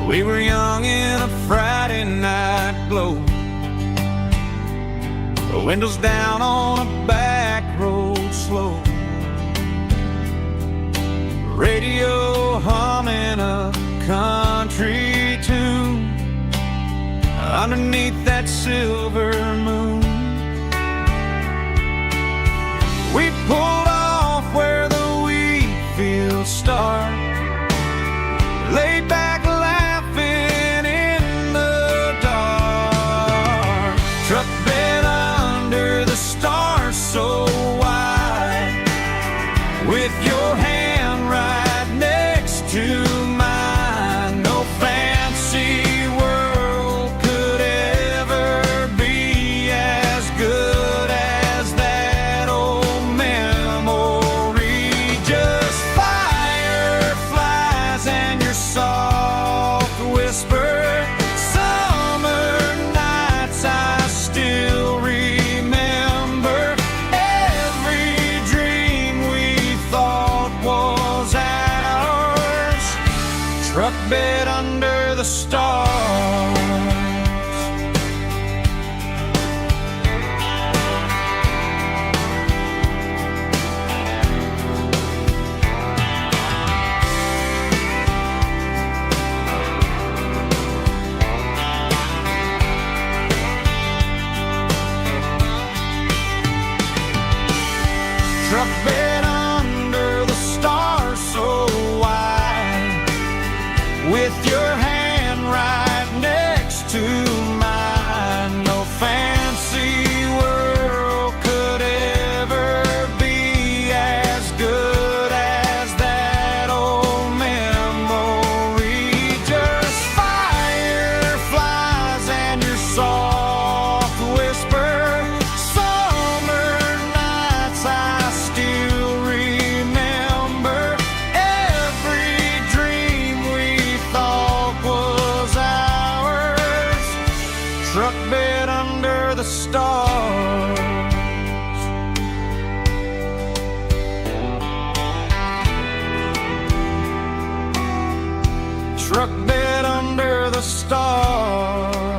We were young in a Friday night glow, the windows down on a back road slow, radio humming a country tune underneath that silver moon. We pulled off where the wheat fields start, laid back laughing in the dark, truck bed under the stars so wide, with your hand right next to mine. No fancy world could ever be as good as that old memory. Just fireflies and your soft whisper, summer nights I still remember. Every dream we thought was ours, truck bed under the stars. Truck bed under the stars so wide, with your hand right next to mine. No fancy world could ever be as good as that old memory. Just fireflies and your soft whisper, summer nights I still remember. Every dream we thought was ours, truck bed under the stars. Truck bed under the stars.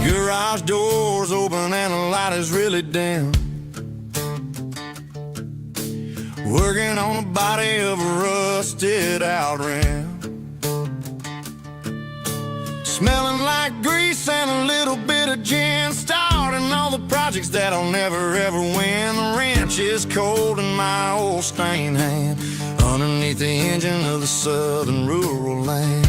Garage doors open and the light is really dim. Working on the body of a rusted out rim. Smelling like grease and a little bit of gin. Starting all the projects that I'll never ever win. The wrench is cold in my old stained hand underneath the engine of the southern rural land.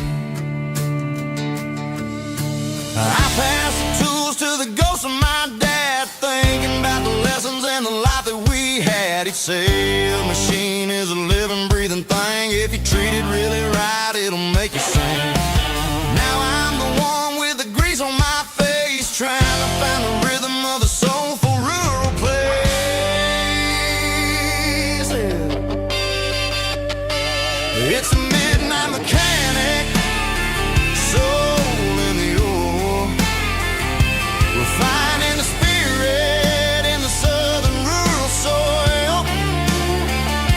I pass the tools to the ghost of my dad, thinking about the lessons and the life that we had. He'd say a machine is a living, breathing thing. If you treat it really right, it'll make you sing. Now I'm the one with the grease on my face, trying to find the rhythm of the soulful rural place. It's a midnight mechanic, soul in the ore, refining the spirit in the southern rural soil.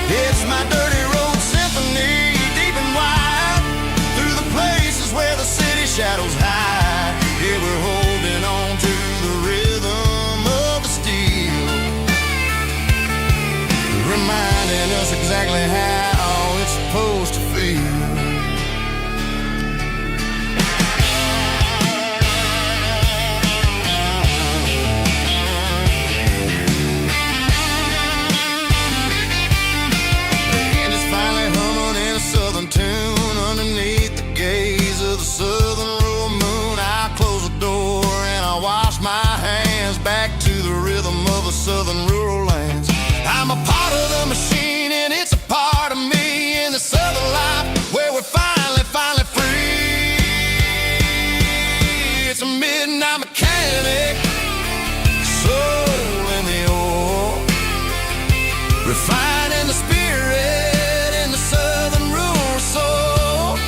It's my dirty road symphony, deep and wide, through the places where the city shadows hide. Yeah, we're holding on to the rhythm of the steel, reminding us exactly how it's supposed to feel. Tune underneath the gaze of the southern rural moon. I close the door and I wash my hands back to the rhythm of the southern rural lands. I'm a part of the machine and it's a part of me in the southern life where we're finally free. It's a midnight mechanic, soul in the ore, refining the spirit in the southern rural soul.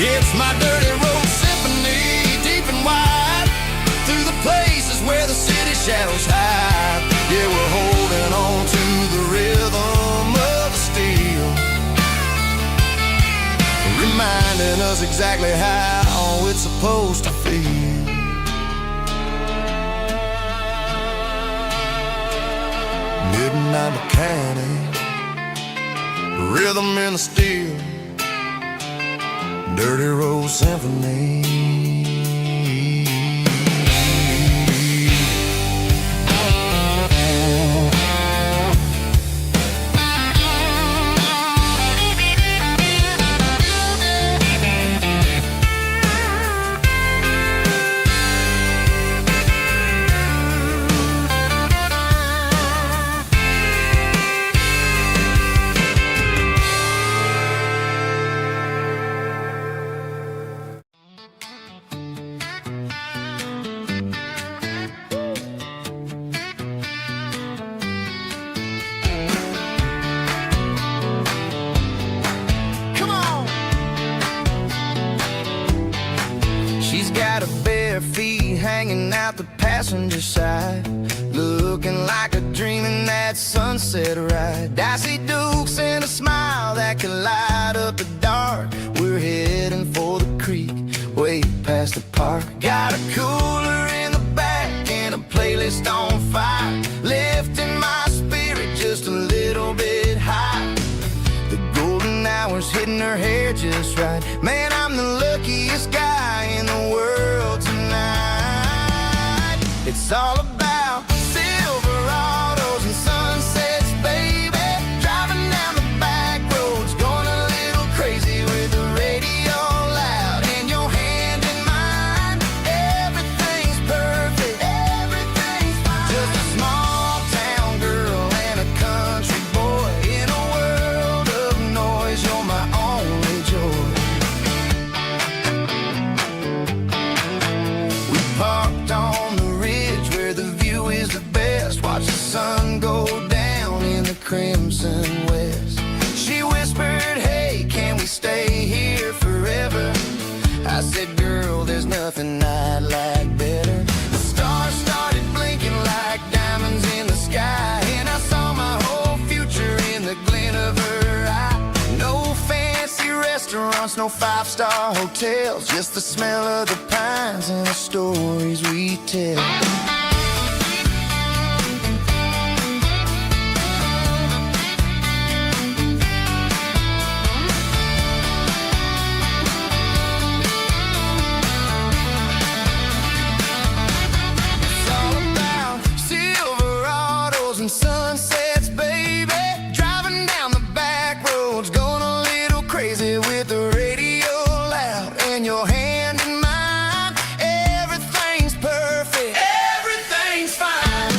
It's my dirty road symphony, deep and wide, through the places where the city shadows hide. Yeah, we're holding on to the rhythm of the steel, reminding us exactly how it's supposed to feel. Midnight mechanic, rhythm in the steel, dirty road symphony. Got her bare feet hanging out the passenger side, looking like a dream in that sunset ride. Dicey dukes and a smile that can light up the dark. We're heading for the creek, way past the park. Got a cooler in the back and a playlist on fire, lifting my spirit just a little bit high. The golden hours hitting her hair just right. Man, I'm the luckiest guy in the world tonight. It's all about Silverados and sunsets, baby. Driving down the back roads, going a little crazy with the radio loud and your hand in mine. Everything's perfect, everything's fine. Just a small town girl and a country boy in a world of noise. You're my only joy. We parked on the ridge where the view is the best. Watch the sun go down in the crimson west. She whispered, hey, can we stay here forever? I said, girl, there's nothing I'd like better. The stars started blinking like diamonds in the sky, and I saw my whole future in the glint of her eye. No fancy restaurants, no five-star hotels, just the smell of the pines and the stories we tell. It's all about Silverados and sunsets, baby. Driving down the back roads, going a little crazy with the radio loud and your hand in mine. Everything's perfect, everything's fine.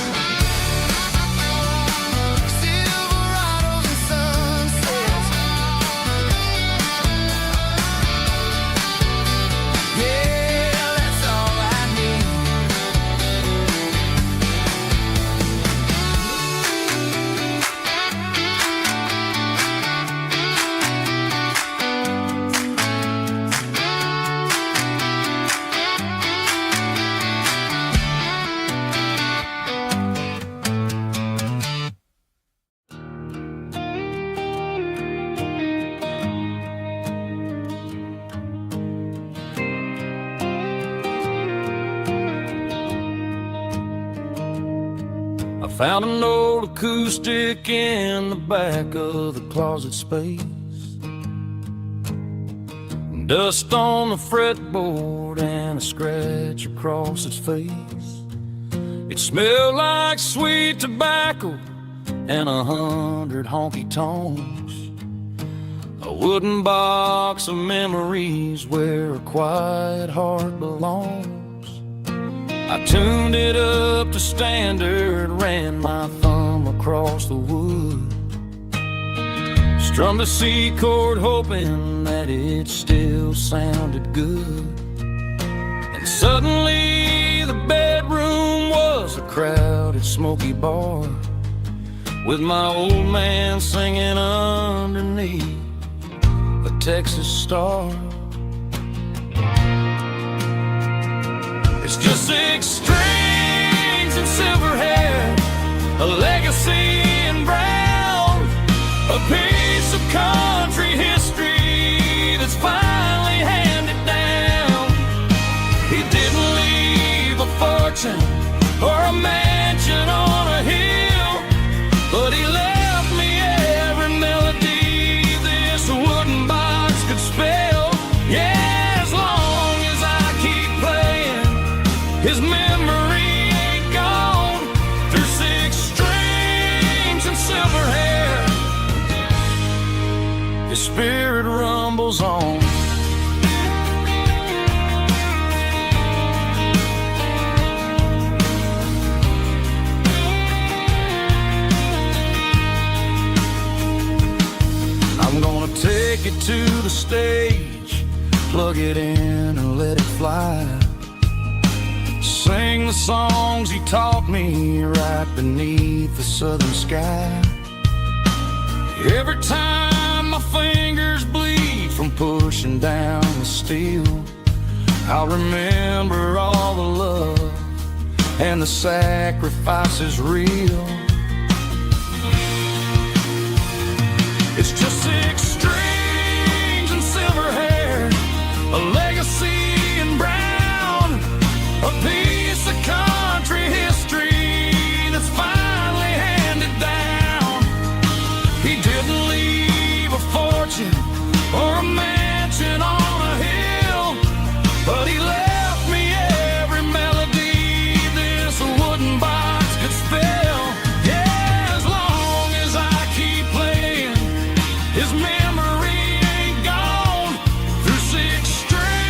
Silverados and sunsets, yeah, that's all I need. I found an old acoustic in the back of the closet space. Dust on the fretboard and a scratch across its face. It smelled like sweet tobacco and 100 honky-tonks. A wooden box of memories where a quiet heart belongs. I tuned it up to standard, ran my thumb across the wood, strummed a C chord hoping that it still sounded good. And suddenly the bedroom was a crowded smoky bar, with my old man singing underneath a Texas star. It's just 6 strings and silver hair, a legacy in brown, a piece of country history that's finally handed down. He didn't leave a fortune or a mansion on a hill, but he left me every melody this wooden box could spell. Yeah, as long as I keep playing, his memory ain't gone. Through 6 strings and silver hair, his spirit rumbles on. I'm gonna take it to the stage, plug it in and let it fly. Sing the songs he taught me right beneath the southern sky. Every time my fingers bleed from pushing down the steel, I'll remember all the love and the sacrifices real. It's just 6 strings and silver hair, a legacy in brown, a piece of country history that's finally handed down. He didn't leave a fortune or a mansion on a hill, but he left me every melody this wooden box could spell. Yeah, as long as I keep playing, his memory ain't gone. Through 6 strings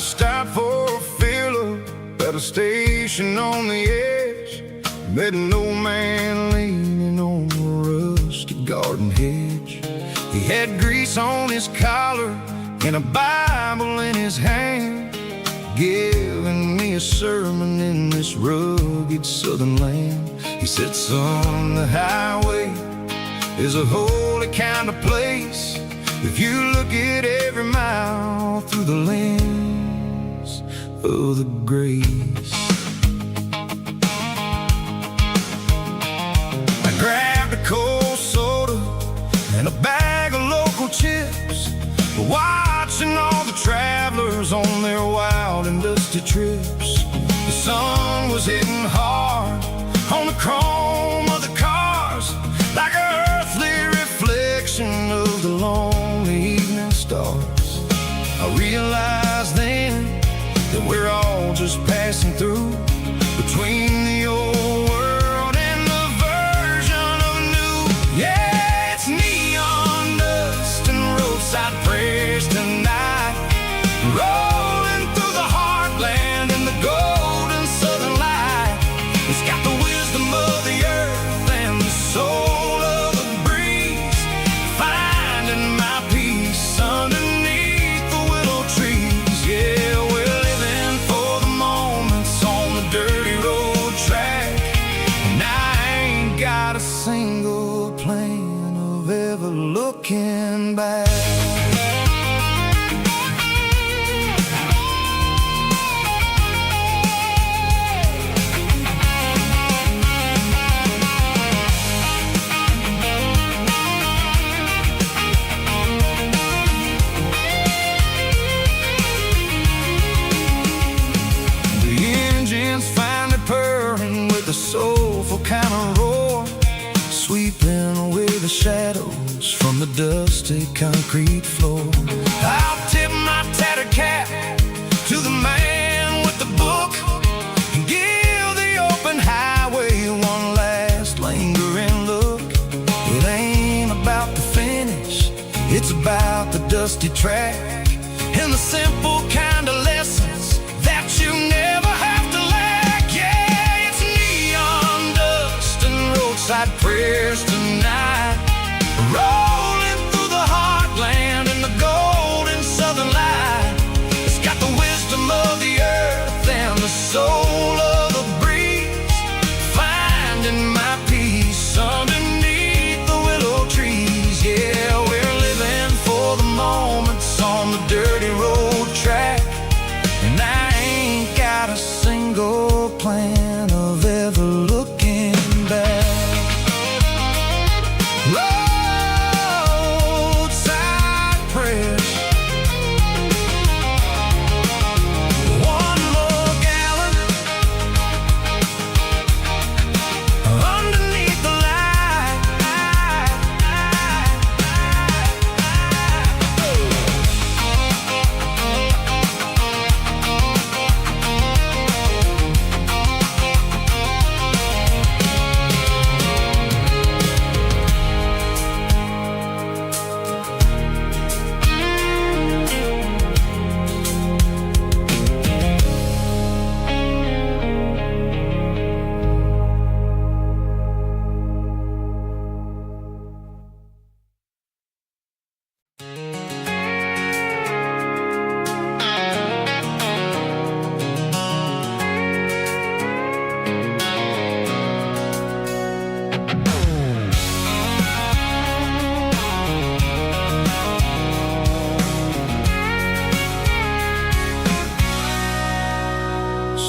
stopped for a fill-up at a station on the edge. Met an old man leaning on a rusty garden hedge. He had grease on his collar and a Bible in his hand, giving me a sermon in this rugged southern land. He said, son, the highway is a holy kind of place if you look at every mile through the lens of the grace. I grabbed a cold soda and a bag of local chips, watching all the travelers on their wild and dusty trips. The sun was hitting hard on the chrome of the cars, like an earthly reflection of the lonely evening stars. I realized then that we're all just passing through, between the old world and the version of new. Yeah, it's neon dust and roadside prayers tonight, rolling through the heartland in the golden southern light. It's got the wisdom of the earth and the soul of the breeze, finding my peace underneath the willow trees. Yeah, we're living for the moments on the dirty road track, and I ain't got a single plan of ever looking back. Finally purring with a soulful kind of roar, sweeping away the shadows from the dusty concrete floor. I'll tip my tattered cap to the man with the book and give the open highway one last lingering look. It ain't about the finish, it's about the dusty track and the simple kind of lessons that you never have to lack. Yeah, it's neon dust and roadside prayers tonight, rolling through the heartland in the golden southern light. It's got the wisdom of the earth and the soul of the breeze, finding my peace underneath the willow trees. Yeah, we're living for the moments on the dirty road track, and I ain't got a single plan of ever looking back. Roadside prayers, one more gallon underneath the light.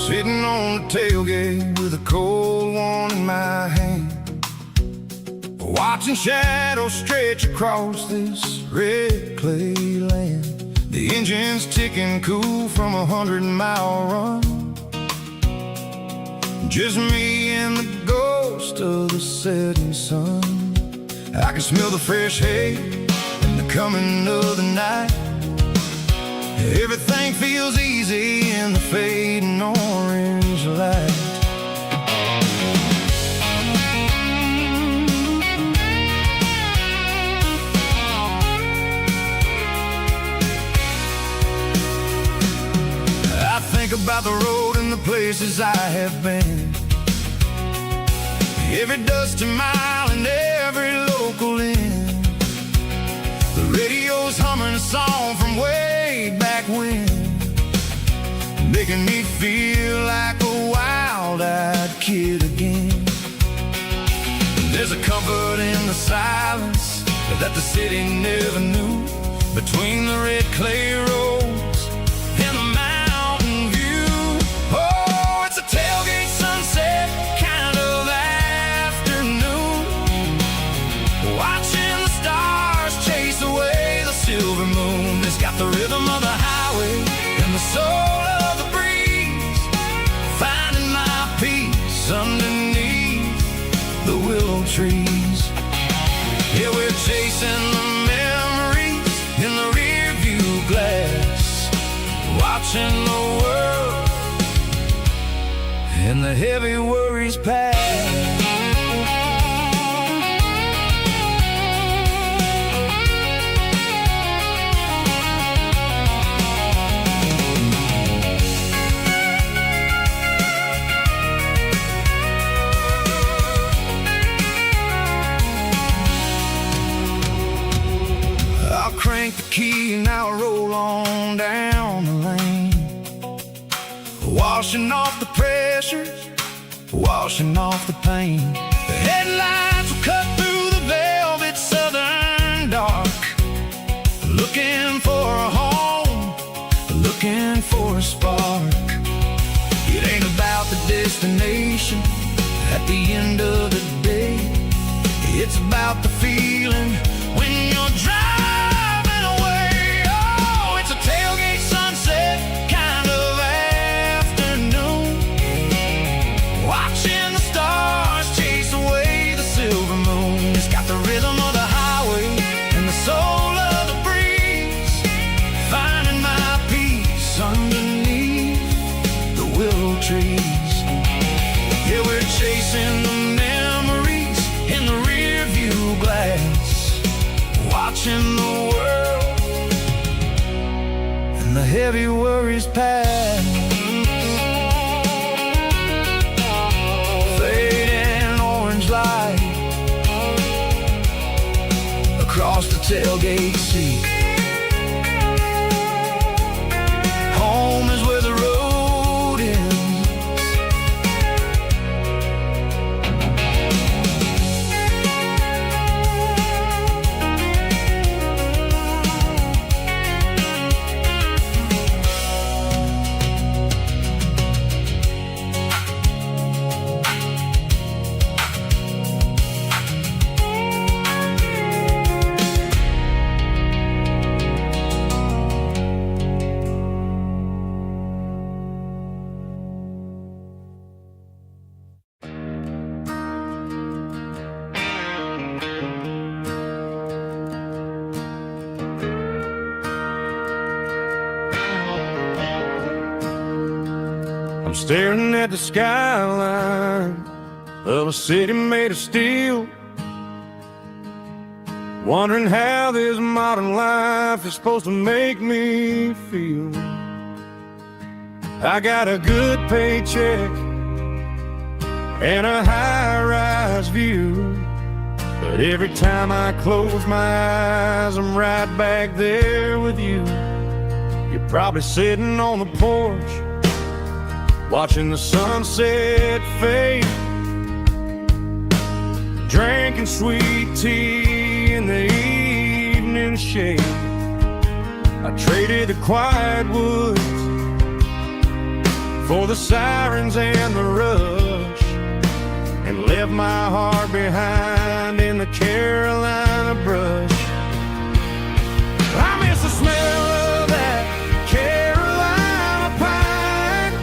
Sitting on the tailgate with a cold one in my hand, watching shadows stretch across this red clay land. The engine's ticking cool from 100-mile run, just me and the ghost of the setting sun. I can smell the fresh hay and the coming of the night. Everything feels easy in the fading orange light. about the road and the places I have been. Every dusty mile and every local inn. The radio's humming a song from way back when, making me feel like a wild-eyed kid again. There's a comfort in the silence that the city never knew, between the red clay roads and the mountain view. Oh, it's a tailgate sunset kind of afternoon, watching the stars chase away the silver moon. It's got the rhythm of the highway and the soul of the breeze, finding my peace underneath the willow trees. Yeah, we're chasing the memories in the rear view glass, watching the world and the heavy worries pass. Crank the key and I'll roll on down the lane, washing off the pressure, washing off the pain. The headlights will cut through the velvet southern dark, looking for a home, looking for a spark. It ain't about the destination at the end of the day, it's about the feeling when you're driving. Tailgate sunset kind of afternoon, watching the stars chase away the silver moon. It's got the rhythm of the highway and the soul of the breeze, finding my peace underneath the willow trees. Yeah, we're chasing the memories in the rear view glass, watching the world the heavy worries pass. Fading orange light across the tailgate seat. Home is where the road ends. I'm staring at the skyline of a city made of steel, wondering how this modern life is supposed to make me feel. I got a good paycheck and a high-rise view, but every time I close my eyes, I'm right back there with you. You're probably sitting on the porch, watching the sunset fade, drinking sweet tea in the evening shade. I traded the quiet woods for the sirens and the rush, and left my heart behind in the Carolina brush. I miss the smell of that Carolina pine.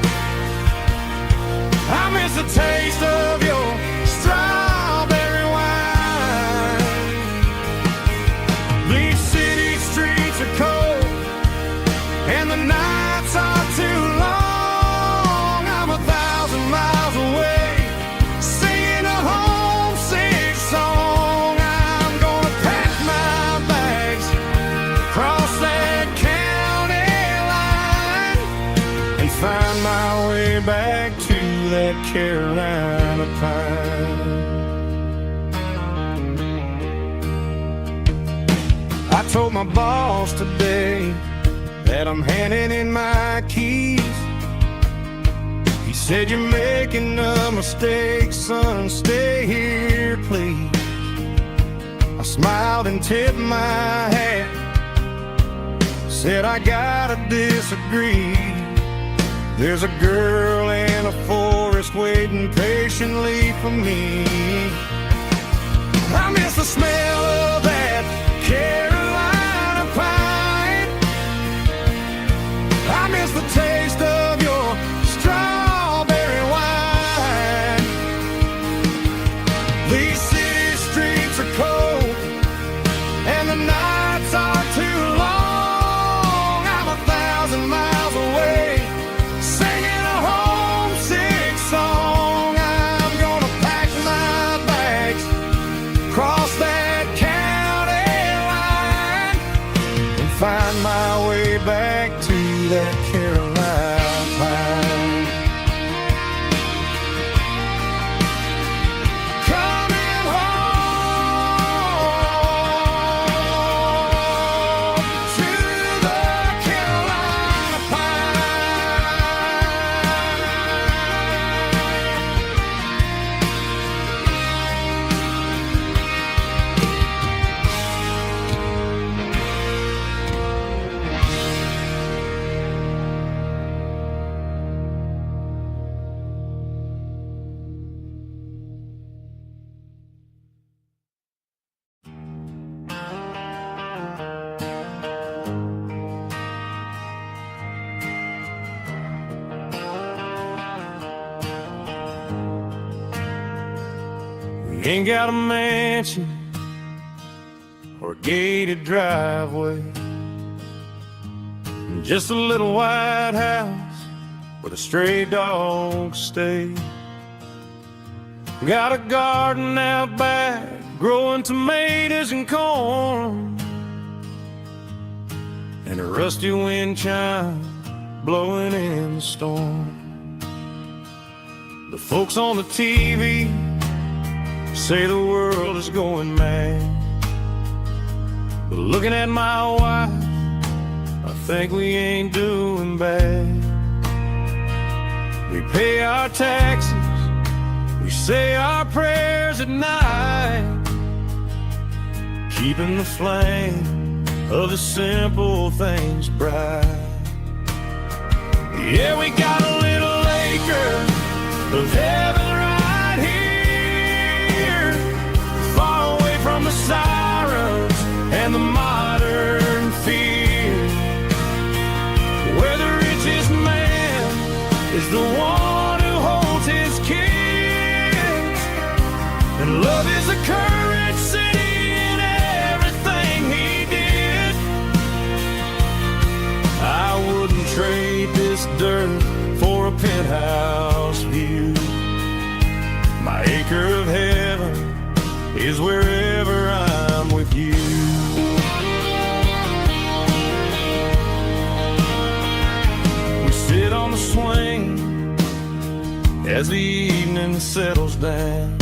I miss the taste of your strawberry wine. These city streets are cold and the nights are too long. I'm 1,000 miles away, singing a homesick song. I'm gonna pack my that Carolina pine. I told my boss today that I'm handing in my keys. He said, "You're making a mistake, son, stay here, please." I smiled and tipped my hat, said, "I gotta disagree. There's a girl in a forest waiting patiently for me. I miss the smell of that Carolina pine. I miss the taste of your strawberry wine. These city streets are cold and the nights are too long. I'm 1,000 miles away, singing a homesick song. I'm gonna pack my bags, cross that county line, and find my way back to that Carolina pine. Coming home to the Carolina Ain't got a mansion or a gated driveway, just a little white house where the stray dogs stay. Got a garden out back, growing tomatoes and corn, and a rusty wind chime blowing in the storm. The folks on the TV say the world is going mad, but looking at my wife, I think we ain't doing bad. We pay our taxes, we say our prayers at night, keeping the flame of the simple things bright. Yeah, we got a little acre of heaven right here, far away from the sirens and the modern fear, where the richest man is the one who holds his kids, and love is a currency in everything he did. I wouldn't trade this dirt for a penthouse view. My acre of heaven is wherever I'm with you. We sit on the swing as the evening settles down,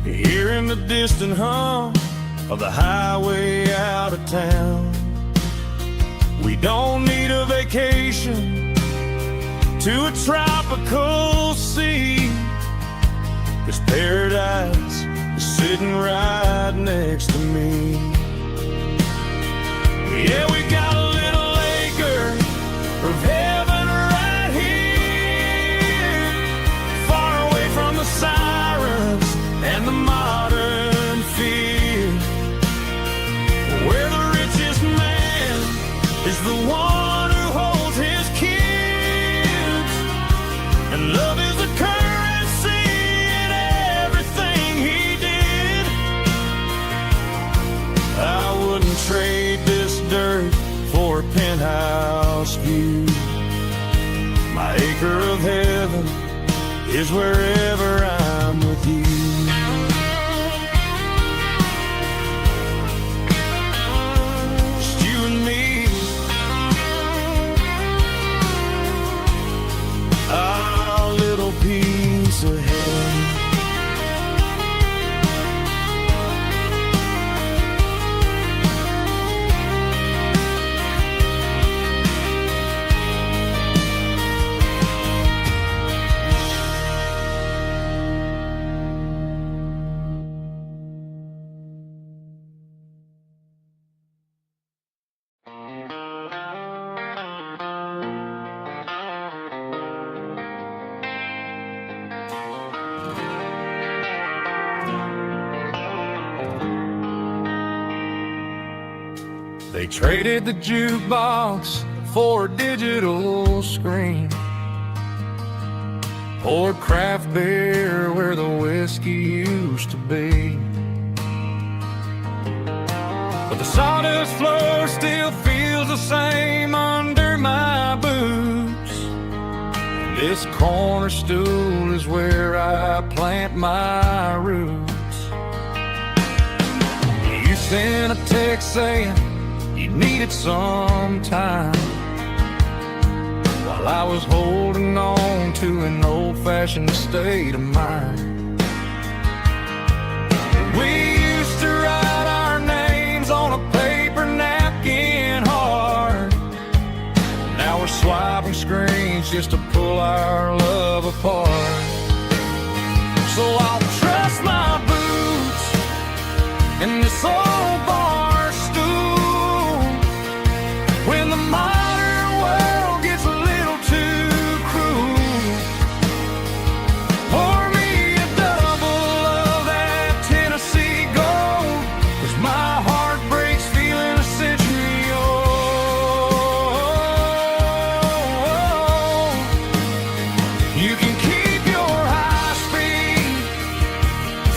hearing the distant hum of the highway out of town. We don't need a vacation to a tropical sea, 'cause paradise is sitting right next to me. Yeah, we got a little acre of heaven right here, far away from the sirens and the modern fear, where the richest man is the one who holds his kids, and love is a currency in everything he did. I wouldn't trade this dirt for a penthouse view. My acre of heaven is wherever I'm with you. Just you and me, our little They traded the jukebox for a digital screen, poured craft beer where the whiskey used to be. But the sawdust floor still feels the same under my boots. This corner stool is where I plant my roots. You sent a text saying you needed some time, while I was holding on to an old-fashioned state of mind. We used to write our names on a paper napkin hard. Now we're swiping screens just to pull our love apart. So I'll trust my boots in this old bar stool when the modern world gets a little too cruel. Pour me a double of that Tennessee Gold, 'cause my heart breaks feeling a century old. You can keep your high-speed,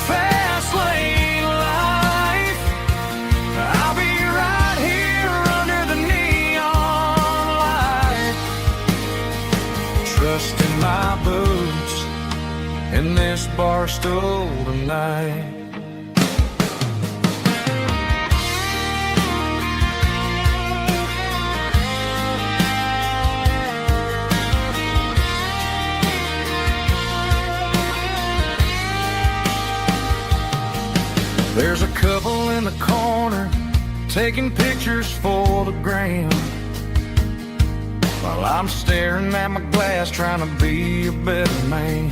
fast lane life. I'll be right here under the neon light, trusting my boots in this bar stool tonight. There's a couple in the corner taking pictures for the gram, while I'm staring at my glass trying to be a better man.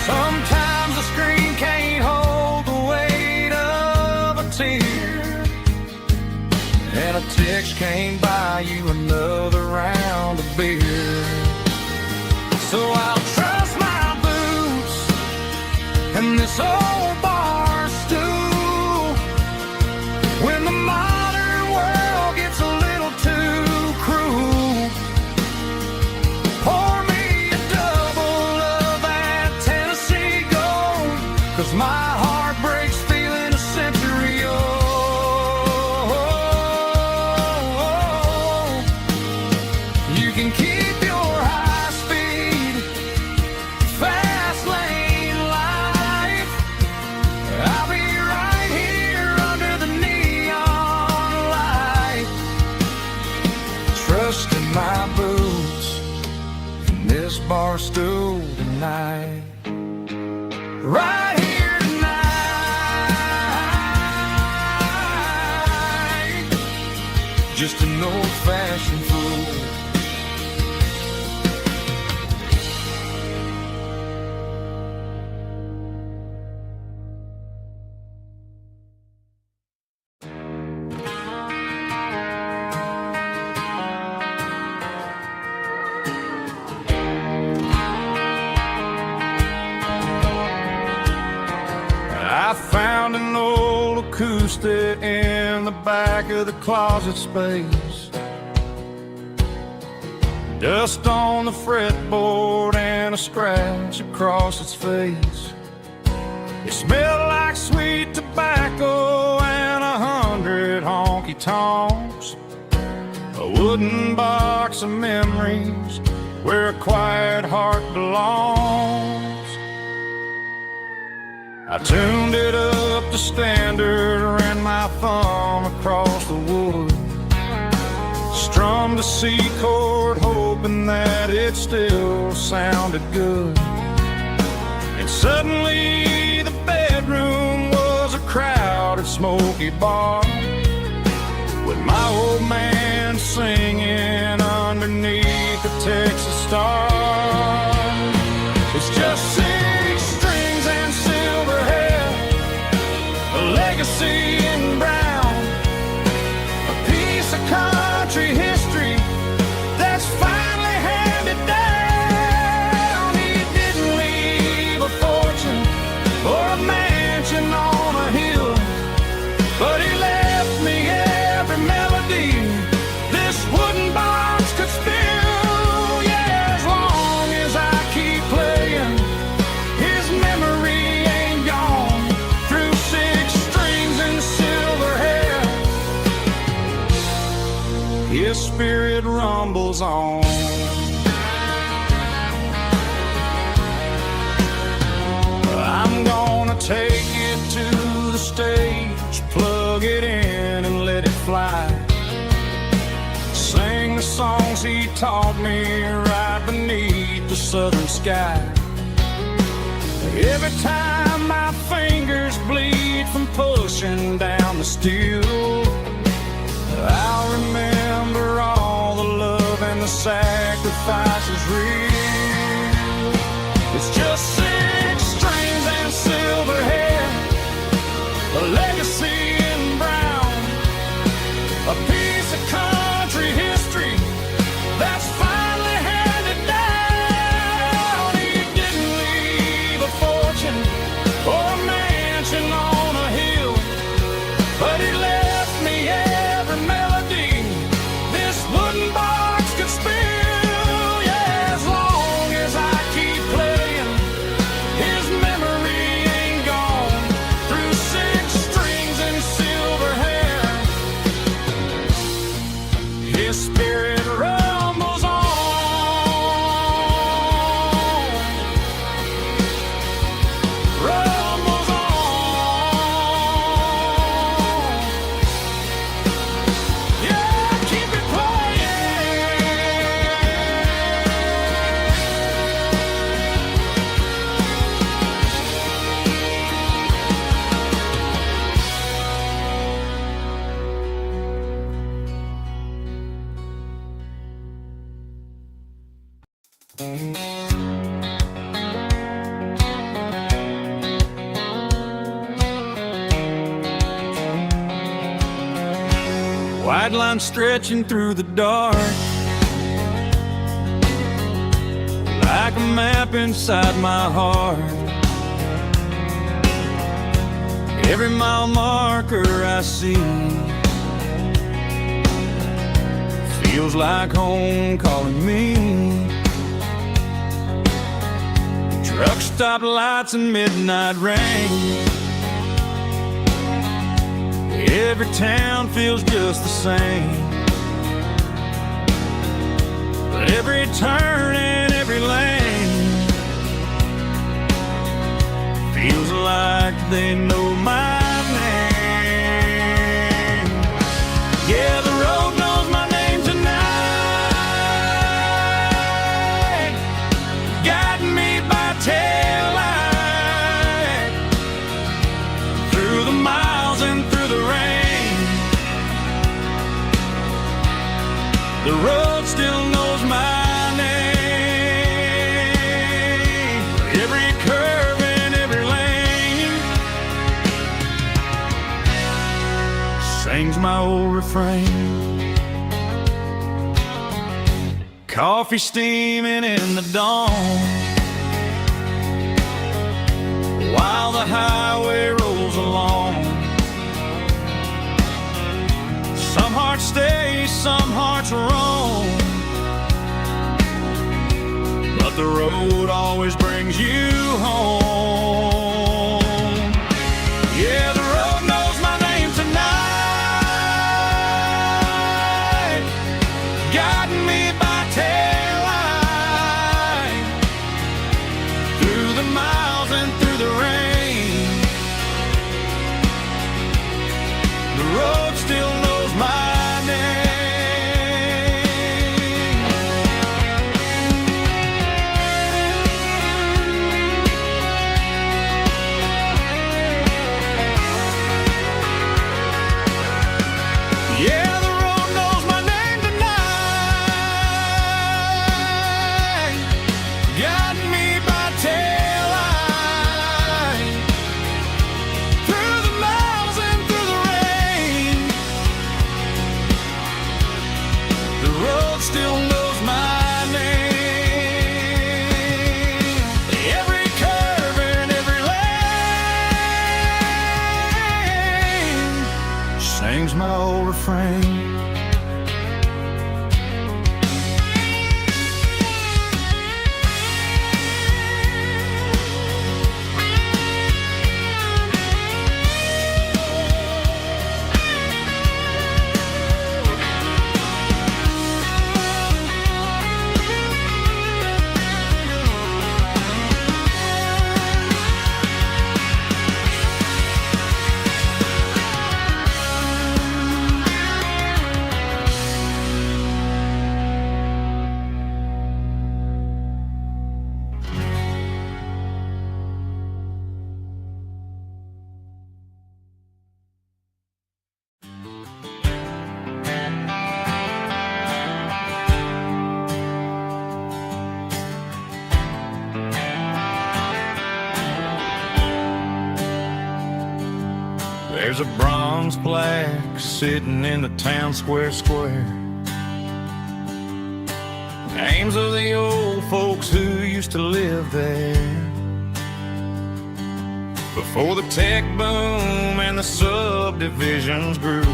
Sometimes the screen can't hold the weight of a tear, and a text can't buy you another round of beer. So I'll trust my boots and this old bar stool when the modern world gets a little too cruel. Pour me a double of that Tennessee Gold, 'cause my heart breaks feeling a century old. You can keep your high-speed, fast lane life. I'll be right here under the neon light, trusting my boots in this bar stool tonight. Right here tonight, just an old-fashioned fool. I found an old acoustic in the back of the closet space, dust on the fretboard and a scratch across its face. It smelled like sweet tobacco and 100 honky-tonks, a wooden box of memories where a quiet heart belongs. I tuned it up to standard, ran my thumb across the wood, strummed a C chord hoping that it still sounded good. And suddenly the bedroom was a crowded smoky bar, with my old man singing underneath the Texas star. It's just 6 strings and silver hair, a legacy in brown, a piece of country history that's finally handed down. He didn't leave a fortune or a mansion on a hill, but he His spirit rumbles on. I'm gonna take it to the stage, plug it in and let it fly. Sing the songs he taught me right beneath the southern sky. Every time my fingers bleed from pushing down the steel, I'll remember all the love and the sacrifices real. It's just 6 strings and silver hair, a legacy in brown, a piece of country history that's finally handed down. He didn't leave a fortune or a mansion on a hill, but he left me every melody this wooden box could spill. Yeah, as long as I keep playing, his memory ain't gone. Through 6 strings and silver hair, his spirit rumbles on. Rumbles on. Yeah, keep it White line stretching through the dark, like a map inside my heart. Every mile marker I see feels like home calling me. Truck stop lights and midnight rain, every town feels just the same. But every turn and every lane feels like they know my name. Yeah, the road knows my name tonight, guiding me by taillight through the miles and through the rain. The road still knows my name. Every curve and every lane sings my old refrain. Coffee steaming in the dawn, while the highway rolls along. Some hearts stay, some hearts roam, but the road always brings you home. Yeah, the road knows my name tonight, guiding me by taillight through the miles and through the rain. The road still knows my name. Yeah, the road knows my name tonight, guiding me by taillight through the miles and through the rain. The road still knows my name. Every curve and every lane sings my old refrain. There's a bronze plaque sitting in the town square. Names of the old folks who used to live there before the tech boom and the subdivisions grew,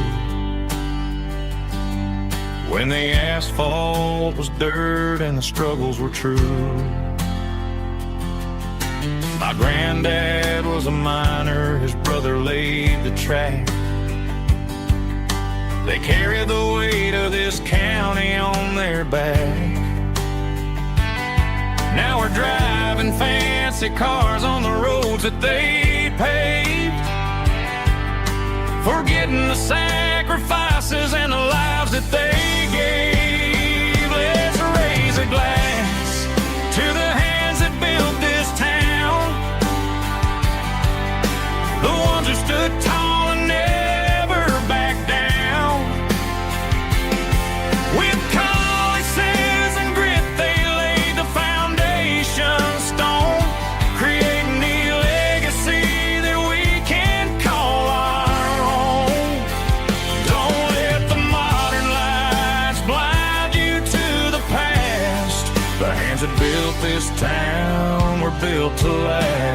when the asphalt was dirt and the struggles were true. My granddad was a miner, his brother laid the track. They carried the weight of this county on their back. Now we're driving fancy cars on the roads that they paved, forgetting the sacrifices and the lives that they gave. Let's raise a glass to the hands that built this town, the ones who stood tall and never backed down. With calluses and grit, they laid the foundation stone, creating the legacy that we can call our own. Don't let the modern lights blind you to the past. The hands that built this town were built to last.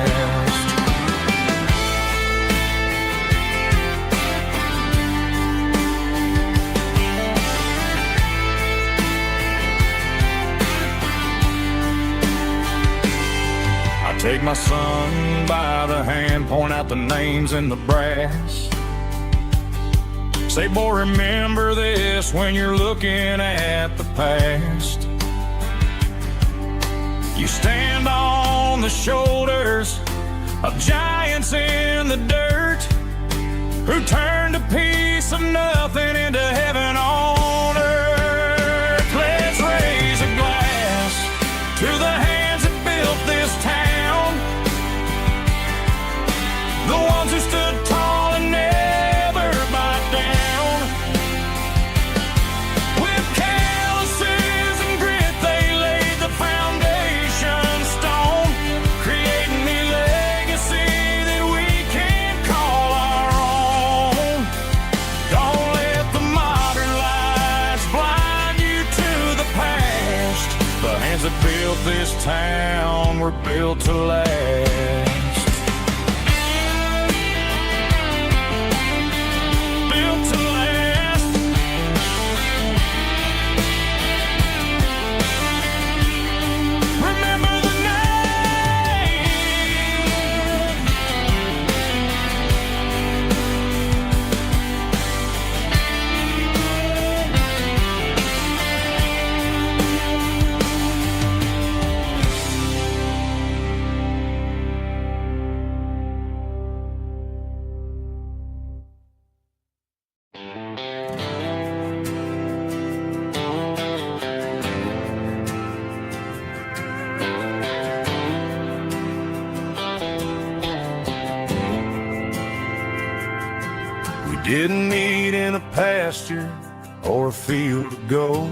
Take my son by the hand, point out the names in the brass. Say, boy, remember this when you're looking at the past. You stand on the shoulders of giants in the dirt, who turned a piece of nothing into heaven on earth. Let's raise a glass to the hands that built this town, the ones who stood tall and never backed down. With calluses and grit, they laid the foundation stone, creating the legacy that we can call our own. Don't let the modern lights blind you to the past. The hands that built this town were built to last. Didn't meet in a pasture or a field of gold.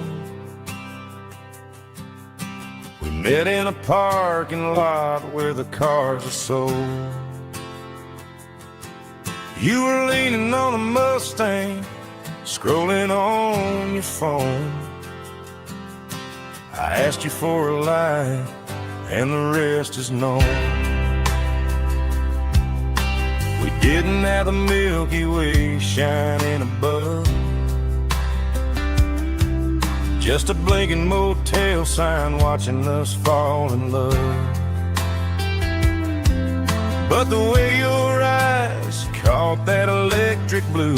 We met in a parking lot where the cars are sold. You were leaning on a Mustang, scrolling on your phone. I asked you for a light, and the rest is known. We didn't have the Milky Way shining above, just a blinking motel sign watching us fall in love. But the way your eyes caught that electric blue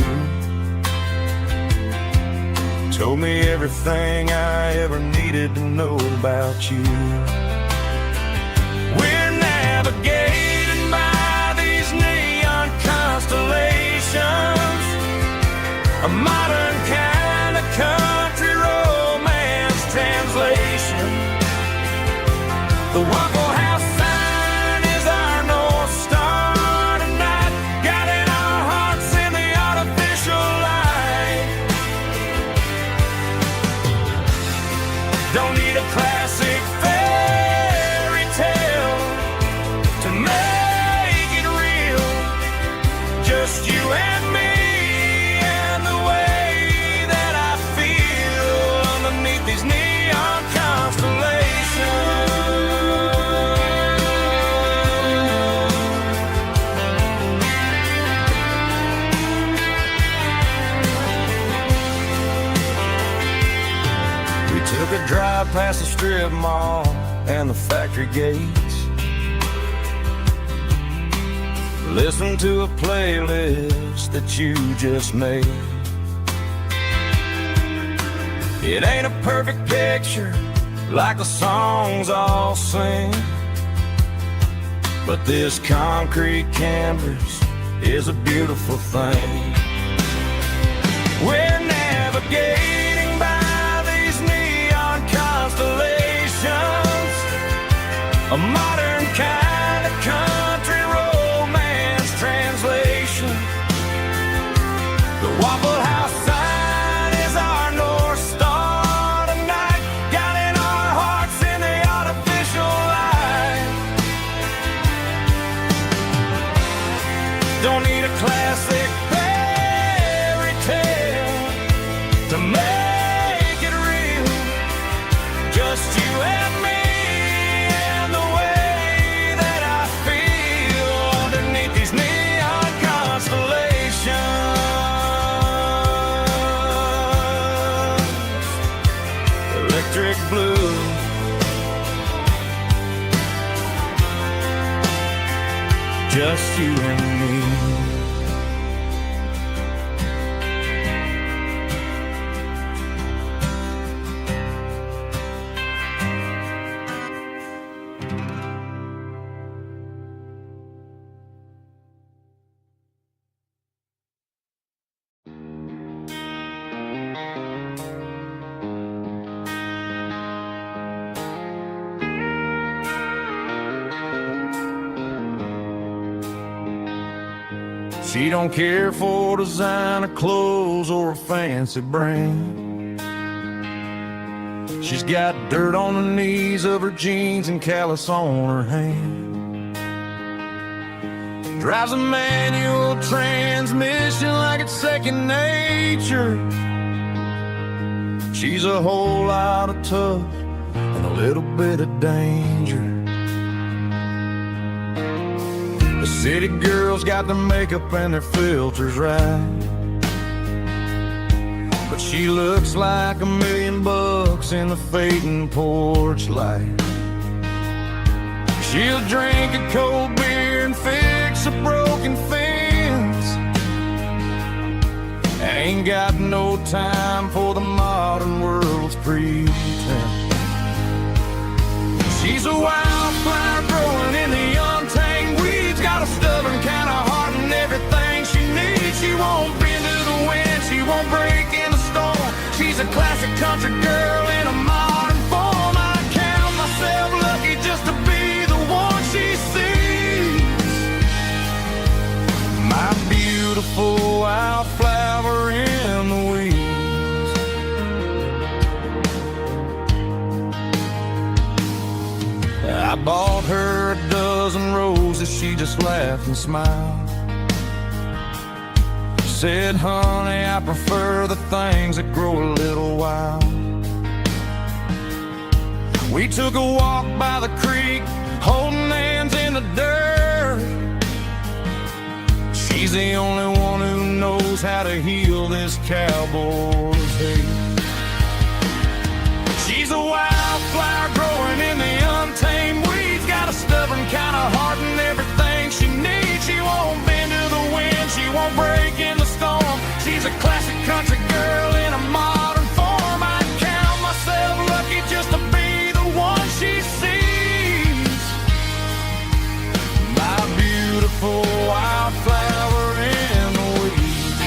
told me everything I ever needed to know about you. We're navigating by these neon constellations, a modern kind of country romance translation. The Waffle House sign is our North Star tonight, guiding our hearts in the artificial light. Don't need a classic fairy tale to make it real, just you and me Took a drive past the strip mall and the factory gates. Listen to a playlist that you just made. It ain't a perfect picture like the songs all sing, but this concrete canvas is a beautiful thing. We're navigating by these neon constellations, a modern kind of country romance translation. The Waffle House sign is our North Star tonight, guiding our hearts in the artificial light. Don't need a classic fairy tale to make it real, just you and me and the way that I feel underneath these neon constellations. Electric blue, just you and me. She don't care for designer clothes or a fancy brand. She's got dirt on the knees of her jeans and callus on her hand. Drives a manual transmission like it's second nature. She's a whole lot of tough and a little bit of danger. The city girls got their makeup and their filters right, but she looks like $1,000,000 in the fading porch light. She'll drink a cold beer and fix a broken fence. Ain't got no time for the modern world's pretense. She's a wildflower growing in the untamed weeds, got a stubborn kind of heart and everything she needs. She won't bend to the wind, she won't break in the storm. She's a classic country girl in a modern form. I count myself lucky just to be the one she sees. My beautiful wildflower in the weeds. I bought her a dozen roses, she just laughed and smiled. She said, honey, I prefer the things that grow a little wild. We took a walk by the creek, holding hands in the dirt. She's the only one who knows how to heal this cowboy's hate. She's a wildflower growing in the untamed weeds, got a stubborn kind of heart and everything she needs. She won't bend to the wind, she won't break in the storm. She's a classic country girl in a modern form. I count myself lucky just to be the one she sees. My beautiful wildflower in the weeds,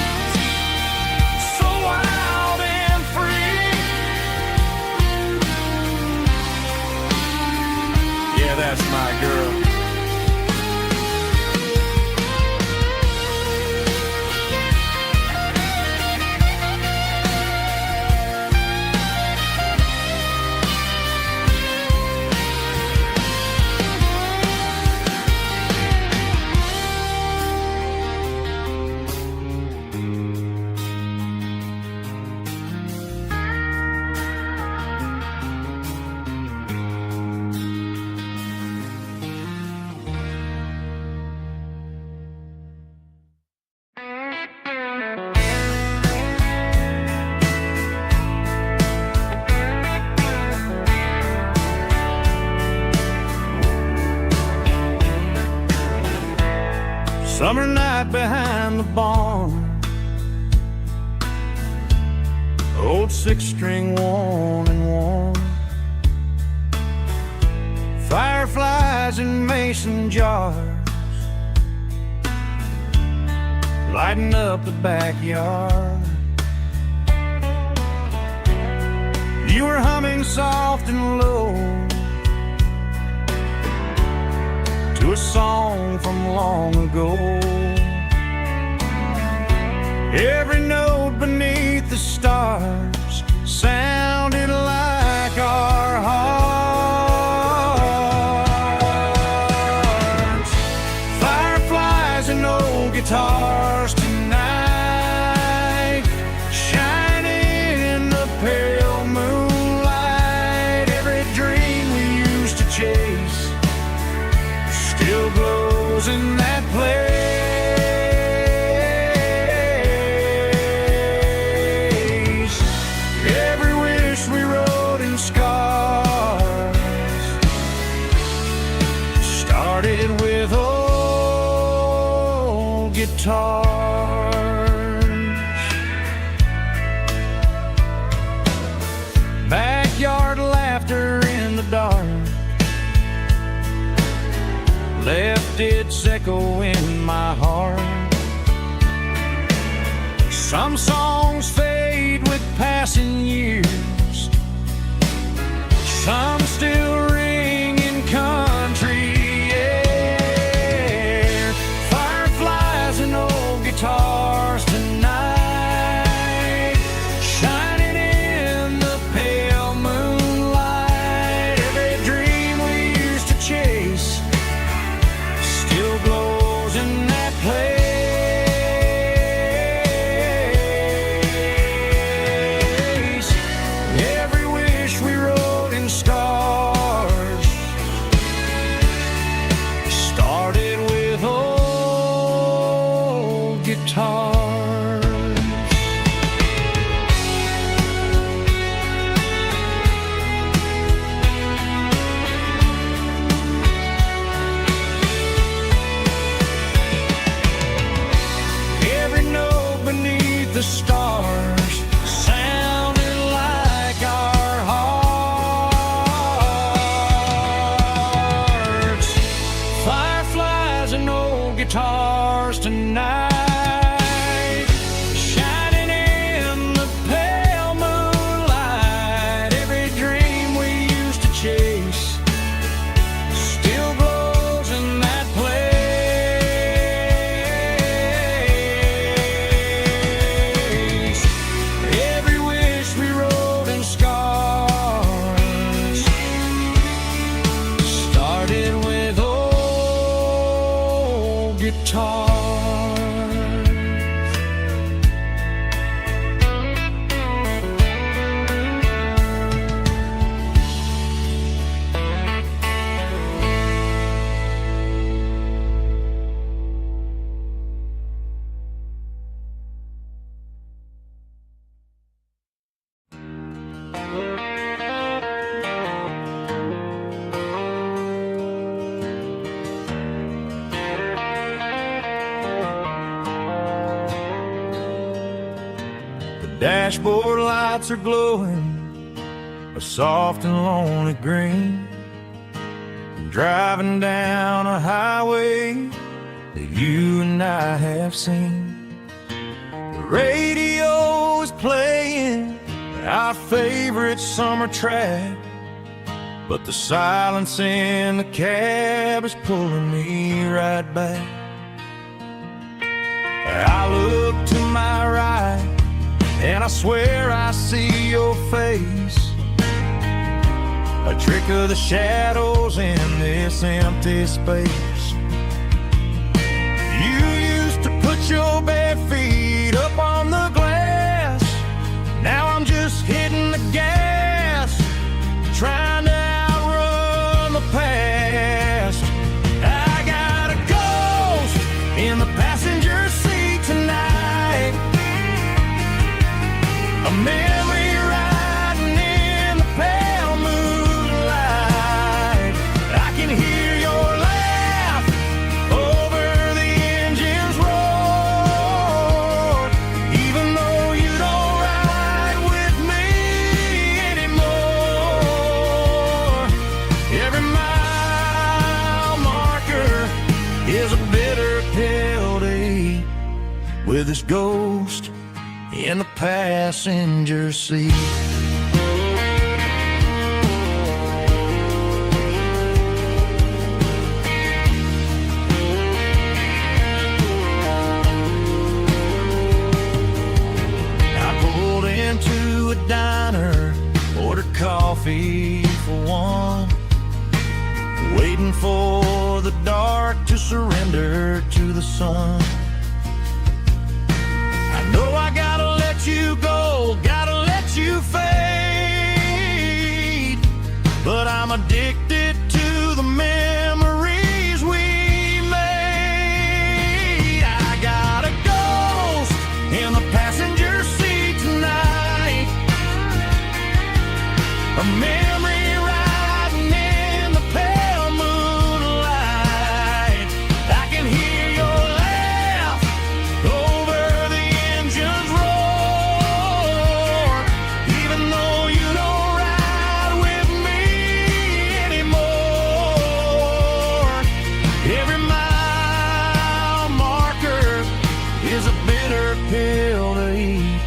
so wild and free. Summer night behind the barn, old six-string worn and worn. Fireflies in mason jars lighting up the backyard. You were humming soft and low to a song from long ago. Every note beneath the stars sounded like our hearts. Fireflies and old guitars tonight, shining in the pale moonlight. Every dream we used to chase still glows in that place. Every wish we wrote in scars started with old guitars. Backyard laughter in the dark left its echo in my heart. Some songs fade with passing years, some still ring in country air. Fireflies and old guitars tonight, shining in the pale moonlight. Every dream we used to chase still glows in that place. Every wish we wrote in stars started with old guitars. Every note beneath the stars sounded like our hearts. Fireflies and old guitars tonight, shining in the pale moonlight. Every dream we used to chase still glows in that place. Every wish we wrote in scars started with old guitars. Dashboard lights are glowing a soft and lonely green. Driving down a highway that you and I have seen. The radio is playing our favorite summer track, but the silence in the cab is pulling me right back. I look to my right and I swear I see your face, a trick of the shadows in this empty space. You used to put your bare feet up on the glass. Now I'm just hitting the gas, trying to outrun the past. I got a ghost in the passenger seat tonight, a memory riding in the pale moonlight. I can hear your laugh over the engine with his ghost in the passenger seat. Into a diner, ordered coffee for one, waiting for the dark to surrender to the sun. I know I gotta let you go, gotta let you fade, but I'm addicted to the memories we made. I got a ghost in the passenger seat tonight, a memory riding in the pale moonlight. I can hear your laugh over the engine's roar, even though you don't ride with me anymore. Every mile marker is a bitter pill to eat,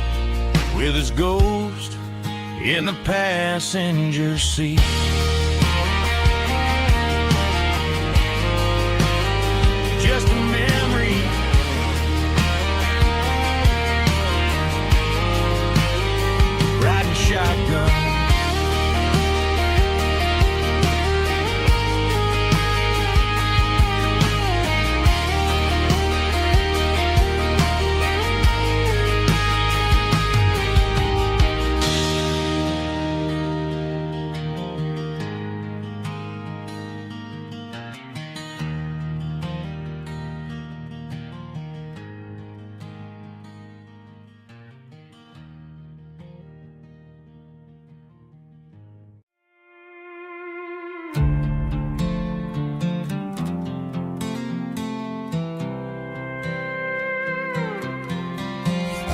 with his ghost in the passenger seat. Just a memory, riding shotgun.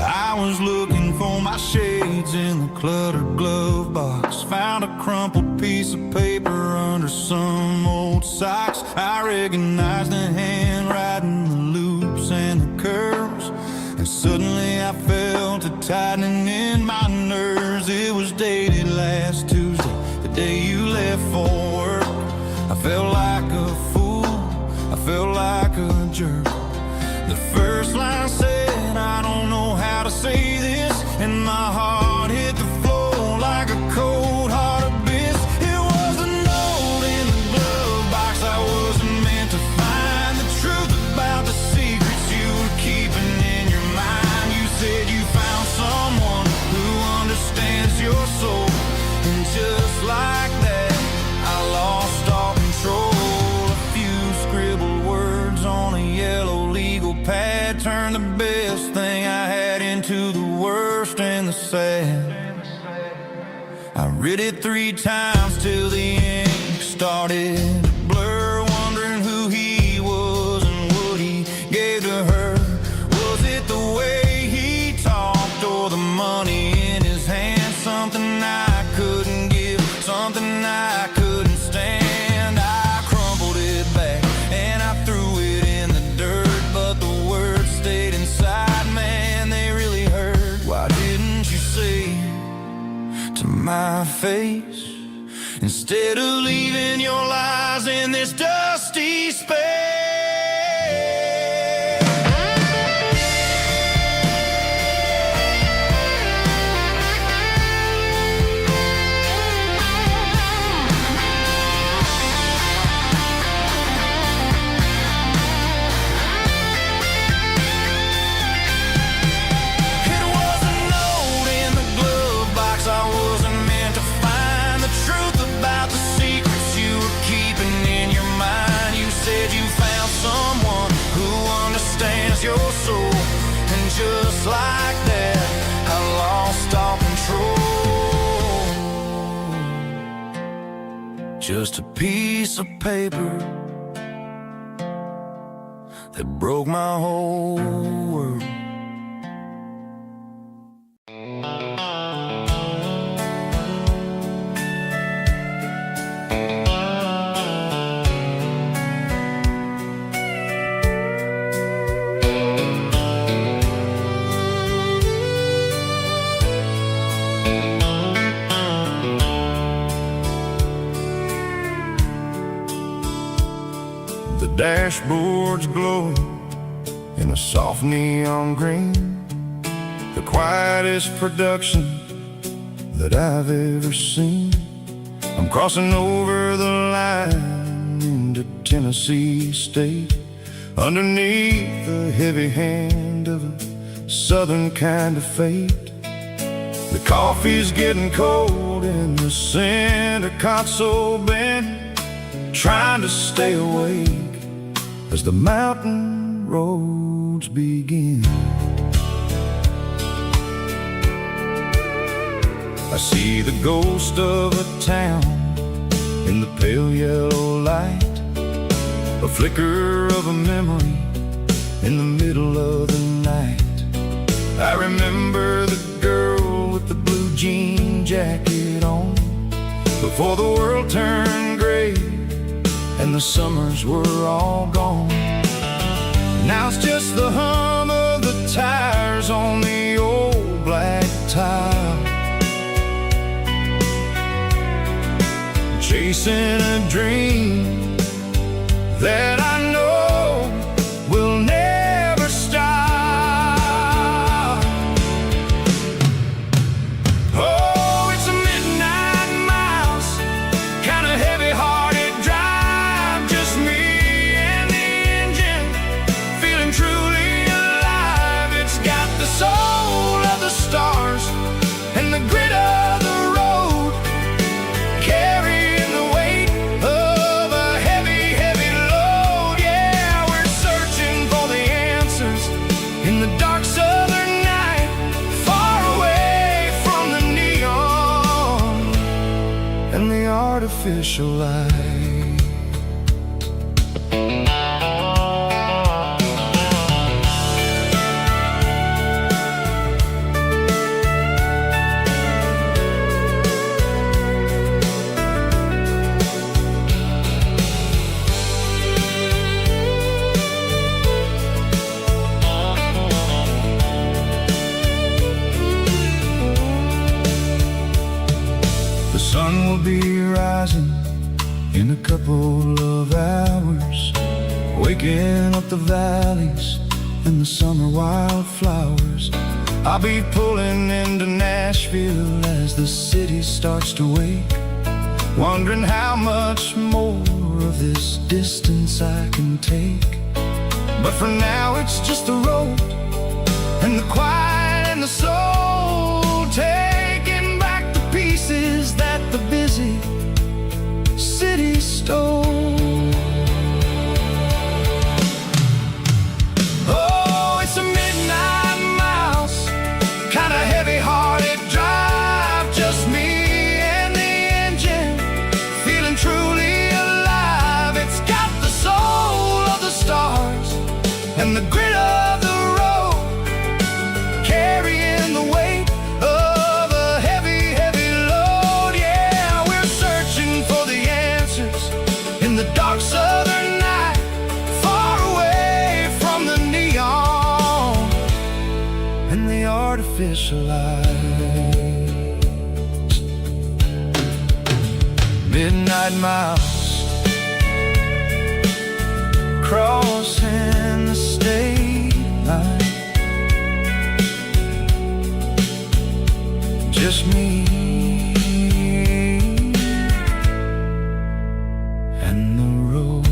I was looking for my shades in the cluttered glove box, found a crumpled piece of paper under some old socks. I recognized the handwriting, the loops and the curves, and suddenly I felt a tightening in my nerves. It was dated last Tuesday, the day you left for work. I felt like a fool, I felt like a jerk. The first line said, I don't know how to say this, and my heart hit the floor like a cold heart abyss. It was a note in the glove box I wasn't meant to find, the truth about the secrets you were keeping in your mind. You said you found someone who understands your soul, and just like that I lost all control. A few scribbled words on a yellow legal pad turned the best thing I had into the worst and the sad. I read it 3 times till the ink started to blur, wondering who he was and what he gave to her. Was it the way he talked or the money in his hand? Something I couldn't give, something I couldn't stand. I crumpled it back and I threw it in the dirt, but the words stayed inside, man, they really hurt. Why didn't you say to my face, instead of leaving your lies in this dusty space? It was a note in the glove box I wasn't meant to find, the truth about the secrets you were keeping in your mind. You said you found someone who understands your soul, and just like that I lost all control. Just a piece of paper that broke my whole world. dashboard's glowing in a soft neon green, the quietest production that I've ever seen. I'm crossing over the line into Tennessee State, underneath the heavy hand of a southern kind of fate. The coffee's getting cold in the center console bin, trying to stay awake as the mountain roads begin. I see the ghost of a town in the pale yellow light, a flicker of a memory in the middle of the night. I remember the girl with the blue jean jacket on, before the world turned gray and the summers were all gone. Now it's just the hum of the tires on the old black tile, chasing a dream that I know will never stop. Oh, it's a midnight miles, kind of heavy-hearted drive, just me and the engine, feeling truly alive. It's got the soul of the stars and the grit of the road, carrying the weight of a heavy, heavy load. Yeah, we're searching for the answers in the dark southern night, far away from the neon and the artificial light. The sun will be rising in a couple of hours, waking up the valleys and the summer wildflowers. I'll be pulling into Nashville as the city starts to wake, wondering how much more of this distance I can take. But for now it's just the road and the quiet and the soul, taking back the pieces that the busy city stole. Oh, it's a midnight miles, kind of heavy-hearted drive, just me and the engine, feeling truly alive. It's got the soul of the stars and the grit of the road, carrying the weight of a heavy, heavy load. Yeah, we're searching for the answers in the dark southern night, far away from the neon and the artificial lights. Midnight miles, crossing the state line, just me and the road.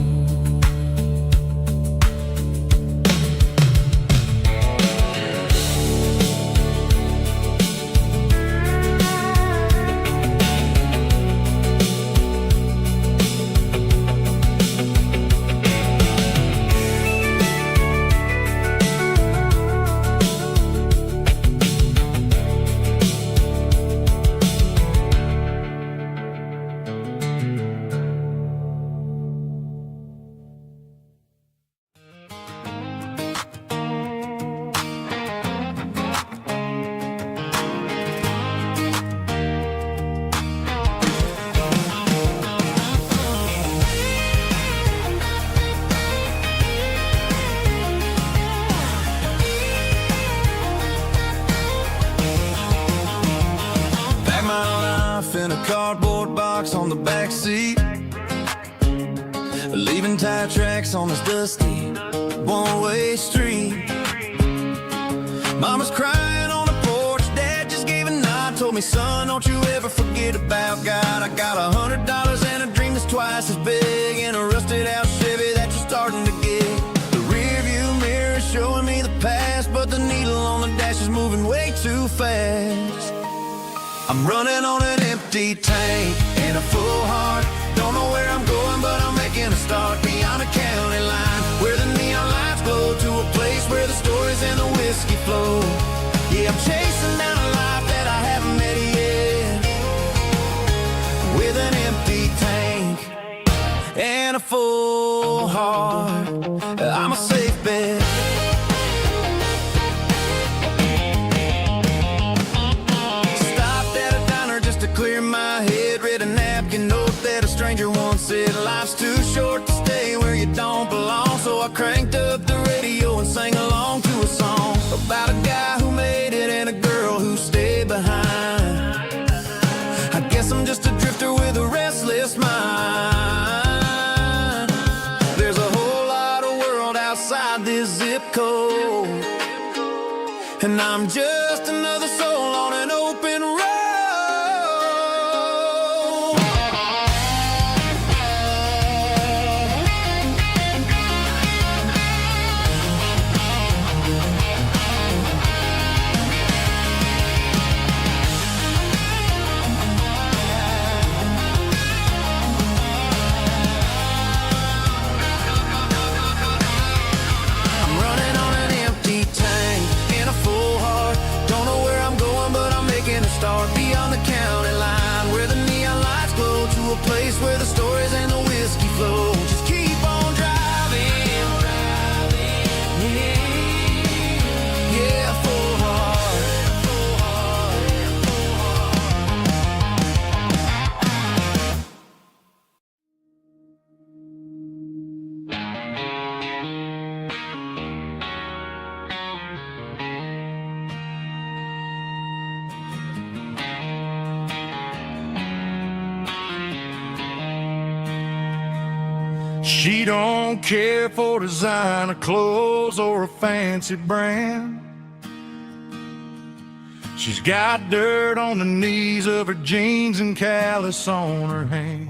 in a cardboard box on the back seat, leaving tire tracks on this dusty one-way street. Mama's crying on the porch, Dad just gave a nod, told me, son, don't you ever forget about God. I got $100 and a dream that's twice as big, and a rusted out Chevy that you're starting to get. The rear view mirror is showing me the past, but the needle on the dash is moving way too fast. I'm running on an empty tank and a full heart. Don't know where I'm going, but I'm making a start beyond a county line, where the neon lights glow, to a place where the stories and the whiskey flow. Yeah, I'm chasing down a life that I haven't met yet, with an empty tank and a full heart. I'm a safe bet. Clear my head, read a napkin note that a stranger once said, life's too short to stay where you don't belong. So I cranked up the radio and sang along to a song about a guy who made it and a girl who stayed behind. I guess I'm just a drifter with a restless mind. There's a whole lot of world outside this zip code, and I'm just another soul on an open road. Start beyond the county line, where the neon lights glow, to a place where the stories and the whiskey flow. Just keep on driving, yeah, full heart. She don't care for designer clothes or a fancy brand. She's got dirt on the knees of her jeans and callus on her hand.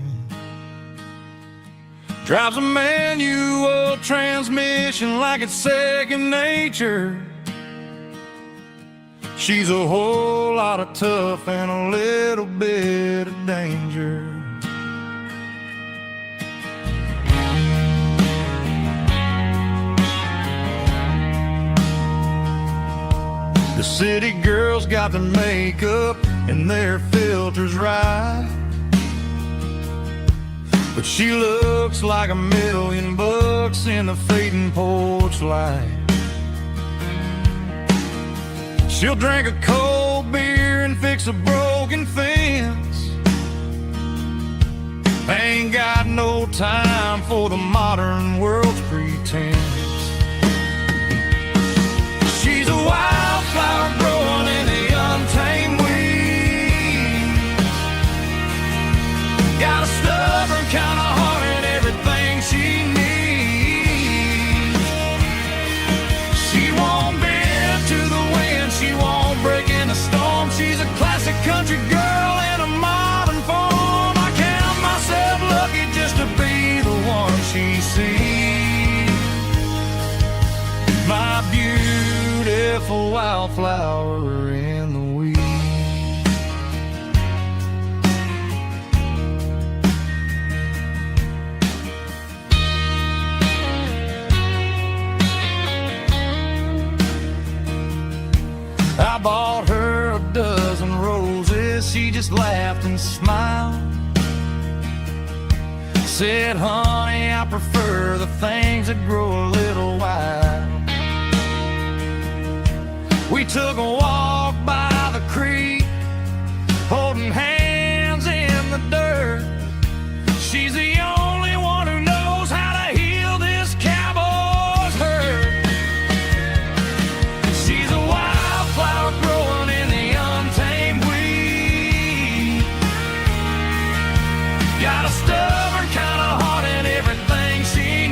Drives a manual transmission like it's second nature. She's a whole lot of tough and a little bit of danger. The city girls got their makeup and their filters right, but she looks like $1,000,000 in the fading porch light. She'll drink a cold beer and fix a broken fence. Ain't got no time for the modern world's pretense. She's a wildflower growing in the untamed weeds. Got a stubborn kind of heart and everything she needs. She won't bend to the wind, she won't break in a storm. She's a classic country girl in a modern form. I count myself lucky just to be the one she sees. My beautiful wildflower in the weeds. I bought her a dozen roses, she just laughed and smiled. Said, honey, I prefer the things that grow a little wild. We took a walk by the creek, holding hands in the dirt. She's the only one who knows how to heal this cowboy's hurt. She's a wildflower growing in the untamed weed. Got a stubborn kind of heart and everything she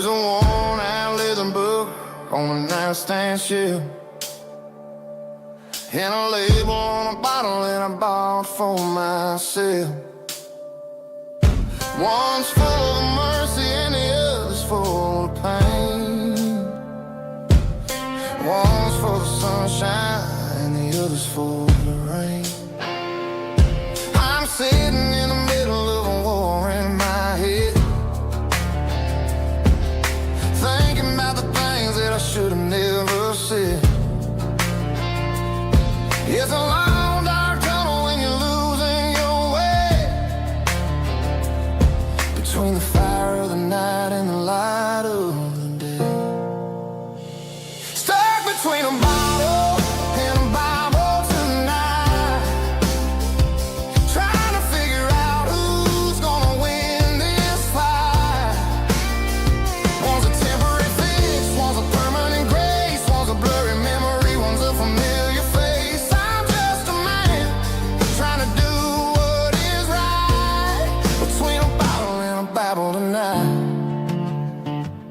There's a worn-out leather book on the nightstand shelf, and a label on a bottle that I bought for myself. One's full of mercy and the other's full of pain. One's for the sunshine and the other's for the rain. I'm sitting in the middle of a war in my head, thinking about the things that I should have never said. It's a